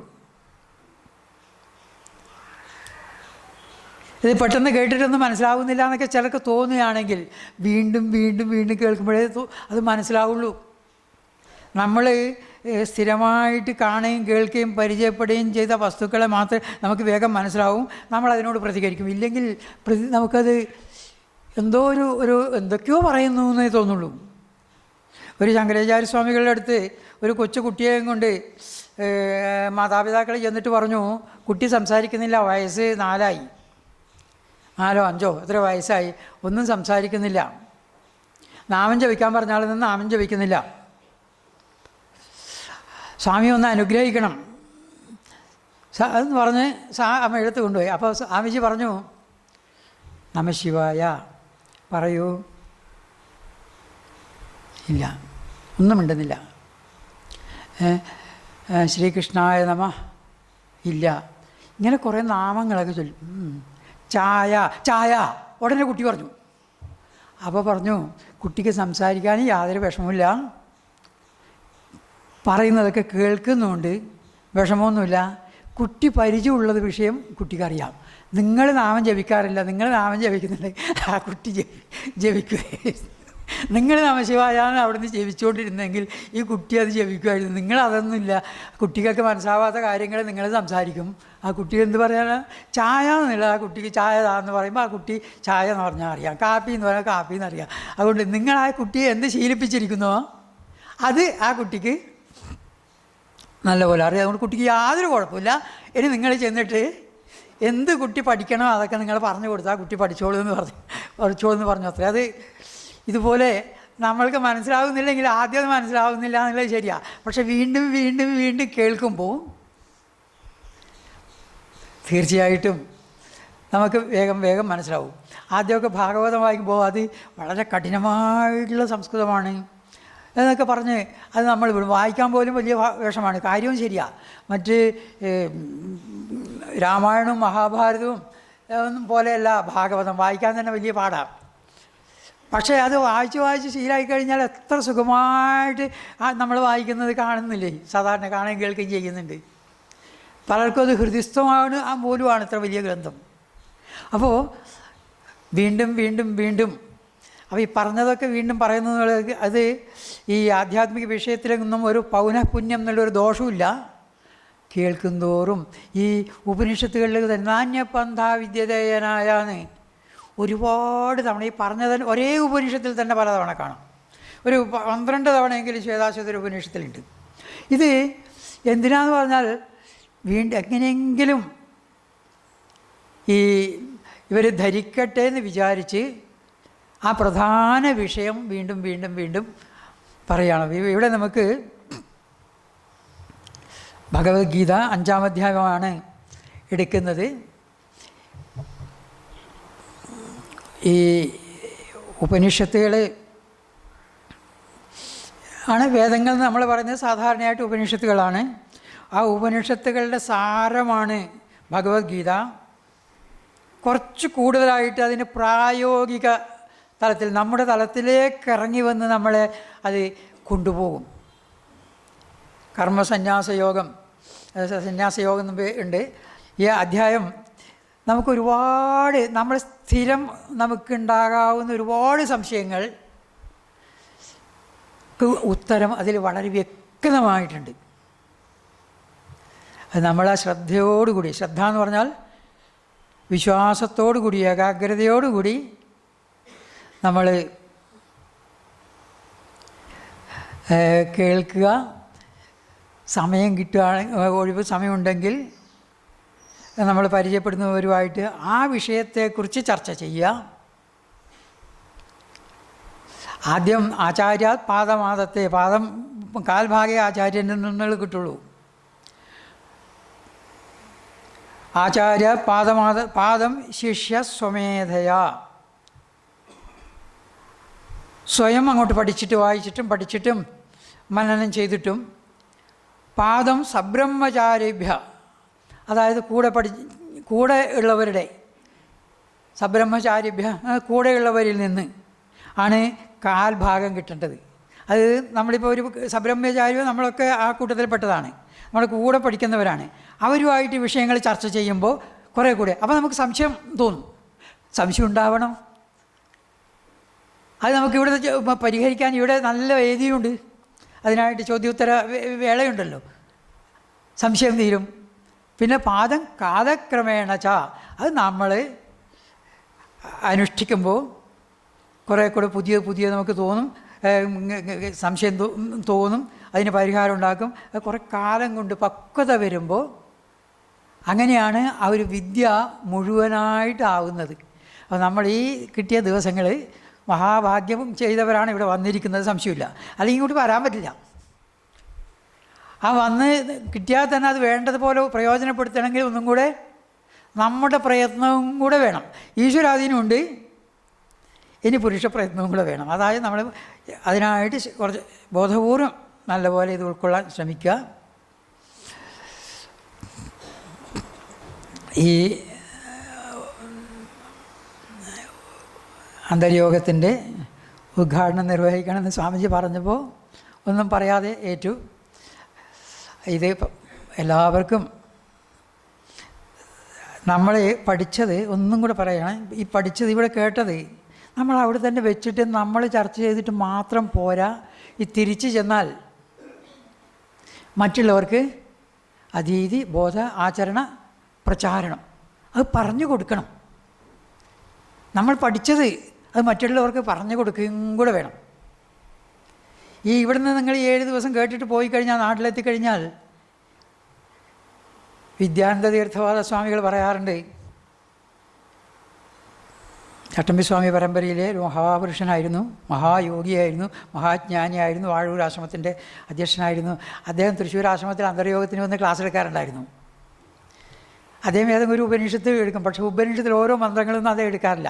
ഇത് പെട്ടെന്ന് കേട്ടിട്ടൊന്നും മനസ്സിലാവുന്നില്ല എന്നൊക്കെ ചിലർക്ക് തോന്നുകയാണെങ്കിൽ വീണ്ടും വീണ്ടും വീണ്ടും കേൾക്കുമ്പോഴേ അത് മനസ്സിലാവുള്ളൂ. നമ്മൾ സ്ഥിരമായിട്ട് കാണുകയും കേൾക്കുകയും പരിചയപ്പെടുകയും ചെയ്ത വസ്തുക്കളെ മാത്രമേ നമുക്ക് വേഗം മനസ്സിലാവും, നമ്മളതിനോട് പ്രതികരിക്കും. ഇല്ലെങ്കിൽ നമുക്കത് എന്തോ ഒരു എന്തൊക്കെയോ പറയുന്നു എന്നേ തോന്നുള്ളൂ. ഒരു ശങ്കരാചാര്യ സ്വാമികളുടെ അടുത്ത് ഒരു കൊച്ചു കുട്ടിയെയും കൊണ്ട് മാതാപിതാക്കൾ ചെന്നിട്ട് പറഞ്ഞു, കുട്ടി സംസാരിക്കുന്നില്ല, വയസ്സ് 4 4 5 എത്ര വയസ്സായി, ഒന്നും സംസാരിക്കുന്നില്ല. നാമം ജപിക്കാൻ പറഞ്ഞാൽ നിന്ന് നാമം ജപിക്കുന്നില്ല. സ്വാമി ഒന്ന് അനുഗ്രഹിക്കണം എന്ന് പറഞ്ഞ് അമ്മ എടുത്ത് കൊണ്ടുപോയി. അപ്പോൾ സ്വാമിജി പറഞ്ഞു, നമഃശിവായ പറയൂ. ഇല്ല, ഒന്നും മിണ്ടുന്നില്ല. ശ്രീകൃഷ്ണായ നമ ഇല്ല. ഇങ്ങനെ കുറേ നാമങ്ങളൊക്കെ ചൊല്ലും. ചായ ചായ ഉടനെ കുട്ടി പറഞ്ഞു. അപ്പോൾ പറഞ്ഞു, കുട്ടിക്ക് സംസാരിക്കാൻ യാതൊരു വിഷമമില്ല, പറയുന്നതൊക്കെ കേൾക്കുന്നുണ്ട്, വിഷമമൊന്നുമില്ല. കുട്ടി പരിചയമുള്ളത് വിഷയം കുട്ടിക്കറിയാം. നിങ്ങൾ നാമം ജപിക്കാറില്ല, നിങ്ങൾ നാമം ജപിക്കുന്നുണ്ട്, ആ കുട്ടി ജപിക്കുകയെ. നിങ്ങൾ നമഃശിവായാണ് അവിടുന്ന് ജപിച്ചുകൊണ്ടിരുന്നെങ്കിൽ ഈ കുട്ടി അത് ജപിക്കുമായിരുന്നു. നിങ്ങളതൊന്നുമില്ല, കുട്ടികൾക്ക് മനസ്സിലാവാത്ത കാര്യങ്ങൾ നിങ്ങൾ സംസാരിക്കും. ആ കുട്ടി എന്ത് പറയാനാ, ചായ എന്നുള്ള ആ കുട്ടിക്ക് ചായ എന്ന് പറയുമ്പോൾ ആ കുട്ടി ചായ എന്ന് പറഞ്ഞാൽ അറിയാം, കാപ്പി എന്ന് പറഞ്ഞാൽ കാപ്പി എന്നറിയാം. അതുകൊണ്ട് നിങ്ങൾ ആ കുട്ടിയെ എന്ത് ശീലിപ്പിച്ചിരിക്കുന്നോ അത് ആ കുട്ടിക്ക് നല്ലപോലെ അറിയാം. അതുകൊണ്ട് കുട്ടിക്ക് യാതൊരു കുഴപ്പമില്ല. ഇനി നിങ്ങൾ ചെന്നിട്ട് എന്ത് കുട്ടി പഠിക്കണോ അതൊക്കെ നിങ്ങൾ പറഞ്ഞു കൊടുത്താൽ കുട്ടി പഠിച്ചോളൂ എന്ന് പറഞ്ഞു അത്രേ. അത് ഇതുപോലെ നമ്മൾക്ക് മനസ്സിലാവുന്നില്ലെങ്കിൽ ആദ്യം അത് മനസ്സിലാവുന്നില്ല എന്നുള്ളത് ശരിയാണ്. പക്ഷെ വീണ്ടും വീണ്ടും വീണ്ടും കേൾക്കുമ്പോൾ തീർച്ചയായിട്ടും നമുക്ക് വേഗം വേഗം മനസ്സിലാവും. ആദ്യമൊക്കെ ഭാഗവതം വായിക്കുമ്പോൾ അത് വളരെ കഠിനമായിട്ടുള്ള സംസ്കൃതമാണ് എന്നൊക്കെ പറഞ്ഞ് അത് നമ്മൾ വായിക്കാൻ പോലും വലിയ വിഷമാണ്. കാര്യവും ശരിയാണ്. മറ്റ് രാമായണവും മഹാഭാരതവും പോലെയല്ല ഭാഗവതം, വായിക്കാൻ തന്നെ വലിയ പാടാണ്. പക്ഷേ അത് വായിച്ച് ശീലമായി കഴിഞ്ഞാൽ എത്ര സുഖമായിട്ട് നമ്മൾ വായിക്കുന്നത് കാണുന്നില്ലേ, സാധാരണ കാണുകയും കേൾക്കുകയും ചെയ്യുന്നുണ്ട്. പലർക്കും അത് ഹൃദയസ്ഥമാണ് പോലുമാണ് ഇത്ര വലിയ ഗ്രന്ഥം. അപ്പോൾ വീണ്ടും വീണ്ടും വീണ്ടും അപ്പോൾ ഈ പറഞ്ഞതൊക്കെ വീണ്ടും പറയുന്നത് അത് ഈ ആധ്യാത്മിക വിഷയത്തിലൊന്നും ഒരു പൗനഃപുണ്യം എന്നുള്ളൊരു ദോഷമില്ല. കേൾക്കുന്തോറും ഈ ഉപനിഷത്തുകളിൽ തന്നെ നാന്യപന്ഥാ വിദ്യതേയനായാന്ന് ഒരുപാട് തവണ ഈ പറഞ്ഞത് ഒരേ ഉപനിഷത്തിൽ തന്നെ പലതവണ കാണാം. ഒരു 12 തവണയെങ്കിലും ശ്വേതാശ്വതര ഉപനിഷത്തിലുണ്ട്. ഇത് എന്തിനാന്ന് പറഞ്ഞാൽ വീണ്ടും എങ്ങനെയെങ്കിലും ഇവർ ധരിക്കട്ടെ എന്ന് വിചാരിച്ച് ആ പ്രധാന വിഷയം വീണ്ടും വീണ്ടും വീണ്ടും പറയുകയാണ്. ഇവിടെ നമുക്ക് ഭഗവത്ഗീത 5-ാം അധ്യായമാണ് എടുക്കുന്നത്. ഈ ഉപനിഷത്തുകൾ ആണ് വേദങ്ങൾ എന്ന് നമ്മൾ പറയുന്നത്. സാധാരണയായിട്ട് ഉപനിഷത്തുകളാണ്. ആ ഉപനിഷത്തുകളുടെ സാരമാണ് ഭഗവത്ഗീത. കുറച്ച് കൂടുതലായിട്ട് അതിന് പ്രായോഗിക തലത്തിൽ നമ്മുടെ തലത്തിലേക്ക് ഇറങ്ങി വന്ന് നമ്മളെ അത് കൊണ്ടുപോകും. കർമ്മസന്യാസയോഗം, സന്യാസയോഗം ഉണ്ട്. ഈ അധ്യായം നമുക്കൊരുപാട് നമ്മൾ സ്ഥിരം നമുക്കുണ്ടാകാവുന്ന ഒരുപാട് സംശയങ്ങൾ ഉത്തരം അതിൽ വളരെ വ്യക്തമായിട്ടുണ്ട്. അത് നമ്മൾ ആ ശ്രദ്ധയോടുകൂടി, ശ്രദ്ധ എന്ന് പറഞ്ഞാൽ വിശ്വാസത്തോടുകൂടി ഏകാഗ്രതയോടുകൂടി നമ്മൾ കേൾക്കുക. സമയം കിട്ടുകയാണെങ്കിൽ, ഒഴിവ് സമയമുണ്ടെങ്കിൽ നമ്മൾ പരിചയപ്പെടുന്നവരുമായിട്ട് ആ വിഷയത്തെക്കുറിച്ച് ചർച്ച ചെയ്യുക. ആദ്യം പാദമാദത്തെ കാൽഭാഗേ ആചാര്യനിൽ നിന്നുള്ള കിട്ടുള്ളൂ. പാദം ശിഷ്യ സ്വമേധയാ, സ്വയം അങ്ങോട്ട് പഠിച്ചിട്ടും മനനം ചെയ്തിട്ടും. പാദം സബ്രഹ്മചാരിഭ്യ, അതായത് കൂടെ ഉള്ളവരുടെ, സബ്രഹ്മചാരിഭ്യ കൂടെയുള്ളവരിൽ നിന്ന് ആണ് കാൽഭാഗം കിട്ടേണ്ടത്. അത് നമ്മളിപ്പോൾ ഒരു സബ്രഹ്മചാരിയോ നമ്മളൊക്കെ ആ കൂട്ടത്തിൽപ്പെട്ടതാണ്, നമ്മുടെ കൂടെ പഠിക്കുന്നവരാണ്. അവരുമായിട്ട് വിഷയങ്ങൾ ചർച്ച ചെയ്യുമ്പോൾ കുറേ കൂടെ അപ്പോൾ നമുക്ക് സംശയം തോന്നും. സംശയം ഉണ്ടാവണം. അത് നമുക്കിവിടെ പരിഹരിക്കാൻ ഇവിടെ നല്ല വേദിയുണ്ട്. അതിനായിട്ട് ചോദ്യോത്തര വേളയുണ്ടല്ലോ, സംശയം തീരും. പിന്നെ പാദം കാലക്രമേണ ച, അത് നമ്മൾ അനുഷ്ഠിക്കുമ്പോൾ കുറേ കൂടെ പുതിയ നമുക്ക് തോന്നും, സംശയം തോന്നും, അതിന് പരിഹാരം ഉണ്ടാക്കും. അത് കുറേ കാലം കൊണ്ട് പക്വത വരുമ്പോൾ അങ്ങനെയാണ് ആ ഒരു വിദ്യ മുഴുവനായിട്ടാവുന്നത്. അപ്പോൾ നമ്മൾ ഈ കിട്ടിയ ദിവസങ്ങൾ മഹാഭാഗ്യം ചെയ്തവരാണ് ഇവിടെ വന്നിരിക്കുന്നത്, സംശയമില്ല. അല്ലെങ്കിൽ ഇങ്ങോട്ട് വരാൻ പറ്റില്ല. ആ വന്ന് കിട്ടിയാൽ തന്നെ അത് വേണ്ടതുപോലെ പ്രയോജനപ്പെടുത്തണമെങ്കിൽ ഒന്നും കൂടെ നമ്മുടെ പ്രയത്നവും കൂടെ വേണം. ഈശ്വരാധീനമുണ്ട്, ഇനി പുരുഷ പ്രയത്നവും കൂടെ വേണം. അതായത് നമ്മൾ അതിനായിട്ട് കുറച്ച് ബോധപൂർവം നല്ലപോലെ ഇത് ഉൾക്കൊള്ളാൻ ശ്രമിക്കുക. ഈ അന്തർയോഗത്തിൻ്റെ ഉദ്ഘാടനം നിർവഹിക്കണമെന്ന് സ്വാമിജി പറഞ്ഞപ്പോൾ ഒന്നും പറയാതെ ഏറ്റു. ഇത് എല്ലാവർക്കും നമ്മൾ പഠിച്ചത് ഒന്നും കൂടെ പറയണം. ഈ പഠിച്ചത് ഇവിടെ കേട്ടത് നമ്മൾ അവിടെ തന്നെ വെച്ചിട്ട് നമ്മൾ ചർച്ച ചെയ്തിട്ട് മാത്രം പോരാ. ഈ തിരിച്ചു ചെന്നാൽ മറ്റുള്ളവർക്ക് അതീതി ബോധ ആചരണ പ്രചാരണം അത് പറഞ്ഞു കൊടുക്കണം. നമ്മൾ പഠിച്ചത് അത് മറ്റുള്ളവർക്ക് പറഞ്ഞു കൊടുക്കുകയും കൂടെ വേണം. ഈ ഇവിടുന്ന് നിങ്ങൾ 7 ദിവസം കേട്ടിട്ട് പോയി കഴിഞ്ഞാൽ, നാട്ടിലെത്തിക്കഴിഞ്ഞാൽ, വിദ്യാനന്ദ തീർത്ഥവാദ സ്വാമികൾ പറയാറുണ്ട്, ചട്ടമ്പിസ്വാമി പരമ്പരയിലെ ഒരു മഹാപുരുഷനായിരുന്നു, മഹായോഗിയായിരുന്നു, മഹാജ്ഞാനിയായിരുന്നു, വാഴൂർ ആശ്രമത്തിൻ്റെ അധ്യക്ഷനായിരുന്നു. അദ്ദേഹം തൃശ്ശൂർ ആശ്രമത്തിൽ അന്തർയോഗത്തിന് വന്ന് ക്ലാസ് എടുക്കാറുണ്ടായിരുന്നു. അദ്ദേഹം ഏതെങ്കിലും ഒരു ഉപനിഷത്ത് എടുക്കും, പക്ഷേ ഉപനിഷത്തിൽ ഓരോ മന്ത്രങ്ങളൊന്നും അദ്ദേഹം എടുക്കാറില്ല.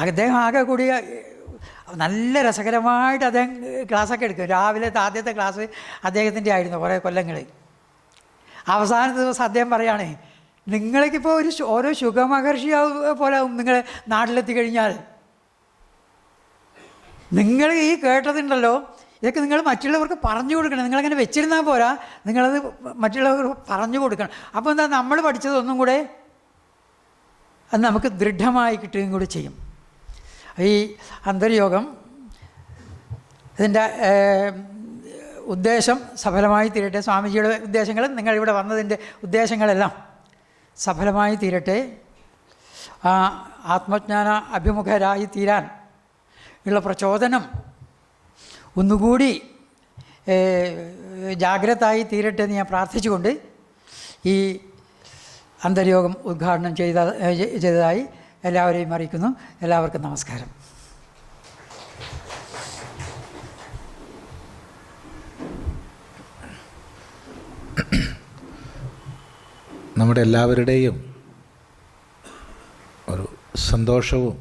അദ്ദേഹം ആകെ കൂടി നല്ല രസകരമായിട്ട് അദ്ദേഹം ക്ലാസ്സൊക്കെ എടുക്കും. രാവിലത്തെ ആദ്യത്തെ ക്ലാസ് അദ്ദേഹത്തിൻ്റെ ആയിരുന്നു കുറേ കൊല്ലങ്ങൾ. അവസാനത്തെ ദിവസം അദ്ദേഹം പറയുകയാണ്, നിങ്ങൾക്കിപ്പോൾ ഓരോ ശുഖമഹർഷി പോലെ നിങ്ങൾ നാട്ടിലെത്തി കഴിഞ്ഞാൽ നിങ്ങൾ ഈ കേട്ടതുണ്ടല്ലോ, ഇതൊക്കെ നിങ്ങൾ മറ്റുള്ളവർക്ക് പറഞ്ഞു കൊടുക്കണം. നിങ്ങളങ്ങനെ വെച്ചിരുന്നാൽ പോരാ, നിങ്ങളത് മറ്റുള്ളവർക്ക് പറഞ്ഞു കൊടുക്കണം. അപ്പോൾ എന്താ, നമ്മൾ പഠിച്ചതൊന്നും കൂടെ അത് നമുക്ക് ദൃഢമായി കിട്ടുകയും കൂടി ചെയ്യും. ഈ അന്തർയോഗം ഇതിൻ്റെ ഉദ്ദേശം സഫലമായി തീരട്ടെ. സ്വാമിജിയുടെ ഉദ്ദേശങ്ങളും നിങ്ങളിവിടെ വന്നതിൻ്റെ ഉദ്ദേശങ്ങളെല്ലാം സഫലമായി തീരട്ടെ. ആത്മജ്ഞാന അഭിമുഖരായി തീരാൻ ഉള്ള പ്രചോദനം ഒന്നുകൂടി ജാഗ്രതായി തീരട്ടെ എന്ന് ഞാൻ പ്രാർത്ഥിച്ചുകൊണ്ട് ഈ അന്തർയോഗം ഉദ്ഘാടനം ചെയ്തതായി എല്ലാവരെയും അറിയിക്കുന്നു. എല്ലാവർക്കും നമസ്കാരം. നമ്മുടെ എല്ലാവരുടെയും ഒരു സന്തോഷവും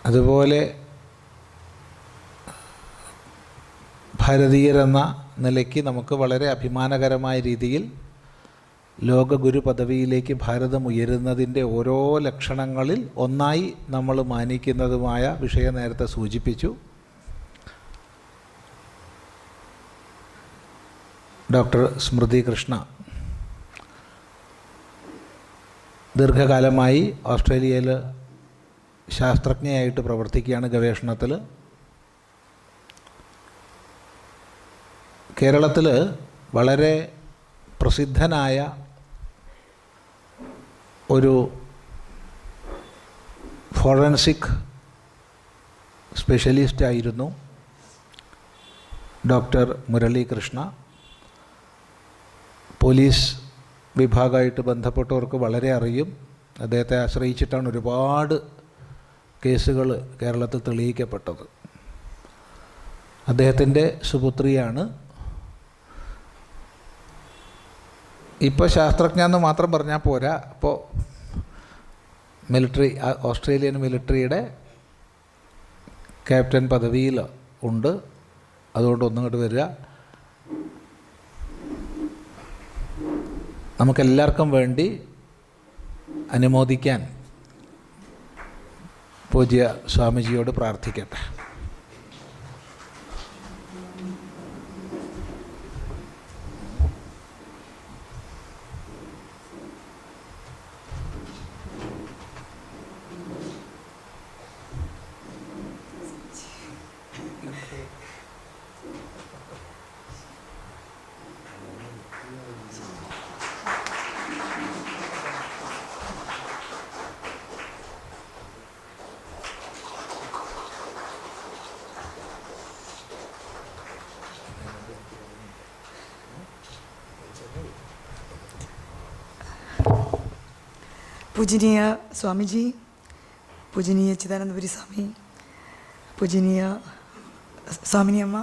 അതുപോലെ ഭാരതീയരെന്ന നിലയ്ക്ക് നമുക്ക് വളരെ അഭിമാനകരമായ രീതിയിൽ ലോകഗുരു പദവിയിലേക്ക് ഭാരതം ഉയരുന്നതിൻ്റെ ഓരോ ലക്ഷണങ്ങളിൽ ഒന്നായി നമ്മൾ മാനിക്കുന്നതുമായ വിഷയം നേരത്തെ സൂചിപ്പിച്ചു. ഡോക്ടർ സ്മൃതി കൃഷ്ണ ദീർഘകാലമായി ഓസ്ട്രേലിയയിൽ ശാസ്ത്രജ്ഞയായിട്ട് പ്രവർത്തിക്കുകയാണ്, ഗവേഷണത്തിൽ. കേരളത്തിൽ വളരെ പ്രസിദ്ധനായ ഒരു ഫോറൻസിക് സ്പെഷ്യലിസ്റ്റായിരുന്നു ഡോക്ടർ മുരളി കൃഷ്ണ. പോലീസ് വിഭാഗമായിട്ട് ബന്ധപ്പെട്ടവർക്ക് വളരെ അറിയും. അദ്ദേഹത്തെ ആശ്രയിച്ചിട്ടാണ് ഒരുപാട് കേസുകൾ കേരളത്തിൽ തെളിയിക്കപ്പെട്ടത്. അദ്ദേഹത്തിൻ്റെ സുപുത്രിയാണ്. ഇപ്പോൾ ശാസ്ത്രജ്ഞ എന്ന് മാത്രം പറഞ്ഞാൽ പോരാ, ഇപ്പോൾ മിലിറ്ററി, ഓസ്ട്രേലിയൻ മിലിറ്ററിയുടെ ക്യാപ്റ്റൻ പദവിയിൽ ഉണ്ട്. അതുകൊണ്ട് ഒന്നിങ്ങോട്ട് വരിക. നമുക്കെല്ലാവർക്കും വേണ്ടി അനുമോദിക്കാൻ പൂജ്യ സ്വാമിജിയോട് പ്രാർത്ഥിക്കട്ടെ. പൂജനീയ സ്വാമിജി, പൂജനീയ ചിദാനന്ദപുരി സ്വാമി, പൂജനീയ സ്വാമിനിയമ്മ,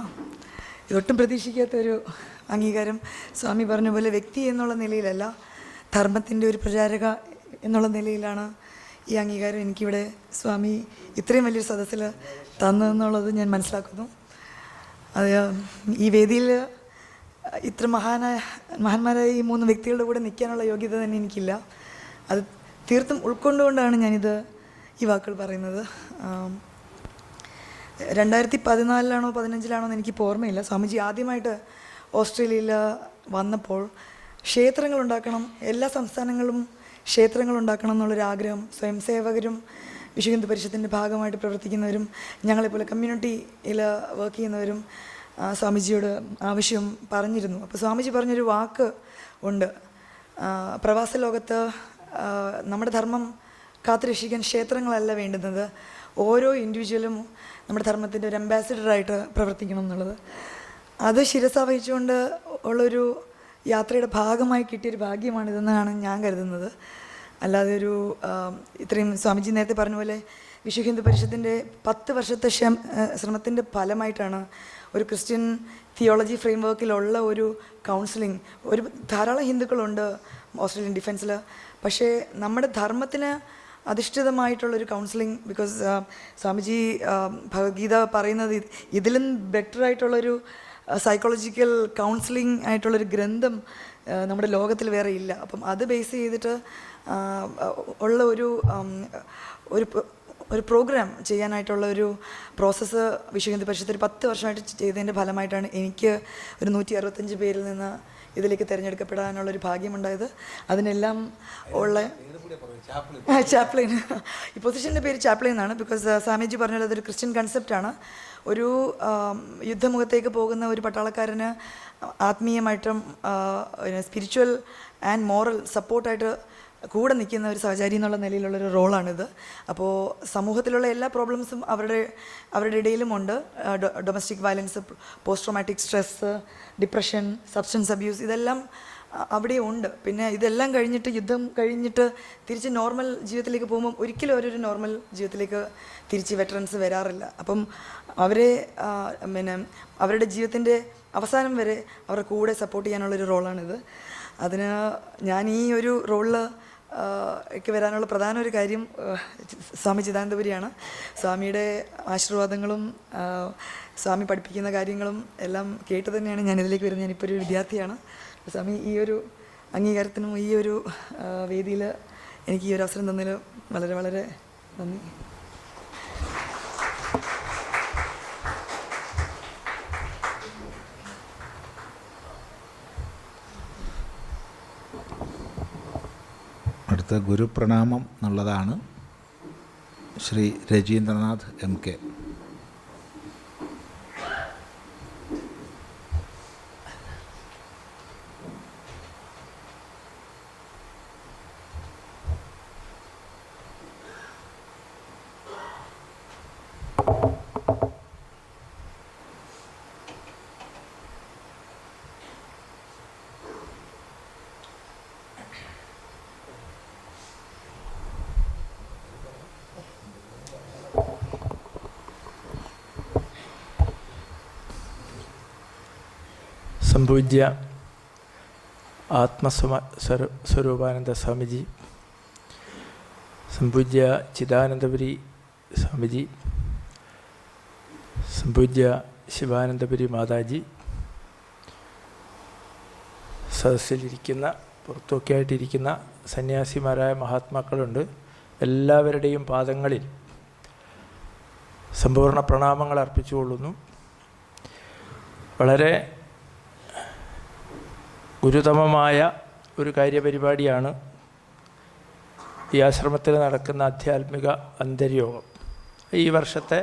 ഇതൊട്ടും പ്രതീക്ഷിക്കാത്തൊരു അംഗീകാരം. സ്വാമി പറഞ്ഞ പോലെ വ്യക്തി എന്നുള്ള നിലയിലല്ല, ധർമ്മത്തിൻ്റെ ഒരു പ്രചാരക എന്നുള്ള നിലയിലാണ് ഈ അംഗീകാരം എനിക്കിവിടെ സ്വാമി ഇത്രയും വലിയൊരു സദസ്സിൽ തന്നതെന്നുള്ളത് ഞാൻ മനസ്സിലാക്കുന്നു. അത് ഈ വേദിയിൽ ഇത്ര മഹാന്മാരായ ഈ 3 വ്യക്തികളുടെ കൂടെ നിൽക്കാനുള്ള യോഗ്യത തന്നെ എനിക്കില്ല. അത് തീർത്തും ഉൾക്കൊണ്ടുകൊണ്ടാണ് ഞാനിത് ഈ വാക്കുകൾ പറയുന്നത്. 2014 15 എനിക്കിപ്പോൾ ഓർമ്മയില്ല. സ്വാമിജി ആദ്യമായിട്ട് ഓസ്ട്രേലിയയിൽ വന്നപ്പോൾ ക്ഷേത്രങ്ങൾ ഉണ്ടാക്കണം, എല്ലാ സംസ്ഥാനങ്ങളും ക്ഷേത്രങ്ങൾ ഉണ്ടാക്കണം എന്നുള്ളൊരാഗ്രഹം സ്വയം സേവകരും വിശ്വ ഹിന്ദു പരിഷത്തിൻ്റെ ഭാഗമായിട്ട് പ്രവർത്തിക്കുന്നവരും ഞങ്ങളെപ്പോലെ കമ്മ്യൂണിറ്റിയിൽ വർക്ക് ചെയ്യുന്നവരും സ്വാമിജിയോട് ആവശ്യം പറഞ്ഞിരുന്നു. അപ്പോൾ സ്വാമിജി പറഞ്ഞൊരു വാക്ക് ഉണ്ട്, പ്രവാസ ലോകത്ത് നമ്മുടെ ധർമ്മം കാത്തുരക്ഷിക്കാൻ ക്ഷേത്രങ്ങളല്ല വേണ്ടുന്നത്, ഓരോ ഇൻഡിവിജ്വലും നമ്മുടെ ധർമ്മത്തിൻ്റെ ഒരു അംബാസിഡറായിട്ട് പ്രവർത്തിക്കണം എന്നുള്ളത്. അത് ശിരസാവഹിച്ചുകൊണ്ട് ഉള്ളൊരു യാത്രയുടെ ഭാഗമായി കിട്ടിയൊരു ഭാഗ്യമാണിതെന്നാണ് ഞാൻ കരുതുന്നത്. അല്ലാതെ ഒരു ഇത്രയും സ്വാമിജി നേരത്തെ പറഞ്ഞ പോലെ വിശ്വ ഹിന്ദു പരിഷത്തിൻ്റെ 10 വർഷത്തെ ശ്രമത്തിൻ്റെ ഫലമായിട്ടാണ് ഒരു ക്രിസ്ത്യൻ തിയോളജി ഫ്രെയിം വർക്കിലുള്ള ഒരു കൗൺസിലിംഗ്. ധാരാളം ഹിന്ദുക്കളുണ്ട് ഓസ്ട്രേലിയൻ ഡിഫൻസിൽ, പക്ഷേ നമ്മുടെ ധർമ്മത്തിന് അധിഷ്ഠിതമായിട്ടുള്ളൊരു കൗൺസിലിംഗ്, ബിക്കോസ് സ്വാമിജി ഭഗവത്ഗീത പറയുന്നത് ഇതിലും ബെറ്ററായിട്ടുള്ളൊരു സൈക്കോളജിക്കൽ കൗൺസിലിംഗ് ആയിട്ടുള്ളൊരു ഗ്രന്ഥം നമ്മുടെ ലോകത്തിൽ വേറെ ഇല്ല. അപ്പം അത് ബേസ് ചെയ്തിട്ട് ഉള്ള ഒരു പ്രോഗ്രാം ചെയ്യാനായിട്ടുള്ള ഒരു പ്രോസസ്സ് വിശ്വ ഹിന്ദു പരിഷത്ത് ഒരു 10 വർഷമായിട്ട് ചെയ്തതിൻ്റെ ഫലമായിട്ടാണ് എനിക്ക് ഒരു 165 പേരിൽ നിന്ന് ഇതിലേക്ക് തിരഞ്ഞെടുക്കപ്പെടാനുള്ളൊരു ഭാഗ്യമുണ്ടായത്. അതിനെല്ലാം ഉള്ള ചാപ്ലിൻ, ഈ പൊസിഷൻ്റെ പേര് ചാപ്ലിൻ എന്നാണ്. ബിക്കോസ് സ്വാമിജി പറഞ്ഞാൽ അതൊരു ക്രിസ്ത്യൻ കൺസെപ്റ്റാണ്. ഒരു യുദ്ധമുഖത്തേക്ക് പോകുന്ന ഒരു പട്ടാളക്കാരന് ആത്മീയമായിട്ടും സ്പിരിച്വൽ ആൻഡ് മോറൽ സപ്പോർട്ടായിട്ട് കൂടെ നിൽക്കുന്ന ഒരു സഹചാരി എന്നുള്ള നിലയിലുള്ളൊരു റോളാണിത്. അപ്പോൾ സമൂഹത്തിലുള്ള എല്ലാ പ്രോബ്ലംസും അവരുടെ ഇടയിലുമുണ്ട്. Domestic violence, post traumatic stress, depression, substance abuse, ഇതെല്ലാം അവിടെ ഉണ്ട്. പിന്നെ ഇതെല്ലാം കഴിഞ്ഞിട്ട്, യുദ്ധം കഴിഞ്ഞിട്ട് തിരിച്ച് നോർമൽ ജീവിതത്തിലേക്ക് പോകുമ്പം ഒരിക്കലും അവരൊരു നോർമൽ ജീവിതത്തിലേക്ക് തിരിച്ച് വെറ്ററൻസ് വരാറില്ല. അപ്പം അവരെ അവരുടെ ജീവിതത്തിൻ്റെ അവസാനം വരെ അവരുടെ കൂടെ സപ്പോർട്ട് ചെയ്യാനുള്ളൊരു റോളാണിത്. അതിന് ഞാൻ ഈ ഒരു റോളിൽ ഒക്കെ വരാനുള്ള പ്രധാന ഒരു കാര്യം സ്വാമി ചിദാനന്ദപുരിയാണ്. സ്വാമിയുടെ ആശീർവാദങ്ങളും സ്വാമി പഠിപ്പിക്കുന്ന കാര്യങ്ങളും എല്ലാം കേട്ട് തന്നെയാണ് ഞാൻ ഇതിലേക്ക് വരുന്നത്. ഞാനിപ്പോൾ ഒരു വിദ്യാർത്ഥിയാണ്. സ്വാമി ഈ ഒരു അംഗീകാരത്തിനും ഈ ഒരു വേദിയിൽ എനിക്ക് ഈ ഒരു അവസരം തന്നതിൽ വളരെ വളരെ നന്ദി. അടുത്ത ഗുരുപ്രണാമം എന്നുള്ളതാണ്. ശ്രീ രജീന്ദ്രനാഥ് MK. സംപൂജ്യ സ്വരൂപാനന്ദ സ്വാമിജി, സംപൂജ്യ ചിദാനന്ദപുരി സ്വാമിജി, സംപൂജ്യ ശിവാനന്ദപുരി മാതാജി, സദസ്സിലിരിക്കുന്ന പുറത്തൊക്കെയായിട്ടിരിക്കുന്ന സന്യാസിമാരായ മഹാത്മാക്കളുണ്ട്. എല്ലാവരുടെയും പാദങ്ങളിൽ സമ്പൂർണ്ണ പ്രണാമങ്ങൾ അർപ്പിച്ചുകൊള്ളുന്നു. വളരെ ഗുരുതമമായ ഒരു കാര്യപരിപാടിയാണ് ഈ ആശ്രമത്തിൽ നടക്കുന്ന ആധ്യാത്മിക അന്തര്യോഗം. ഈ വർഷത്തെ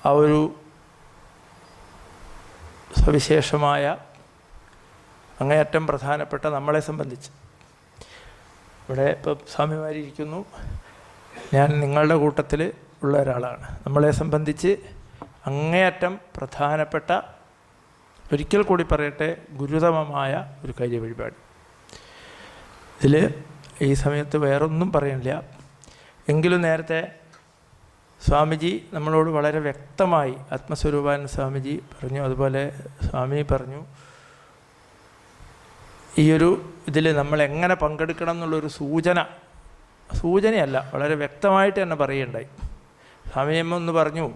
ആ ഒരു സവിശേഷമായ അങ്ങേയറ്റം പ്രധാനപ്പെട്ട നമ്മളെ സംബന്ധിച്ച്, ഇവിടെ ഇപ്പം സ്വാമിമാരിയിരിക്കുന്നു, ഞാൻ നിങ്ങളുടെ കൂട്ടത്തിൽ ഉള്ള ഒരാളാണ്. നമ്മളെ സംബന്ധിച്ച് അങ്ങേയറ്റം പ്രധാനപ്പെട്ട, ഒരിക്കൽ കൂടി പറയട്ടെ, ഗുരുതമമായ ഒരു കാര്യപരിപാടി. ഇതിൽ ഈ സമയത്ത് വേറൊന്നും പറയണില്ല. എങ്കിലും നേരത്തെ സ്വാമിജി നമ്മളോട് വളരെ വ്യക്തമായി, ആത്മസ്വരൂപാനന്ദ സ്വാമിജി പറഞ്ഞു, അതുപോലെ സ്വാമി പറഞ്ഞു, ഈയൊരു ഇതിൽ നമ്മൾ എങ്ങനെ പങ്കെടുക്കണം എന്നുള്ളൊരു സൂചനയല്ല, വളരെ വ്യക്തമായിട്ട് തന്നെ പറയുകയുണ്ടായി. സ്വാമിയമ്മ ഒന്ന് പറഞ്ഞു,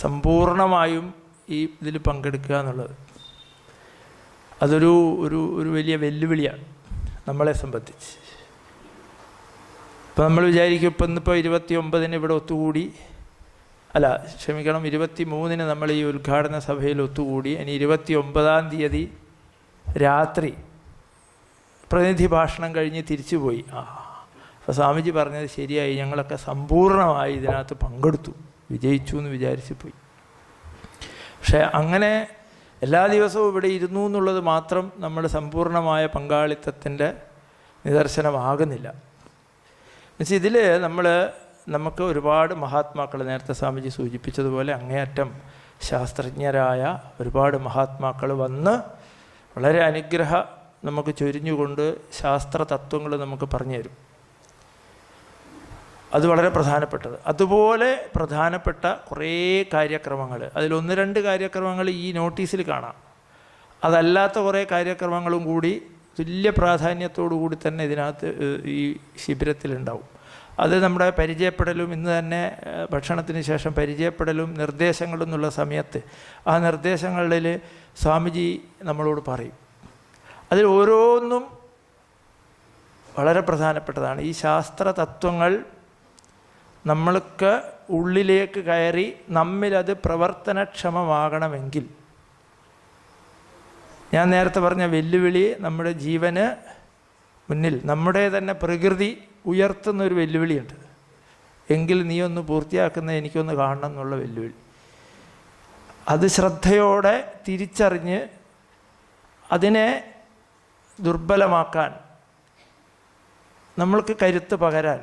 സമ്പൂർണമായും ഈ ഇതിൽ പങ്കെടുക്കുക എന്നുള്ളത് അതൊരു ഒരു വലിയ വെല്ലുവിളിയാണ് നമ്മളെ സംബന്ധിച്ച്. ഇപ്പം നമ്മൾ വിചാരിക്കും ഇപ്പം ഇന്നിപ്പോൾ 29-ന് ഇവിടെ ഒത്തുകൂടി, അല്ല ക്ഷമിക്കണം 23-ന് നമ്മൾ ഈ ഉദ്ഘാടന സഭയിൽ ഒത്തുകൂടി, ഇനി 29-ാം തീയതി രാത്രി പ്രതിനിധി ഭാഷണം കഴിഞ്ഞ് തിരിച്ചുപോയി. അപ്പോൾ സ്വാമിജി പറഞ്ഞത് ശരിയായി, ഞങ്ങളൊക്കെ സമ്പൂർണമായി ഇതിനകത്ത് പങ്കെടുത്തു, വിജയിച്ചു എന്ന് വിചാരിച്ചു പോയി. പക്ഷേ അങ്ങനെ എല്ലാ ദിവസവും ഇവിടെ ഇരുന്നു എന്നുള്ളത് മാത്രം നമ്മുടെ സമ്പൂർണമായ പങ്കാളിത്തത്തിൻ്റെ നിദർശനമാകുന്നില്ല. എന്നുവെച്ചാൽ ഇതിൽ നമുക്ക് ഒരുപാട് മഹാത്മാക്കൾ, നേരത്തെ സ്വാമിജി സൂചിപ്പിച്ചതുപോലെ അങ്ങേയറ്റം ശാസ്ത്രജ്ഞരായ ഒരുപാട് മഹാത്മാക്കൾ വന്ന് വളരെ അനുഗ്രഹം നമുക്ക് ചൊരിഞ്ഞുകൊണ്ട് ശാസ്ത്ര തത്വങ്ങൾ നമുക്ക് പറഞ്ഞു തരും. അത് വളരെ പ്രധാനപ്പെട്ടത്. അതുപോലെ പ്രധാനപ്പെട്ട കുറേ കാര്യക്രമങ്ങൾ, അതിലൊന്ന് രണ്ട് കാര്യക്രമങ്ങൾ ഈ നോട്ടീസിൽ കാണാം. അതല്ലാത്ത കുറേ കാര്യക്രമങ്ങളും കൂടി തുല്യ പ്രാധാന്യത്തോടു കൂടി തന്നെ ഇതിനകത്ത് ഈ ശിബിരത്തിലുണ്ടാവും. അത് നമ്മുടെ പരിചയപ്പെടലും, ഇന്ന് തന്നെ ഭക്ഷണത്തിന് ശേഷം പരിചയപ്പെടലും നിർദ്ദേശങ്ങളും എന്നുള്ള സമയത്ത് ആ നിർദ്ദേശങ്ങളിൽ സ്വാമിജി നമ്മളോട് പറയും. അതിൽ ഓരോന്നും വളരെ പ്രധാനപ്പെട്ടതാണ്. ഈ ശാസ്ത്ര തത്വങ്ങൾ നമ്മൾക്ക് ഉള്ളിലേക്ക് കയറി നമ്മിലത് പ്രവർത്തനക്ഷമമാകണമെങ്കിൽ, ഞാൻ നേരത്തെ പറഞ്ഞ വെല്ലുവിളി നമ്മുടെ ജീവന് മുന്നിൽ നമ്മുടെ തന്നെ പ്രകൃതി ഉയർത്തുന്നൊരു വെല്ലുവിളിയുണ്ട്. എങ്കിൽ നീ ഒന്ന് പൂർത്തിയാക്കുന്ന എനിക്കൊന്ന് കാണണം എന്നുള്ള വെല്ലുവിളി. അത് ശ്രദ്ധയോടെ തിരിച്ചറിഞ്ഞ് അതിനെ ദുർബലമാക്കാൻ, നമ്മൾക്ക് കരുത്ത് പകരാൻ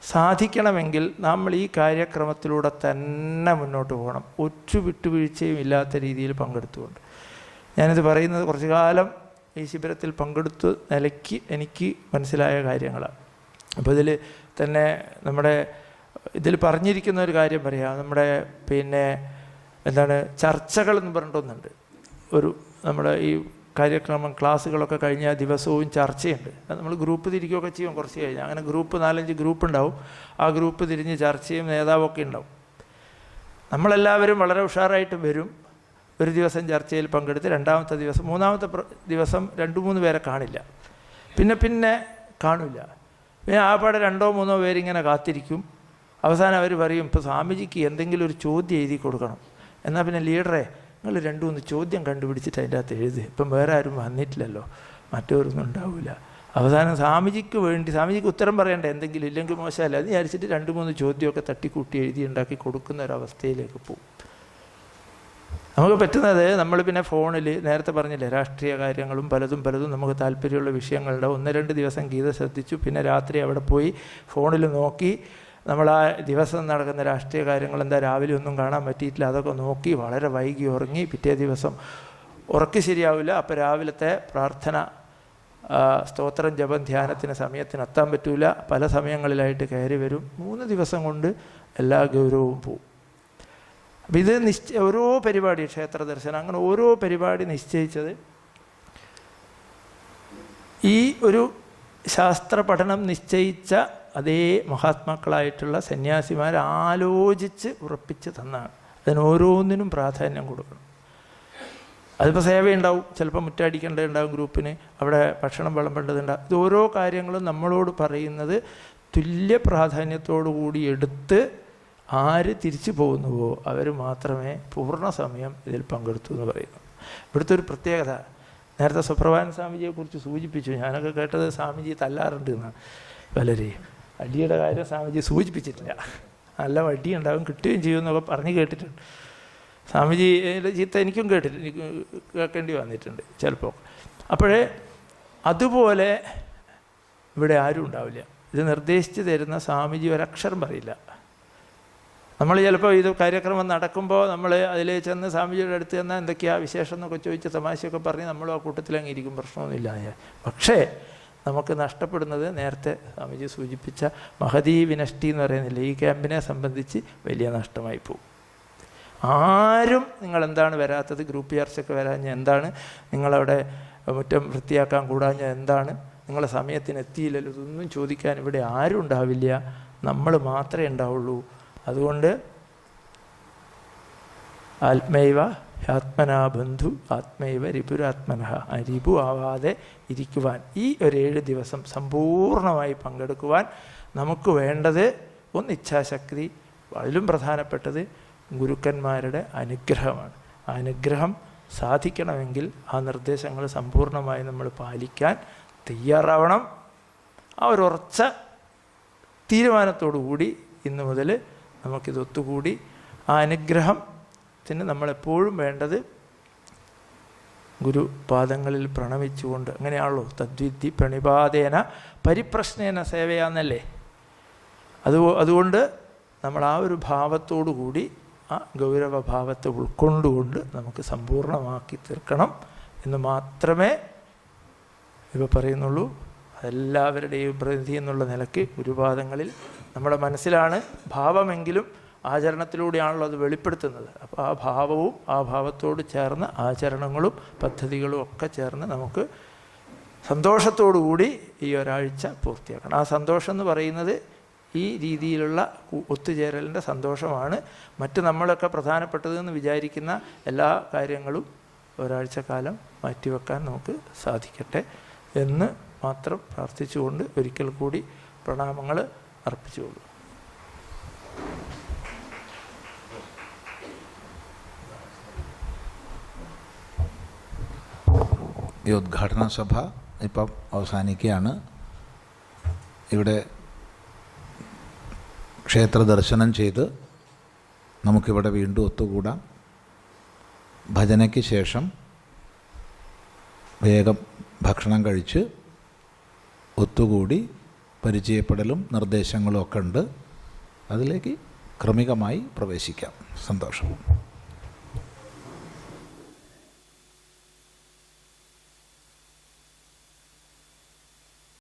സാധിക്കണമെങ്കിൽ നമ്മൾ ഈ കാര്യക്രമത്തിലൂടെ തന്നെ മുന്നോട്ട് പോകണം, ഒറ്റ വിട്ടുവീഴ്ചയും ഇല്ലാത്ത രീതിയിൽ പങ്കെടുത്തുകൊണ്ട്. ഞാനിത് പറയുന്നത് കുറച്ചു കാലം ഈ ശിബിരത്തിൽ പങ്കെടുത്ത നിലയ്ക്ക് എനിക്ക് മനസ്സിലായ കാര്യങ്ങളാണ്. അപ്പോൾ ഇതിൽ തന്നെ നമ്മുടെ ഇതിൽ പറഞ്ഞിരിക്കുന്ന ഒരു കാര്യം പറയാം. നമ്മുടെ ചർച്ചകൾ എന്ന് പറഞ്ഞിട്ടൊന്നുണ്ട്. നമ്മുടെ ഈ കാര്യക്രമം ക്ലാസ്സുകളൊക്കെ കഴിഞ്ഞാൽ ദിവസവും ചർച്ചയുണ്ട്. അത് നമ്മൾ ഗ്രൂപ്പ് തിരിക്കുകയൊക്കെ ചെയ്യും കുറച്ച് കഴിഞ്ഞാൽ. അങ്ങനെ ഗ്രൂപ്പ് 4-5 ഗ്രൂപ്പ് ഉണ്ടാവും. ആ ഗ്രൂപ്പ് തിരിഞ്ഞ് ചർച്ചയും നേതാവൊക്കെ ഉണ്ടാവും. നമ്മളെല്ലാവരും വളരെ ഉഷാറായിട്ട് വരും. ഒരു ദിവസം ചർച്ചയിൽ പങ്കെടുത്ത് രണ്ടാമത്തെ ദിവസം, മൂന്നാമത്തെ ദിവസം 2-3 പേരെ കാണില്ല, പിന്നെ കാണില്ല. പിന്നെ ആപ്പാടെ 2-3 പേരിങ്ങനെ കാത്തിരിക്കും. അവസാനം അവർ പറയും, ഇപ്പോൾ സ്വാമിജിക്ക് എന്തെങ്കിലും ഒരു ചോദ്യം എഴുതി കൊടുക്കണം. എന്നാൽ പിന്നെ ലീഡറെ നിങ്ങൾ 2-3 ചോദ്യം കണ്ടുപിടിച്ചിട്ട് അതിൻ്റെ അകത്ത് എഴുതി, ഇപ്പം വേറെ ആരും വന്നിട്ടില്ലല്ലോ, മറ്റവരൊന്നും ഉണ്ടാവില്ല. അവസാനം സ്വാമിജിക്ക് ഉത്തരം പറയണ്ടേ, എന്തെങ്കിലും ഇല്ലെങ്കിൽ മോശമല്ല അത് വിചാരിച്ചിട്ട് 2-3 ചോദ്യമൊക്കെ തട്ടിക്കൂട്ടി എഴുതി ഉണ്ടാക്കി കൊടുക്കുന്ന ഒരവസ്ഥയിലേക്ക് പോകും. നമുക്ക് പറ്റുന്നത്, നമ്മൾ പിന്നെ ഫോണിൽ നേരത്തെ പറഞ്ഞില്ലേ, രാഷ്ട്രീയ കാര്യങ്ങളും പലതും നമുക്ക് താല്പര്യമുള്ള വിഷയങ്ങളുണ്ടാവും. 1-2 ദിവസം ഗീത ശ്രദ്ധിച്ചു, പിന്നെ രാത്രി അവിടെ പോയി ഫോണിൽ നോക്കി നമ്മൾ ആ ദിവസം നടക്കുന്ന രാഷ്ട്രീയ കാര്യങ്ങൾ എന്താ രാവിലെ ഒന്നും കാണാൻ പറ്റിയിട്ടില്ല, അതൊക്കെ നോക്കി വളരെ വൈകി ഉറങ്ങി. പിറ്റേ ദിവസം ഉറക്ക് ശരിയാവില്ല. അപ്പോൾ രാവിലത്തെ പ്രാർത്ഥന, സ്തോത്രം, ജപം, ധ്യാനത്തിന് സമയത്തിന് എത്താൻ പറ്റൂല. പല സമയങ്ങളിലായിട്ട് കയറി വരും. 3 ദിവസം കൊണ്ട് എല്ലാ ഗൗരവവും പോവും. അപ്പം ഇത് ഓരോ പരിപാടി, ക്ഷേത്ര ദർശനം, അങ്ങനെ ഓരോ പരിപാടി നിശ്ചയിച്ചത് ഈ ഒരു ശാസ്ത്ര പഠനം നിശ്ചയിച്ച അതേ മഹാത്മാക്കളായിട്ടുള്ള സന്യാസിമാർ ആലോചിച്ച് ഉറപ്പിച്ച് തന്നാണ്. അതിനോരോന്നിനും പ്രാധാന്യം കൊടുക്കണം. അതിപ്പോൾ സേവയുണ്ടാവും, ചിലപ്പോൾ മുറ്റടിക്കേണ്ടതുണ്ടാവും, ഗ്രൂപ്പിന് അവിടെ ഭക്ഷണം വിളമ്പേണ്ടതുണ്ടാവും. ഇത് ഓരോ കാര്യങ്ങളും നമ്മളോട് പറയുന്നത് തുല്യ പ്രാധാന്യത്തോടു കൂടി എടുത്ത് ആര് തിരിച്ചു പോകുന്നുവോ അവർ മാത്രമേ പൂർണ്ണ സമയം ഇതിൽ പങ്കെടുത്തു എന്ന് പറയുന്നു. ഇവിടുത്തെ ഒരു പ്രത്യേകത, നേരത്തെ സുപ്രഭാനന്ദ സ്വാമിജിയെക്കുറിച്ച് സൂചിപ്പിച്ചു. ഞാനൊക്കെ കേട്ടത് സ്വാമിജി തല്ലാറുണ്ട് എന്നാണ്. പലരെയും അടിയുടെ കാര്യം സ്വാമിജി സൂചിപ്പിച്ചിട്ടില്ല. നല്ല വടി ഉണ്ടാവും, കിട്ടുകയും ചെയ്യുമെന്നൊക്കെ പറഞ്ഞ് കേട്ടിട്ടുണ്ട്. സ്വാമിജിയുടെ ചീത്ത എനിക്കും കേൾക്കേണ്ടി വന്നിട്ടുണ്ട് ചിലപ്പോൾ. അപ്പോഴേ അതുപോലെ ഇവിടെ ആരും ഉണ്ടാവില്ല. ഇത് നിർദ്ദേശിച്ച് തരുന്ന സ്വാമിജി ഒരക്ഷരം പറയില്ല. നമ്മൾ ചിലപ്പോൾ ഇത് കാര്യക്രമം നടക്കുമ്പോൾ നമ്മൾ അതിൽ ചെന്ന് സ്വാമിജിയുടെ അടുത്ത് ചെന്നാൽ എന്തൊക്കെയാണ് വിശേഷം എന്നൊക്കെ ചോദിച്ച് തമാശയൊക്കെ പറഞ്ഞ് നമ്മളും ആ കൂട്ടത്തിലങ്ങ് ഇരിക്കും, പ്രശ്നമൊന്നുമില്ല. പക്ഷേ നമുക്ക് നഷ്ടപ്പെടുന്നത് നേരത്തെ സ്വാമിജി സൂചിപ്പിച്ച മഹതീ വിനഷ്ടി എന്ന് പറയുന്നില്ല, ഈ ക്യാമ്പിനെ സംബന്ധിച്ച് വലിയ നഷ്ടമായി പോകും. ആരും നിങ്ങളെന്താണ് വരാത്തത്, ഗ്രൂപ്പ് ചർച്ചയ്ക്ക് വരാഞ്ഞ എന്താണ്, നിങ്ങളവിടെ മുറ്റം വൃത്തിയാക്കാൻ കൂടാഞ്ഞ എന്താണ്, നിങ്ങളെ സമയത്തിന് എത്തിയില്ലല്ലോ, ഇതൊന്നും ചോദിക്കാൻ ഇവിടെ ആരും ഉണ്ടാവില്ല, നമ്മൾ മാത്രമേ ഉണ്ടാവുള്ളൂ. അതുകൊണ്ട് ആത്മൈവ ആത്മനാ ബന്ധു ആത്മൈവ റിപുരാത്മന, റിപു ആവാതെ ഇരിക്കുവാൻ ഈ ഒരു 7 ദിവസം സമ്പൂർണ്ണമായി പങ്കെടുക്കുവാൻ നമുക്ക് വേണ്ടത് ഒന്ന് ഇച്ഛാശക്തി, അതിലും പ്രധാനപ്പെട്ടത് ഗുരുക്കന്മാരുടെ അനുഗ്രഹമാണ്. ആ അനുഗ്രഹം സാധിക്കണമെങ്കിൽ ആ നിർദ്ദേശങ്ങൾ സമ്പൂർണ്ണമായി നമ്മൾ പാലിക്കാൻ തയ്യാറാവണം. ആ ഒരു ഉറച്ച തീരുമാനത്തോടു കൂടി ഇന്നു മുതൽ നമുക്കിത് ഒത്തുകൂടി ആ അനുഗ്രഹത്തിന് നമ്മളെപ്പോഴും വേണ്ടത് ഗുരുപാദങ്ങളിൽ പ്രണമിച്ചുകൊണ്ട്, അങ്ങനെയാണല്ലോ തദ്വിദ്ധി പ്രണിപാതേന പരിപ്രശ്നേന സേവയാന്നല്ലേ. അതുകൊണ്ട് നമ്മൾ ആ ഒരു ഭാവത്തോടു കൂടി ആ ഗൗരവഭാവത്തെ ഉൾക്കൊണ്ടുകൊണ്ട് നമുക്ക് സമ്പൂർണ്ണമാക്കി തീർക്കണം എന്ന് മാത്രമേ ഇവ പറയുന്നുള്ളൂ. എല്ലാവരുടെയും പ്രതിനിധി എന്നുള്ള നിലയ്ക്ക് ഗുരുപാദങ്ങളിൽ നമ്മുടെ മനസ്സിലാണ് ഭാവമെങ്കിലും ആചരണത്തിലൂടെയാണല്ലോ അത് വെളിപ്പെടുത്തുന്നത്. അപ്പോൾ ആ ഭാവവും ആ ഭാവത്തോട് ചേർന്ന ആചരണങ്ങളും പദ്ധതികളും ഒക്കെ ചേർന്ന് നമുക്ക് സന്തോഷത്തോടു കൂടി ഈ ഒരാഴ്ച പൂർത്തിയാക്കണം. ആ സന്തോഷം എന്ന് പറയുന്നത് ഈ രീതിയിലുള്ള ഒത്തുചേരലിൻ്റെ സന്തോഷമാണ്. മറ്റ് നമ്മളൊക്കെ പ്രധാനപ്പെട്ടതെന്ന് വിചാരിക്കുന്ന എല്ലാ കാര്യങ്ങളും ഒരാഴ്ചക്കാലം മാറ്റിവെക്കാൻ നമുക്ക് സാധിക്കട്ടെ എന്ന് മാത്രം പ്രാർത്ഥിച്ചുകൊണ്ട് ഒരിക്കൽ കൂടി പ്രണാമങ്ങൾ അർപ്പിച്ചുകൊള്ളു. ഈ ഉദ്ഘാടന സഭ ഇപ്പം അവസാനിക്കുകയാണ്. ഇവിടെ ക്ഷേത്ര ദർശനം ചെയ്ത് നമുക്കിവിടെ വീണ്ടും ഒത്തുകൂടാം. ഭജനയ്ക്ക് ശേഷം വേഗം ഭക്ഷണം കഴിച്ച് ഒത്തുകൂടി പരിചയപ്പെടലും നിർദ്ദേശങ്ങളും ഒക്കെ ഉണ്ട്. അതിലേക്ക് ക്രമികമായി പ്രവേശിക്കാം. സന്തോഷം.